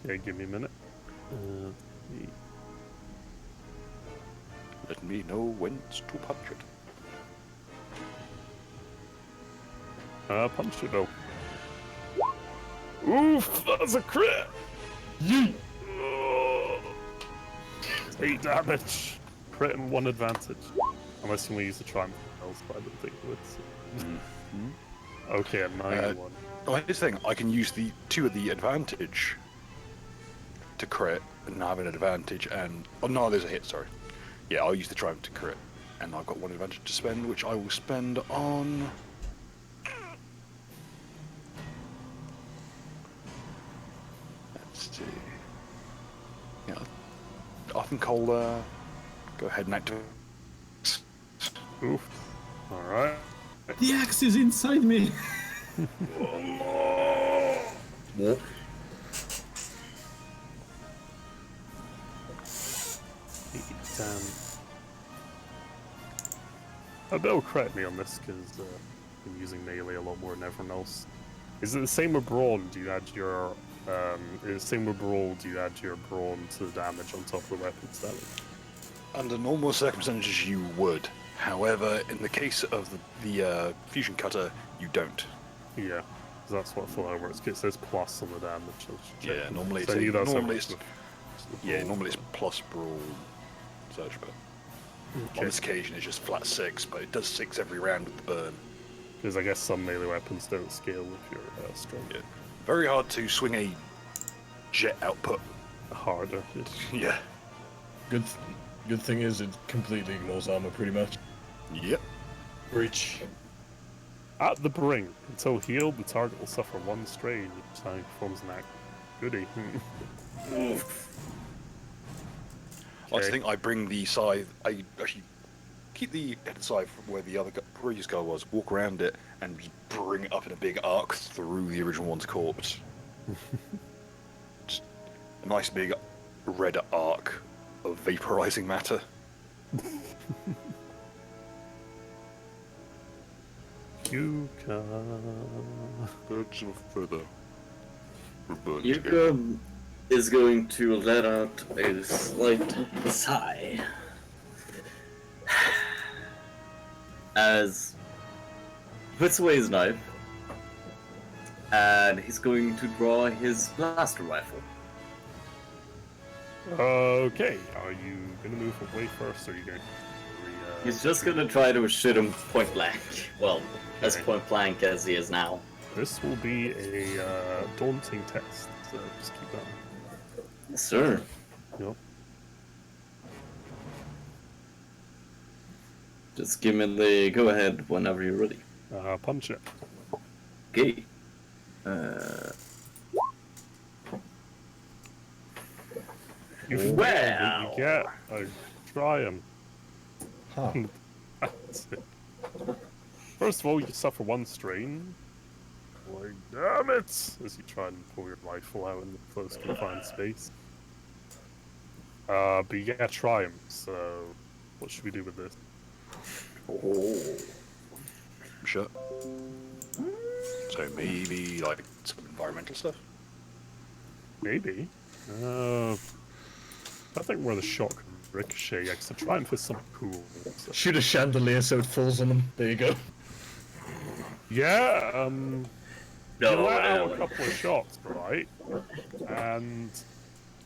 S3: Yeah, give me a minute.
S5: Let me know whence to punch it.
S3: Punch it though. Oof, that's a crit! Yeet! 8 damage. Crit and 1 advantage. Unless you want to use the triumph spells, but I don't think it would. So. Okay, a 9-1.
S5: Oh, here's the thing. I can use the 2 of the advantage to crit and have an advantage. And oh no, there's a hit. Sorry. Yeah, I'll use the triumph to crit, and I've got 1 advantage to spend, which I will spend on. Let's see. Yeah, I think I'll go ahead and activate.
S3: Oof. Alright.
S6: The axe is inside me!
S1: What?
S3: Damn. They'll correct me on this because I'm using melee a lot more than everyone else. Is it the same with brawn? Do you add your is the same with brawl? Do you add your brawn to the damage on top of the weapons damage?
S5: Under normal circumstances, you would. However, in the case of the fusion cutter, you don't.
S3: Yeah, 'cause that's what full works. It says plus on the damage. I should check.
S5: Yeah, normally
S3: So I
S5: it's
S3: knew that's how
S5: normally
S3: it
S5: it's
S3: works.
S5: yeah, normally it's plus brawl, such. But on
S3: Okay.
S5: this occasion, it's just flat 6. But it does 6 every round with the burn.
S3: Because I guess some melee weapons don't scale with your strength.
S5: Yeah. Very hard to swing a jet output.
S3: Harder.
S5: Yeah.
S4: Good thing is it completely ignores armor pretty much.
S5: Yep.
S4: Breach.
S3: At the brink, until healed, the target will suffer 1 strain each time he performs an act. Goody.
S5: I think I bring the scythe. I actually keep the head scythe from where the previous guy was, walk around it, and just bring it up in a big arc through the original one's corpse. Just a nice big red arc of vaporizing matter.
S3: Yuka.
S5: Birds of feather.
S1: Yuka is going to let out a slight sigh as he puts away his knife, and he's going to draw his blaster rifle.
S3: Okay, are you gonna move away first, or are you going to...
S1: He's just gonna try to shoot him point blank. Well, as
S3: Okay.
S1: point blank as he is now.
S3: This will be a daunting test, so just keep that.
S1: Yes, sir.
S3: Yep.
S1: Just give me the go ahead whenever you're ready.
S3: Punch it.
S1: Okay.
S3: You fail,
S1: Well.
S3: but you get a triumph.
S4: Huh.
S3: That's it. First of all, you suffer 1 strain. Like, damn it! As you try and pull your rifle out in the close confined space. But you get a triumph, so what should we do with this?
S1: Oh.
S5: Sure. So maybe like some environmental stuff.
S3: Maybe. I think where the shot can ricochet, because the triumph is something cool. So.
S4: Shoot a chandelier so it falls on him. There you go.
S3: Yeah,
S1: No,
S3: you let out a
S1: well,
S3: couple of shots, right? And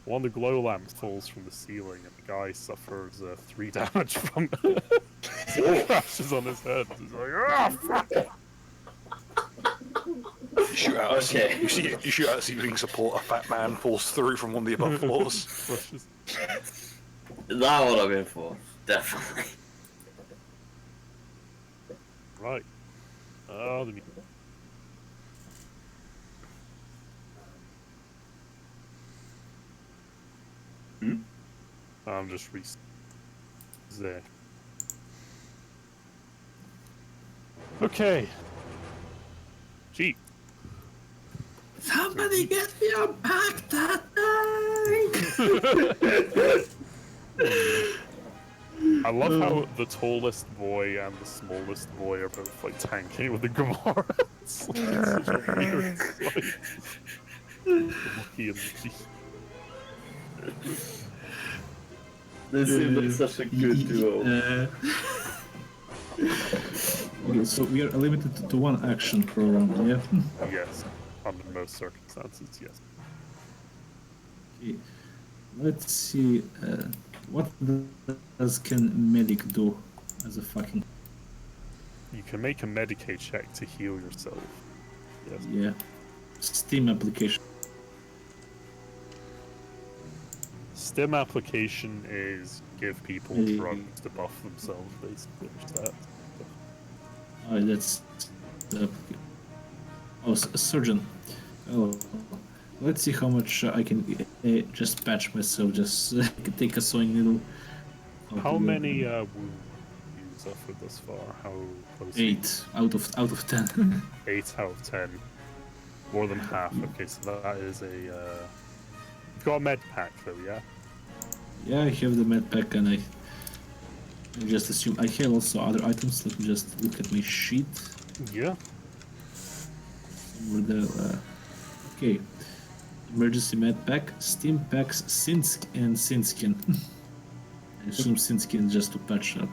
S3: one of the glow lamps falls from the ceiling, and the guy suffers 3 damage from it. It crashes on his head. He's like, ah, fuck!
S5: You shoot out.
S1: Okay.
S5: You shoot out a ceiling support. A fat man falls through from one of the above floors.
S3: Crashes.
S1: That's what I'm in for. Definitely.
S3: Right. Oh, the I'm just there. Okay. Gee.
S6: Somebody get me a pack that
S3: I love how the tallest boy and the smallest boy are both like tanking with the Gamora. It's like such a weird, like, Lucky and Lucky.
S1: They seem like such a good duo.
S6: Okay, so we are limited to 1 action per round, yeah?
S3: Yes, under most circumstances, yes.
S6: Okay. Let's see, what can medic do as a fucking...
S3: You can make a Medicaid check to heal yourself. Yes.
S6: Yeah. Steam application.
S3: Stim application is give people
S6: Mm.
S3: drugs to buff themselves, basically. Just that.
S6: Oh, that's... Oh, surgeon. Oh, let's see how much I can just patch myself, just take a sewing needle.
S3: How many wounds you suffered thus far? How close?
S6: 8 out of 10.
S3: 8 out of 10. More than half. Okay, so that is a. You've got a med pack though, yeah?
S6: Yeah, I have the med pack, and I just assume I have also other items. Let me just look at my sheet.
S3: Yeah.
S6: Somewhere there. Okay. Emergency med pack, steam packs, and Sinskin. I assume Sinskin just to patch up.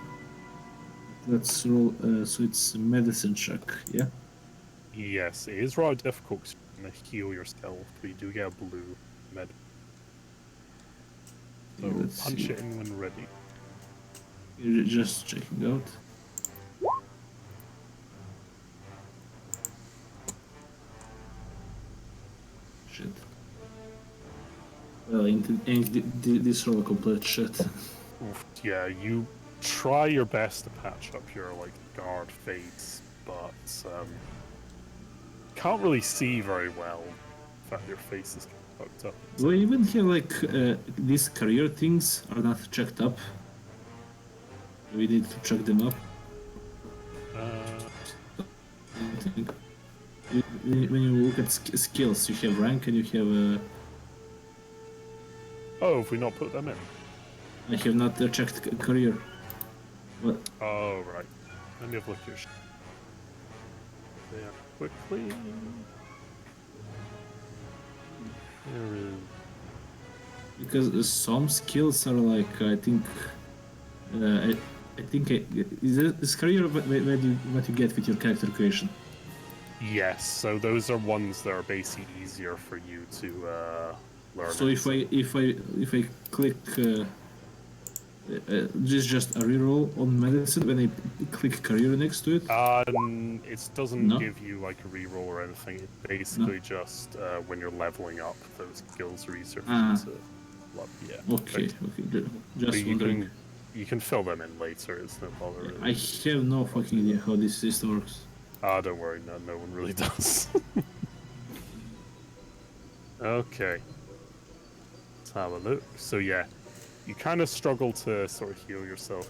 S6: Let's roll. So it's medicine check, yeah?
S3: Yes, it is rather difficult 'cause you're gonna heal yourself, but you do get a blue med. So
S6: Let's
S3: punch
S6: see.
S3: it in when ready.
S6: You're just checking out. Shit. Well, this roll complete shit.
S3: Oof, yeah, you try your best to patch up your like guard face, but can't really see very well. In fact, your face is fucked up.
S6: Do I even have like these career things are not checked up? We need to check them up. I think. When you look at skills, you have rank and you have.
S3: Oh, have we not put them in?
S6: I have not checked career. What?
S3: Oh, right. Let me have a look at your there quickly. There is.
S6: Because some skills are like I think. I think is career what you get with your character creation.
S3: Yes, so those are ones that are basically easier for you to learn.
S6: So if I click just a reroll on medicine when I click career next to it.
S3: It doesn't give you like a reroll or anything. It basically just when you're leveling up, those skills are easier for you to love. Yeah.
S6: Okay. Just wondering.
S3: You can fill them in later. It's no bother. Really.
S6: I have no fucking idea how this system works.
S3: Don't worry. No one really does. Okay. Let's have a look. So yeah, you kind of struggle to sort of heal yourself.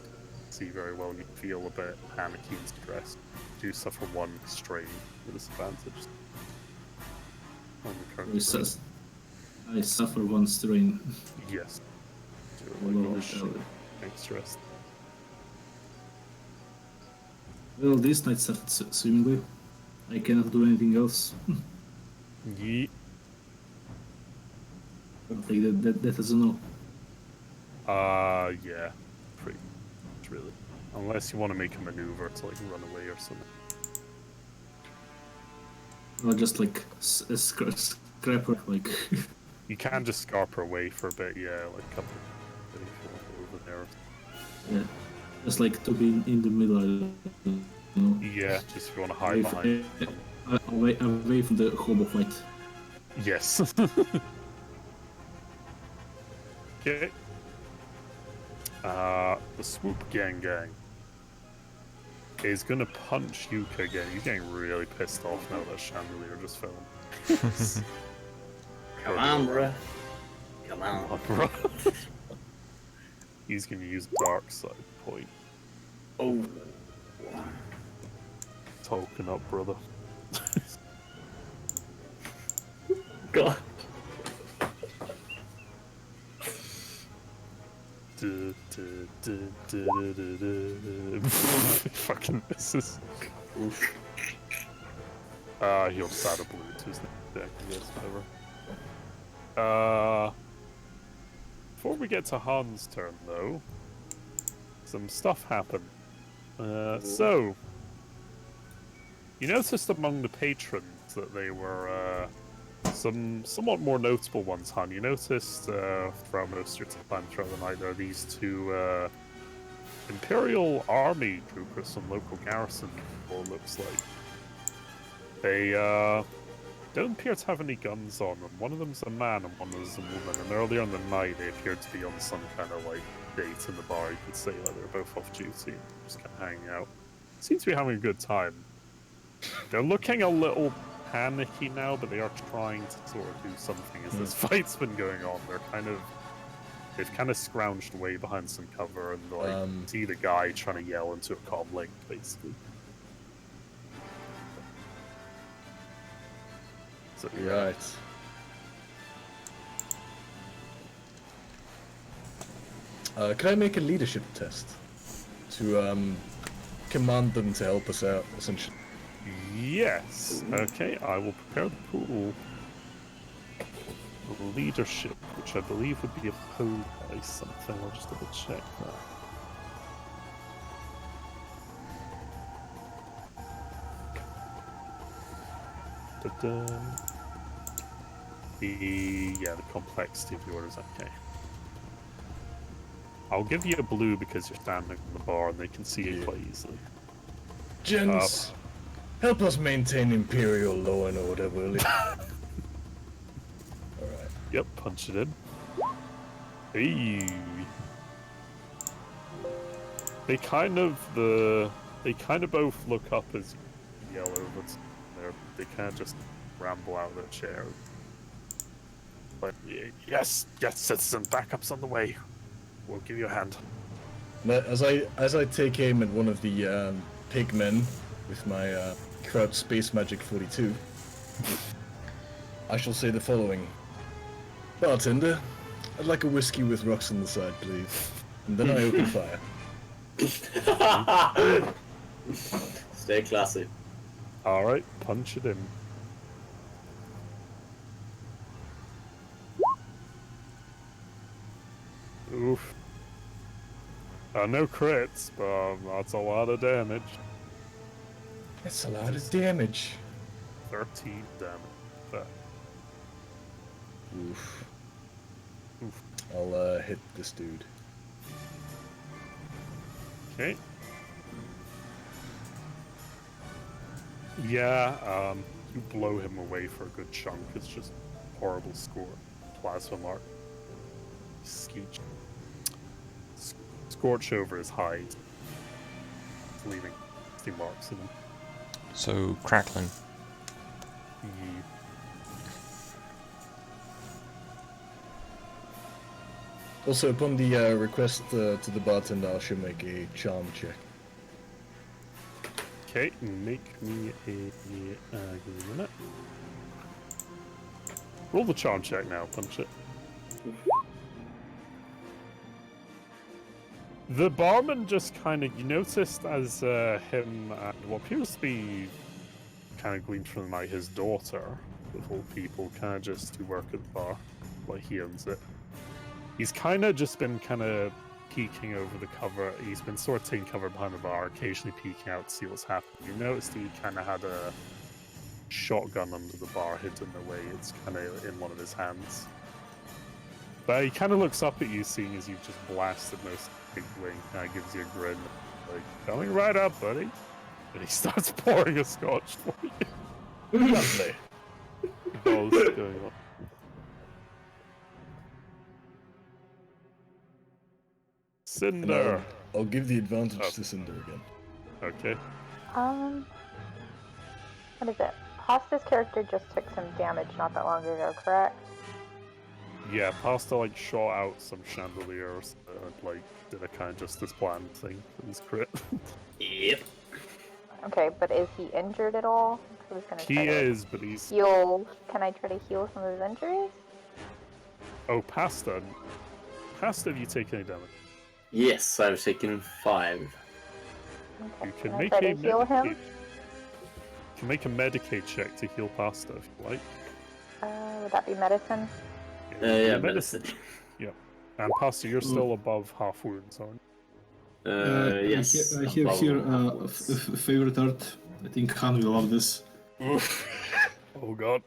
S3: See very well. You feel a bit panicky and stressed. You do suffer one strain with disadvantage. On the current
S6: I suffer one strain.
S3: Yes. Stressed.
S6: Well, this night started swimmingly. I cannot do anything else.
S3: Yeet.
S6: Like that is a no.
S3: Yeah. Pretty much, really. Unless you want to make a maneuver to, like, run away or something.
S6: Or just, like, a scrapper, like...
S3: You can just scarper away for a bit, yeah, like a couple over there.
S6: Yeah. Just, like, to be in the middle, you know?
S3: Yeah, just if you want to hide behind.
S6: Away from the hobo fight.
S3: Yes. Okay. The Swoop Gang is gonna punch Yuka again. He's getting really pissed off now that Chandelier just fell.
S1: Come on, bruh. Come on.
S3: Bro. He's gonna use Dark Side Point.
S1: Oh.
S3: Token up, brother.
S1: God.
S3: Fucking misses. He'll start a blue to his deck, I guess, whatever. Before we get to Han's turn, though, some stuff happened. So, you noticed among the patrons that they were some somewhat more notable ones, Han. You noticed throughout most of your time throughout the night there are these two Imperial Army troopers, some local garrison people, looks like. They don't appear to have any guns on them. One of them's a man and one of them's a woman, and earlier in the night they appeared to be on some kind of like date in the bar, you could say, like they're both off duty and just kind of hanging out. Seems to be having a good time. They're looking a little panicky now, but they are trying to sort of do something as this fight's been going on. They've kind of scrounged away behind some cover and like see the guy trying to yell into a comm link, basically. So,
S4: Right. Can I make a leadership test to command them to help us out, essentially?
S3: Yes. Okay, I will prepare the pool. Leadership, which I believe would be opposed by something. I'll just double check that. Ta-da. The complexity of the order is okay. I'll give you a blue because you're standing on the bar and they can see it quite easily.
S4: Gents, help us maintain Imperial law and order, will you?
S3: Yep, punch it in. Hey. They kind of both look up as you yell over to them. They kind of just ramble out of their chair. But yes, citizen, backup's on the way. We'll give you a hand.
S4: As I take aim at one of the pigmen with my Kraut Space Magic 42, I shall say the following. Bartender, I'd like a whiskey with rocks on the side, please. And then I open fire.
S1: Stay classy.
S3: Alright, punch it in. Oof. No crits, but that's a lot of damage.
S4: That's a lot of damage.
S3: 13 damage. But
S4: Oof.
S3: Oof.
S4: I'll hit this dude.
S3: Okay. Yeah, you blow him away for a good chunk. It's just horrible score. Plasma mark. Scorch over his hide, leaving steam marks in him.
S2: So, crackling.
S4: Also, upon the request to the bartender, I should make a charm check.
S3: Okay, make me a give me a minute. Roll the charm check now, punch it. The barman just kind of, you noticed as him and what appears to be kind of gleaned from like his daughter, of all people, kind of just to work at the bar, like he owns it. He's kind of just been kind of peeking over the cover. He's been sort of taking cover behind the bar, occasionally peeking out to see what's happening. You noticed he kind of had a shotgun under the bar hidden away. It's kind of in one of his hands. But he kind of looks up at you, seeing as you've just blasted most of the big wing. Kind of gives you a grin, like, coming right up, buddy. And he starts pouring a scotch for you. Lovely. What was going on? Cinder.
S4: I'll give the advantage to Cinder again.
S3: Okay.
S7: What is it? Pasta's character just took some damage not that long ago, correct?
S3: Yeah, Pasta like shot out some chandeliers and like did a kind of Justice Plan thing for his crit.
S1: Yep.
S7: Okay, but is he injured at all? I was gonna
S3: He
S7: try to
S3: is, but he's
S7: heal. Can I try to heal some of his injuries?
S3: oh Pasta. Pasta, have you taken any damage?
S1: Yes, I've taken 5.
S7: Okay,
S3: You can
S7: I
S3: make
S7: try
S3: a
S7: to heal him?
S3: You can make a Medicaid check to heal Pasta if you like.
S7: Would that be medicine?
S1: Yeah,
S3: medicine.
S1: medicine.
S3: Yep. And Pasta, you're still above half wounds, aren't
S1: Yes.
S6: I have here a favorite art. I think Han will love this.
S3: you? Oh god.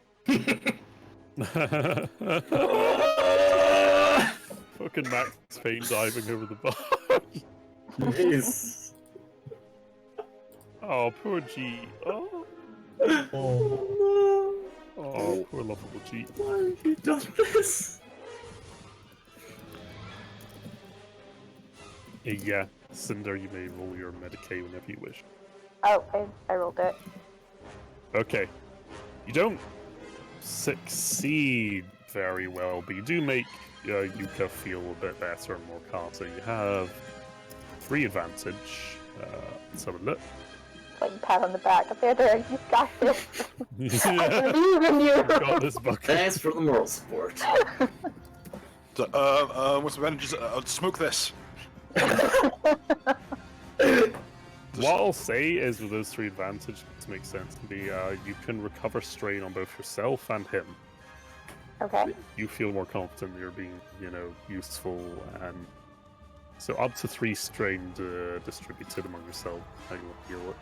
S3: Fucking Max Payne diving over the bar.
S1: Jeez.
S3: Oh, poor G. Oh,
S1: Oh
S3: poor lovable G.
S1: no. Why have you done this?
S3: Yeah, Cinder, you may roll your Medicaid whenever you wish.
S7: Oh, I rolled it.
S3: Okay. You don't succeed very well, but you do make Yuka feel a bit better and more calm. So you have 3 advantage. Let's have a look.
S7: Like pat on the back. Up there, you got this. I
S3: Yeah,
S7: believe in you.
S3: got this bucket.
S1: Thanks for the moral support.
S5: So, what's the advantages? I'll smoke this.
S3: What I'll say is with those 3 advantages, to make sense to me, you can recover strain on both yourself and him.
S7: Okay.
S3: You feel more confident that you're being, useful, and so up to 3 strain distributed among yourself. How you want to heal it.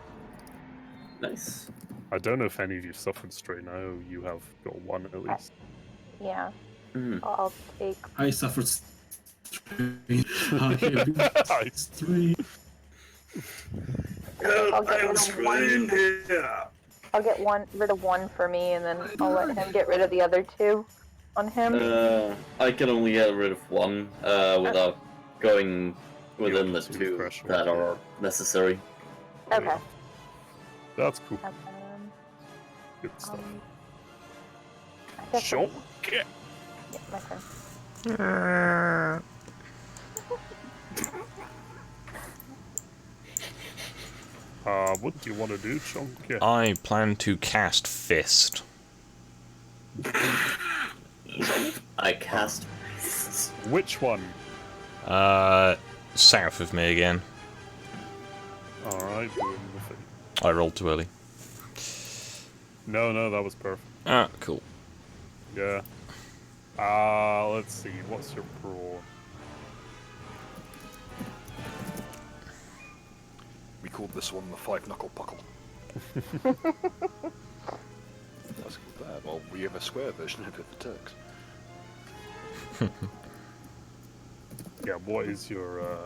S1: Nice.
S3: I don't know if any of you suffered strain. I know you have got 1 at least.
S7: Yeah.
S1: Mm.
S7: I'll take.
S6: I suffered strain. I have
S3: Nice.
S6: 3.
S7: I'll get
S1: I'm
S7: rid of
S1: screamed here.
S7: I'll get rid of 1 for me, and then I'll let him get rid of the other 2. on him?
S1: I can only get rid of one without going within the
S3: Two
S1: two
S3: threshold,
S1: that
S3: yeah.
S1: are necessary.
S7: Okay.
S3: That's cool. Good stuff.
S7: I guess
S3: Sure.
S7: Yeah, my turn.
S3: What do you want to do, Chonky?
S2: I plan to cast Fist.
S1: I cast.
S3: Which one?
S2: South of me again.
S3: Alright, doing the thing.
S2: I rolled too early.
S3: No, that was perfect.
S2: Ah, cool.
S3: Yeah. Let's see. What's your brawn?
S5: We called this one the Five Knuckle Puckle. That's bad. Well, we have a square version of it for Turks.
S3: Yeah, what is your,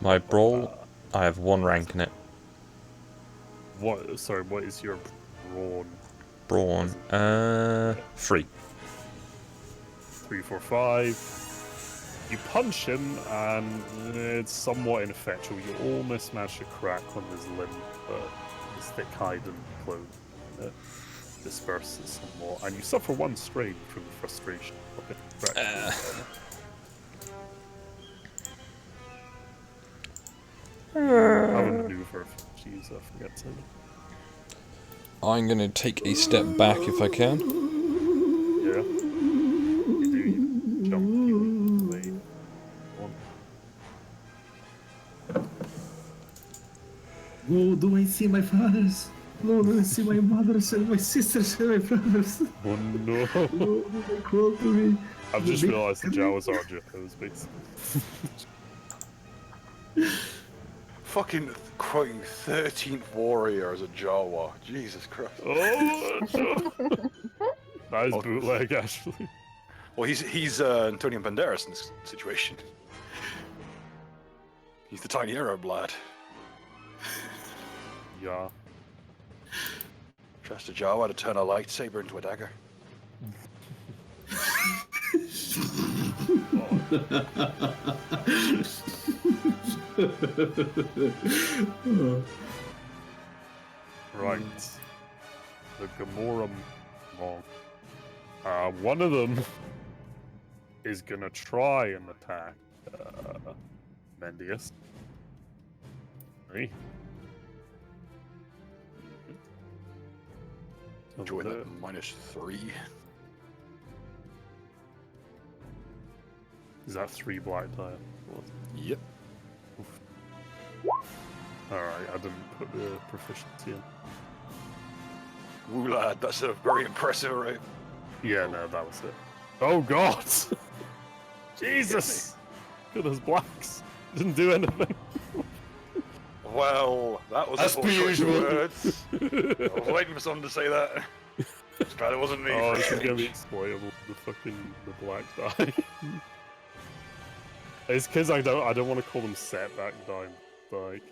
S2: My brawl, I have 1 rank in it.
S3: what is your brawn?
S2: Brawn, 3.
S3: 3, 4, 5. You punch him, and it's somewhat ineffectual. You almost manage to crack on his limb, but his thick hide and clothing disperses somewhat, and you suffer 1 strain from the frustration of it. Have a maneuver. Jeez, I forget to.
S2: I'm gonna take a step back if I can.
S3: Yeah. You do. You jump. You wait. One.
S6: Oh, do I see my fathers? No, do I see my mothers and my sisters and my brothers?
S3: Oh no!
S6: No, do they crawl to me?
S3: I've just realised the Jawas are Joes, basically.
S5: Fucking quoting 13th Warrior as a Jawa. Jesus Christ.
S3: Oh, no. That is bootleg, actually.
S5: Well, he's Antonio Banderas in this situation. He's the tiny Arab lad.
S3: Yeah.
S5: Trust a Jawa to turn a lightsaber into a dagger.
S3: Right. The Gamora Monk. One of them is gonna try and attack Mendius. Hey.
S5: Join at -3.
S3: Is that 3 black die?
S5: Yep.
S3: Alright, I didn't put the proficiency in.
S5: Woo lad, that's a very impressive right?
S3: Yeah, no, that was it. Oh god! Jesus! Look at those blacks. Didn't do anything.
S5: Well, that was
S3: That's
S5: a poor choice of
S3: usual.
S5: words. I was waiting for someone to say that. Just glad it wasn't me.
S3: Oh,
S5: for
S3: this
S5: a
S3: is gonna be
S5: change.
S3: exploitable. The black die. It's because I don't want to call them setback die. Like,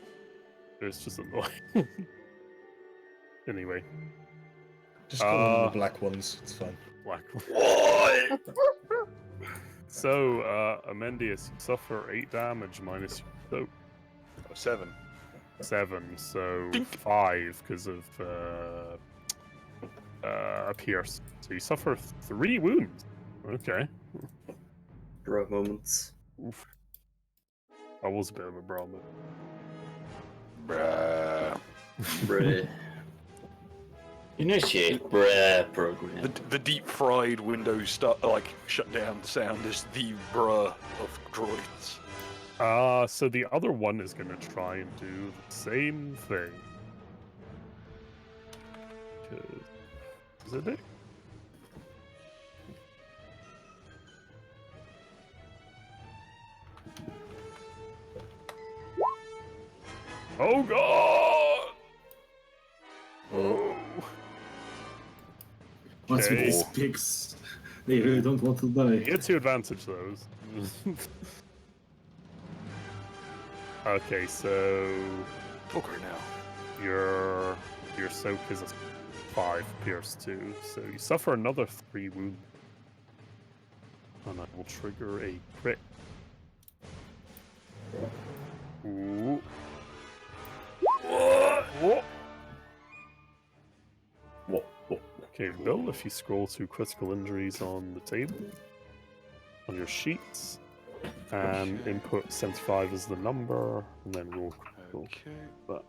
S3: it's just annoying. Anyway,
S4: Just call them the black ones. It's fine.
S3: black.
S1: What?
S3: So, Amendius, you suffer 8 damage minus your soak.
S5: 7.
S3: 7, so 5 because of a pierce. So you suffer 3 wounds. Okay.
S1: Rough moments.
S3: Oof. That was a bit of a brawl, but
S5: Bruh.
S1: Bruh. Initiate bruh program.
S5: The deep fried Windows shut down sound is the bruh of droids.
S3: so the other one is gonna try and do the same thing. Is it? Oh god! Oh.
S6: What's with
S3: Okay.
S6: these pigs? They really don't want to die.
S3: You get to advantage those. Okay, so
S5: Poker now.
S3: your soak is a 5 pierce 2, so you suffer another 3 wounds. And I will trigger a crit. Ooh. Whoa.
S1: Whoa, whoa.
S3: Okay, Bill, if you scroll to critical injuries on the table, on your sheets, and input 75 as the number, and then roll critical.
S5: Okay.
S3: But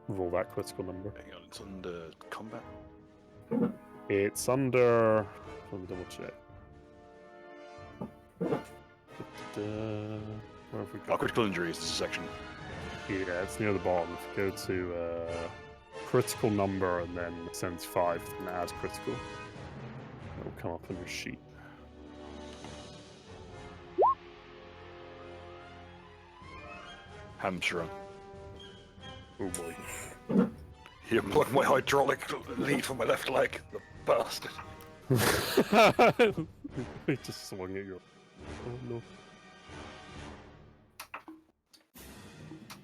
S3: roll that critical number.
S5: Hang on, it's under combat.
S3: It's under. Let me double check. Where have we
S5: Oh,
S3: got?
S5: critical injuries. This is a section.
S3: Yeah, it's near the bottom. If you go to critical number and then 75 and add critical, it will come up on your sheet.
S5: Hamstring.
S3: Oh boy.
S5: He unplugged my hydraulic lead from my left leg. The bastard.
S3: He just swung at you. Oh no.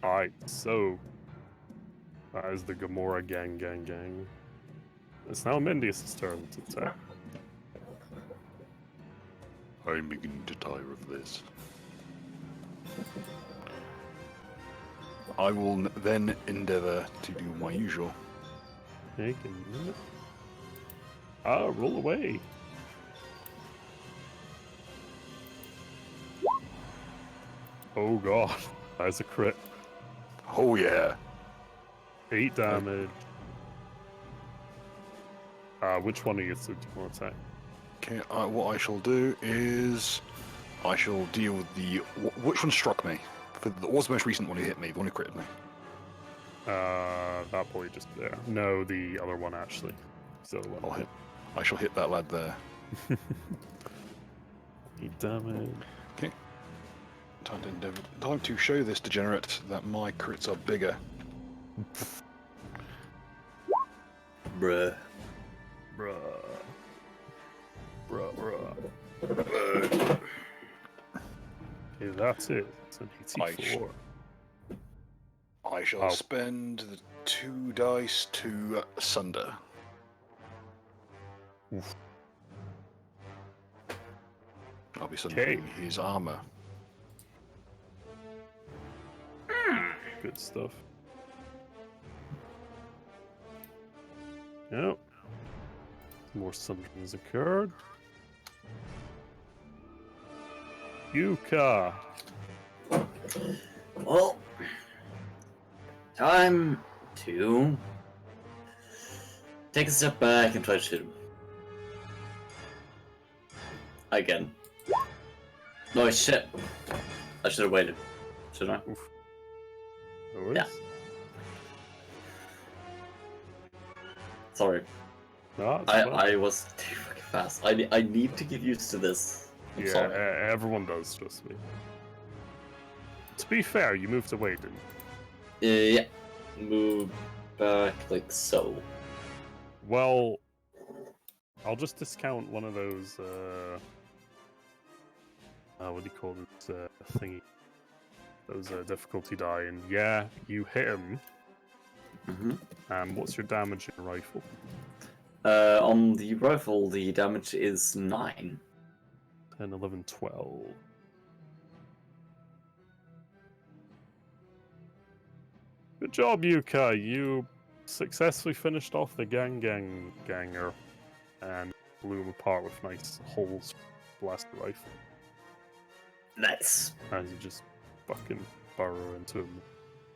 S3: Alright, so that is the Gamora gang. It's now Mendius' turn to attack.
S5: I'm beginning to tire of this. I will then endeavour to do my usual.
S3: Okay, give me a minute. Roll away. Oh god, that's a crit.
S5: Oh yeah.
S3: 8 damage. Which one of you do you want to attack?
S5: Okay, what I shall do is I shall deal with the which one struck me. What was the most recent one who hit me? The one who critted me.
S3: That boy just there. No, the other one actually. It's the other one.
S5: I'll hit. I shall hit that lad there.
S3: 8 damage.
S5: Okay. Time to show this degenerate that my crits are bigger.
S1: Bruh.
S3: Bruh. Okay, that's it. It's an 84.
S5: I shall spend the 2 dice to sunder.
S3: Oof.
S5: I'll be sundering his armor.
S3: Good stuff. Yep. More sundering occurred. Yuka!
S1: Well, time to take a step back and try to shoot him. Again. No shit. I should have waited. Shouldn't I?
S3: Oof. No worries.
S1: Yeah. Sorry.
S3: No, it's fine.
S1: I was too fucking fast. I need to get used to this. I'm
S3: Yeah,
S1: sorry.
S3: everyone does, trust me. To be fair, you moved away, didn't you?
S1: Yeah. Move back like so.
S3: Well, I'll just discount one of those, what do you call it, thingy? Those difficulty die, and yeah, you hit him.
S1: Mm-hmm.
S3: What's your damage in a rifle?
S1: On the rifle, the damage is 9.
S3: 10, 11, 12. Good job, Yuka. You successfully finished off the ganger and blew him apart with nice holes blaster rifle.
S1: Nice.
S3: As you just fucking burrow into him,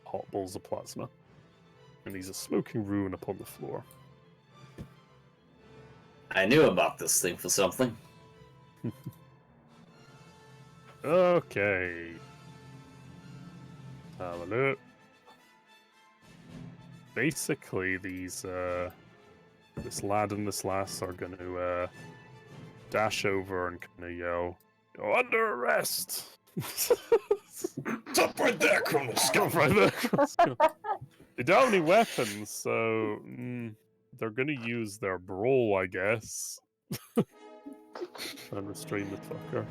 S3: hot balls of plasma. And he's a smoking ruin upon the floor.
S1: I knew about this thing for something.
S3: Okay. Have a look. Basically, these this lad and this lass are going to dash over and kind of yell, "You're under arrest!"
S5: Stop right there, Colonel
S3: Stop right there. They don't have any weapons, so they're going to use their brawl, I guess. Try and restrain the fucker.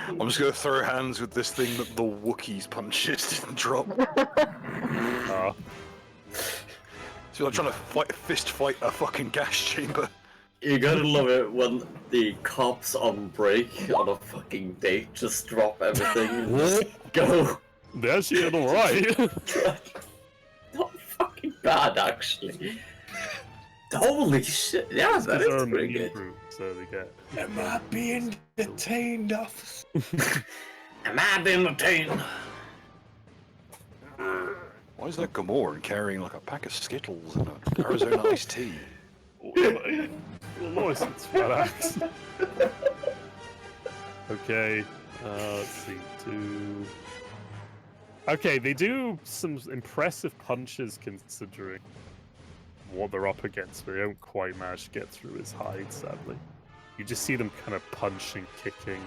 S5: I'm just gonna throw hands with this thing that the Wookiees punches didn't drop.
S3: Ah.
S5: So I'm trying to fist fight a fucking gas chamber.
S1: You gotta love it when the cops on break on a fucking date just drop everything and just go.
S3: They're actually alright.
S1: Not fucking bad, actually. Holy shit! Yeah, that
S3: They're
S1: is
S3: a
S1: pretty
S3: minion
S1: good.
S3: group, so they get.
S4: Am I being detained, officer?
S1: Am I being detained?
S5: Why is that Gamorrean carrying like a pack of Skittles and an Arizona iced tea?
S3: License for that. Okay, let's see. Okay, they do some impressive punches considering what they're up against, but they don't quite manage to get through his hide, sadly. You just see them kind of punching, kicking,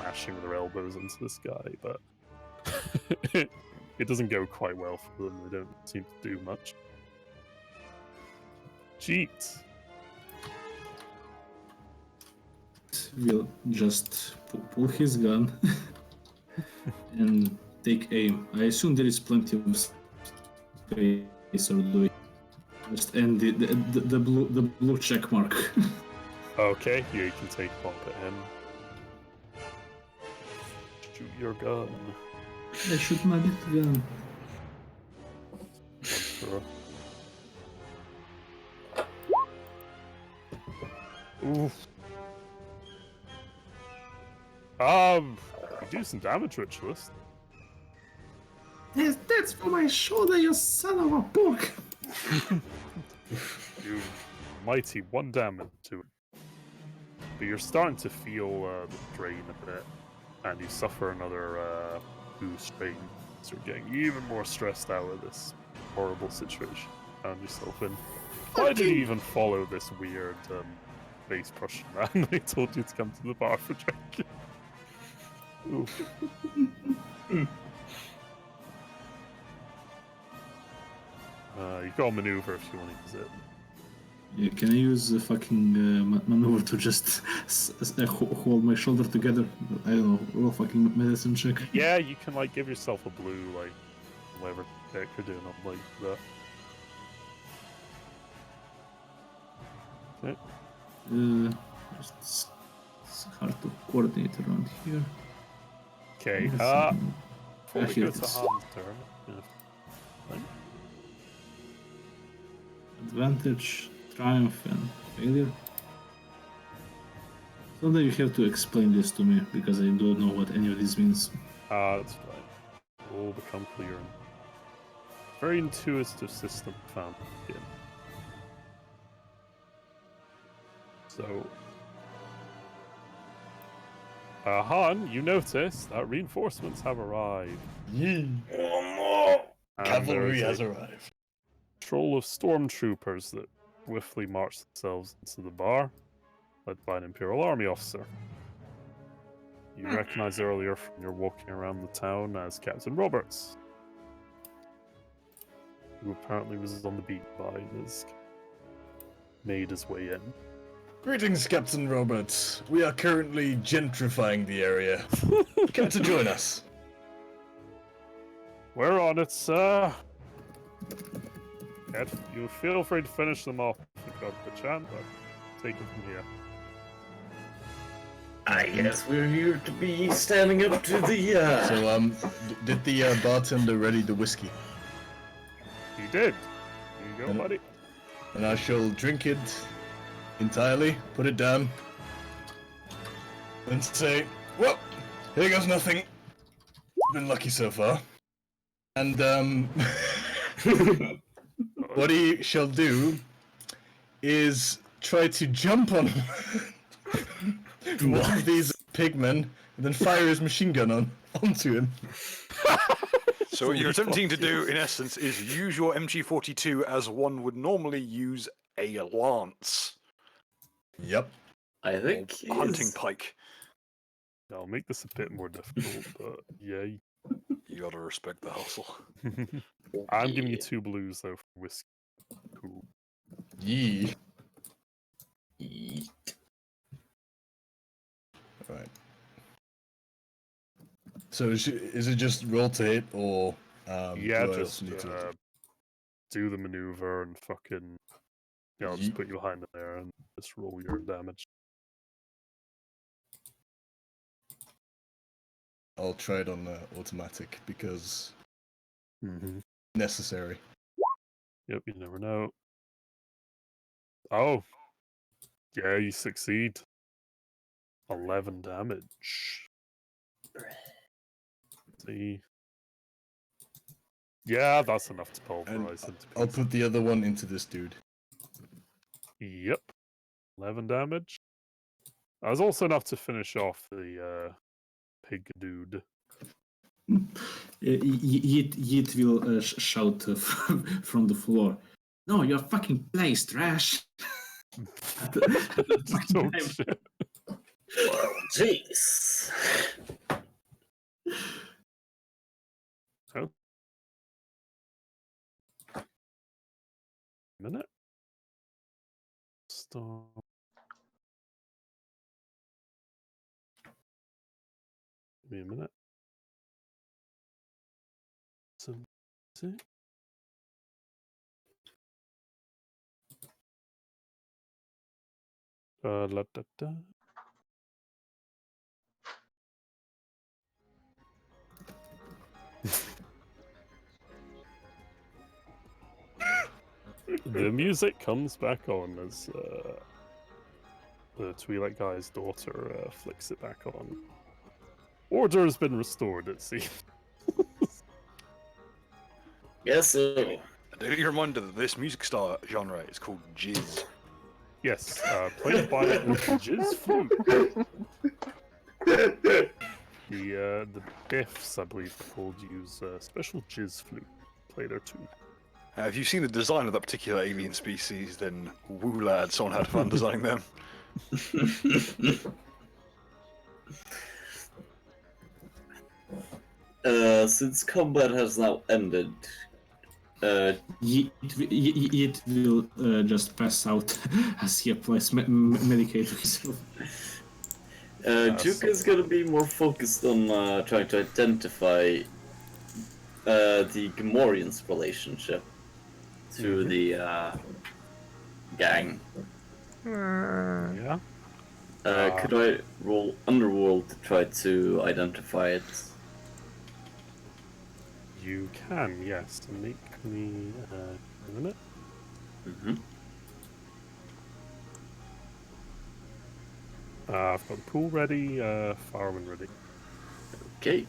S3: mashing with their elbows into this guy, but it doesn't go quite well for them. They don't seem to do much. Cheat.
S6: Will just pull his gun and take aim. I assume there is plenty of space, or do we just end the blue check mark?
S3: Okay, you can take a bump at him. Shoot your gun.
S6: I shoot my big gun.
S3: Sure. Oof. You do some damage, Ritualist.
S6: Yes, that's for my shoulder, you son of a pork!
S3: You mighty 1 damage to it. But you're starting to feel the drain a bit, and you suffer another boost strain. So you're getting even more stressed out of this horrible situation you found yourself in. Why did you even follow this weird face Prussian man? They told you to come to the bar for drinking. Oof. You got a maneuver if you want to use it.
S6: Yeah, can I use the fucking maneuver to just hold my shoulder together? I don't know, roll fucking medicine check.
S3: Yeah, you can like give yourself a blue, like whatever heck you're doing on like that. Okay.
S6: It's hard to coordinate around here.
S3: Okay. Before we
S6: here
S3: go
S6: it
S3: to
S6: is.
S3: Han's turn. Right.
S6: Advantage, triumph, and failure. So then you have to explain this to me because I don't know what any of this means.
S3: That's fine. Will become clear. Very intuitive system found in. So, Han, you notice that reinforcements have arrived.
S4: Yee. One more.
S3: And
S4: Cavalry
S3: there's
S4: has
S3: a
S4: arrived.
S3: patrol of stormtroopers that swiftly march themselves into the bar, led by an Imperial Army officer. You recognize earlier from your walking around the town as Captain Roberts, who apparently was on the beat by Nisk. Made his way in.
S4: Greetings, Captain Roberts. We are currently gentrifying the area. Come to join us.
S3: We're on it, sir. Ed, you feel free to finish them off if you've got the chance, but take it from here.
S1: I guess we're here to be standing up to the,
S4: So, did the bartender ready the whiskey?
S3: You did. Here you go, buddy.
S4: And I shall drink it entirely, put it down, and say, well, here goes nothing. Been lucky so far. And, what he shall do is try to jump on one of these pigmen and then fire his machine gun onto him.
S5: So what you're attempting to do, in essence, is use your MG42 as one would normally use a lance.
S4: Yep.
S1: I think
S5: Hunting
S1: he's-
S5: pike.
S3: I'll make this a bit more difficult, but yay.
S5: You gotta respect the hustle.
S3: I'm giving you 2 blues though for whiskey. Cool.
S4: Yee.
S1: Yeet.
S4: Alright. So is it just roll to hit, or
S3: Yeah,
S4: do I
S3: just
S4: also need to-
S3: do the maneuver and fucking Yeah, I'll just put you behind it there and just roll your damage.
S4: I'll try it on automatic because
S3: Mm-hmm.
S4: necessary.
S3: Yep, you never know. Oh, yeah, you succeed. 11 damage. See. Yeah, that's enough to pulverize him to
S4: I'll
S3: pieces.
S4: put the other one into this dude.
S3: Yep. 11 damage. That was also enough to finish off the pig dude.
S6: Yit will shout from the floor. No, your fucking place, trash.
S3: Just talk shit.
S1: Well, jeez.
S3: Oh. Minute. Stop. Give me a minute. See? La, da, da. The music comes back on as the Twi'lek guy's daughter flicks it back on. Order has been restored, it seems.
S1: Yes, sir.
S5: Do you reminder that this music style genre is called jizz?
S3: Yes, played by the Jizz Flute. The Biffs, I believe, called use special Jizz Flute. Play there too.
S5: If you've seen the design of that particular alien species, then woo lad, someone had fun designing them.
S1: Since combat has now ended,
S6: Yit will just pass out as he applies Medicaid to himself.
S1: Juka is gonna be more focused on trying to identify the Gamorrean's relationship to the gang.
S3: Yeah.
S1: Could I roll Underworld to try to identify it?
S3: You can, yes. Make me a minute.
S1: Mm-hmm.
S3: I've got the pool ready, fireman ready.
S1: Okay.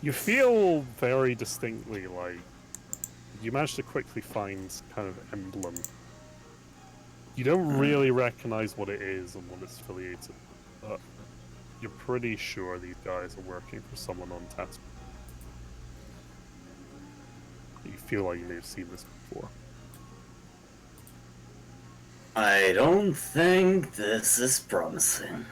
S3: You feel very distinctly like you managed to quickly find kind of emblem. You don't really recognize what it is and what it's affiliated, but you're pretty sure these guys are working for someone on task. You feel like you may have seen this before.
S1: I don't think this is promising.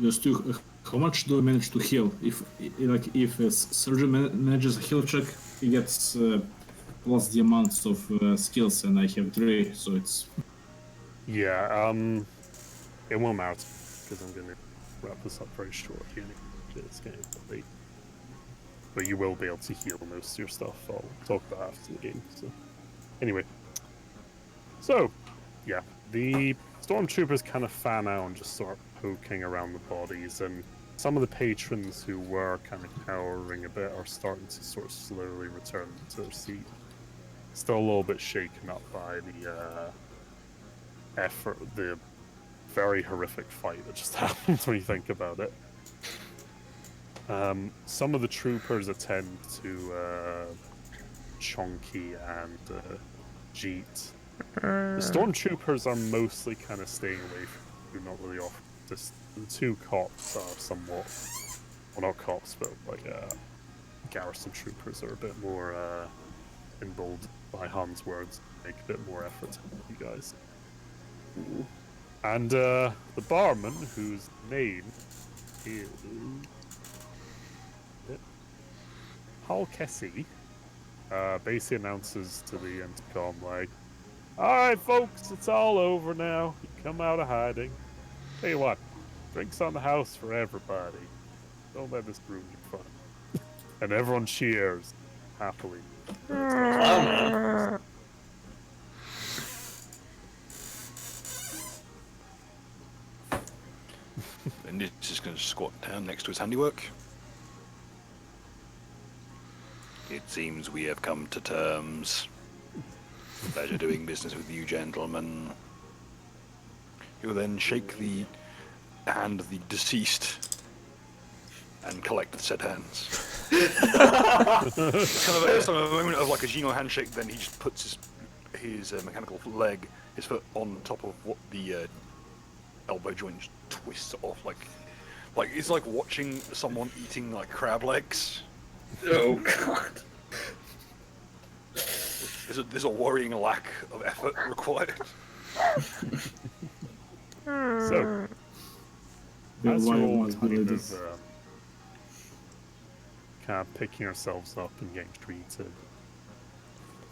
S6: Just to, how much do I manage to heal? If a surgeon manages a heal check, he gets plus the amounts of skills, and I have 3, so it's.
S3: Yeah, it won't matter because I'm gonna wrap this up very shortly. It's getting late, but you will be able to heal most of your stuff. I'll talk about after the game. So, anyway, so yeah, the stormtroopers kind of fan out and just start poking around the bodies, and some of the patrons who were kind of cowering a bit are starting to sort of slowly return to their seat. Still a little bit shaken up by the effort, the very horrific fight that just happened when you think about it. Some of the troopers attend to Chonky and Jeet. The stormtroopers are mostly kind of staying away from, do not really offer this. The 2 cops are somewhat, well, not cops, but like garrison troopers are a bit more emboldened by Han's words, make a bit more effort to help you guys. And the barman, whose name is Paul Kessie, basically announces to the intercom, like, "Alright, folks, it's all over now. You come out of hiding. Tell you what, drinks on the house for everybody. Don't let this ruin your fun." And everyone cheers. happily.
S1: Wow,
S5: And he's just going to squat down next to his handiwork. It seems we have come to terms. Pleasure doing business with you, gentlemen. He will then shake the hand of the deceased and collect the said hands. It's kind of a moment of like a genial handshake. Then he just puts his mechanical leg, his foot on top of what the elbow joint just twists off like it's like watching someone eating like crab legs.
S1: Oh god.
S5: There's a worrying lack of effort required.
S3: So,
S6: The
S3: as you're all
S6: wild
S3: kind
S6: villages.
S3: of picking yourselves up and getting treated,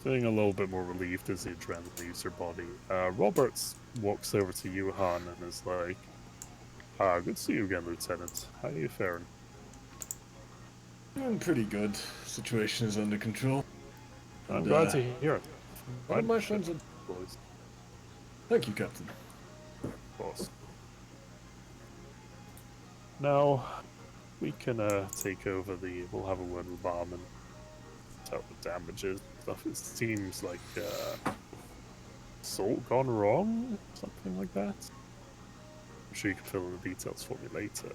S3: feeling a little bit more relieved as the adrenaline leaves your body, Roberts walks over to Yuhan and is like, good to see you again, Lieutenant. How are you faring?
S4: Doing pretty good. Situation is under control.
S3: I'm
S4: And,
S3: glad to hear it.
S4: all my friends are...
S3: Boys,
S4: Thank you, Captain.
S3: of course. Now, we can take over we'll have a word with Barman. Tell the damages. Stuff. It seems like assault gone wrong, something like that. I'm sure you can fill in the details for me later.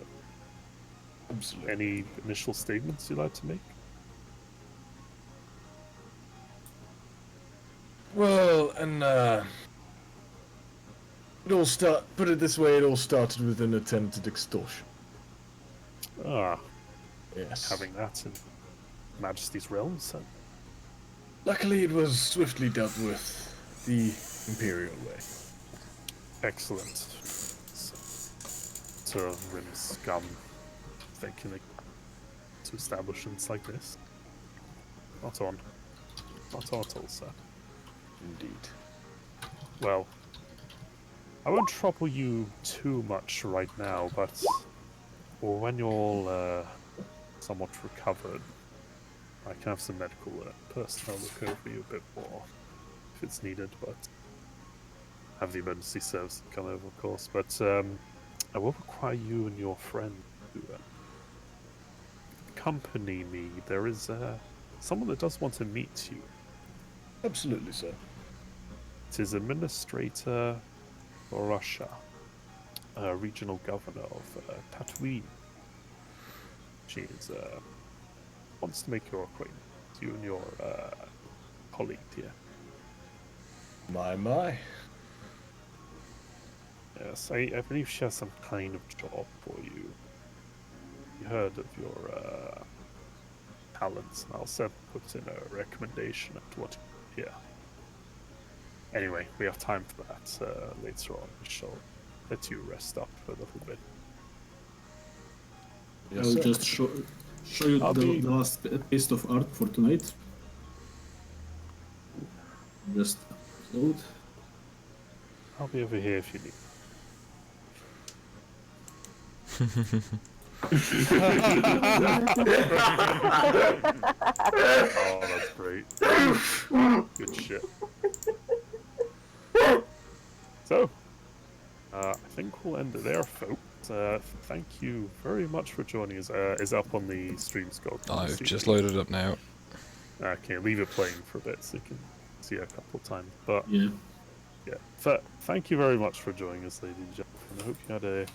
S4: Absolutely.
S3: Any initial statements you'd like to make?
S4: Well, and put it this way, it all started with an attempted extortion.
S3: Ah,
S4: Yes.
S3: having that in Majesty's realms, then.
S4: Luckily, it was swiftly dealt with the Imperial way.
S3: Excellent. To rim scum thinking to establishments like this. Not on. Not on at all, sir.
S4: Indeed.
S3: Well, I won't trouble you too much right now, but when you're all somewhat recovered, I can have some medical personnel look over you a bit more if it's needed, but have the emergency service come over, of course. But I will require you and your friend to accompany me. There is someone that does want to meet you.
S4: Absolutely, sir.
S3: It is Administrator Borussia, Regional Governor of Tatooine. She is, wants to make your acquaintance, you and your colleague here.
S4: My.
S3: Yes, I believe she has some kind of job for you. You heard of your talents, and I'll put in a recommendation to what you hear. Anyway, we have time for that later on. I shall let you rest up a little bit.
S4: Yes,
S6: I'll
S4: sir.
S6: just show you the last taste of art for tonight. Just load.
S3: I'll be over here if you need. Oh, that's great. Good shit. So, I think we'll end it there, folks. Thank you very much for joining us. Is up on the stream scope.
S2: I've just loaded up now.
S3: Okay, leave it playing for a bit so you can see it a couple of times. But
S6: Yeah.
S3: yeah, thank you very much for joining us, ladies and gentlemen. I hope you had a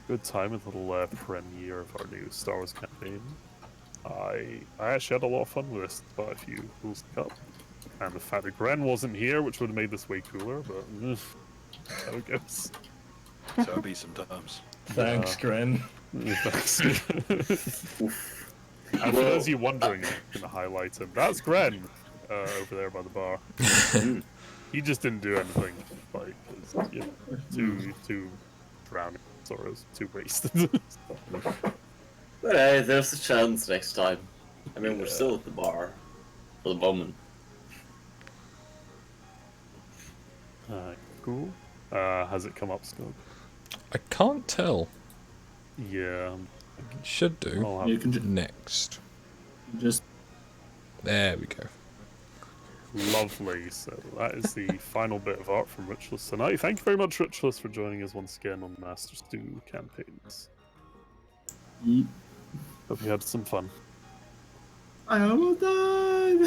S3: good time with the little premiere of our new Star Wars campaign. I actually had a lot of fun with this, despite a few rules to cut. And the fact that Gren wasn't here, which would have made this way cooler, but that's how it goes.
S5: So it'll be sometimes.
S4: Thanks, Gren.
S3: Thanks. And for those of you wondering, I'm going to highlight him. That's Gren over there by the bar. He just didn't do anything, like, 'cause, you know, too drowning, or too wasted.
S1: But hey, there's a chance next time. I mean, we're still at the bar for the moment.
S3: Cool. Has it come up, Skog?
S2: I can't tell.
S3: Yeah.
S2: It should do.
S3: I'll have
S6: You can
S2: Next.
S6: just
S2: There we go.
S3: Lovely. So that is the final bit of art from Richless tonight. Thank you very much, Richless, for joining us once again on Master Stew campaigns.
S6: Ye-
S3: Hope you had some fun.
S6: I almost died!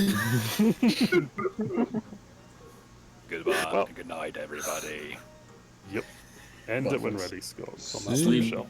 S5: Goodbye.
S3: Well.
S5: Good night, everybody.
S3: Yep. End it when ready, Scott. On that
S2: See.
S3: shell.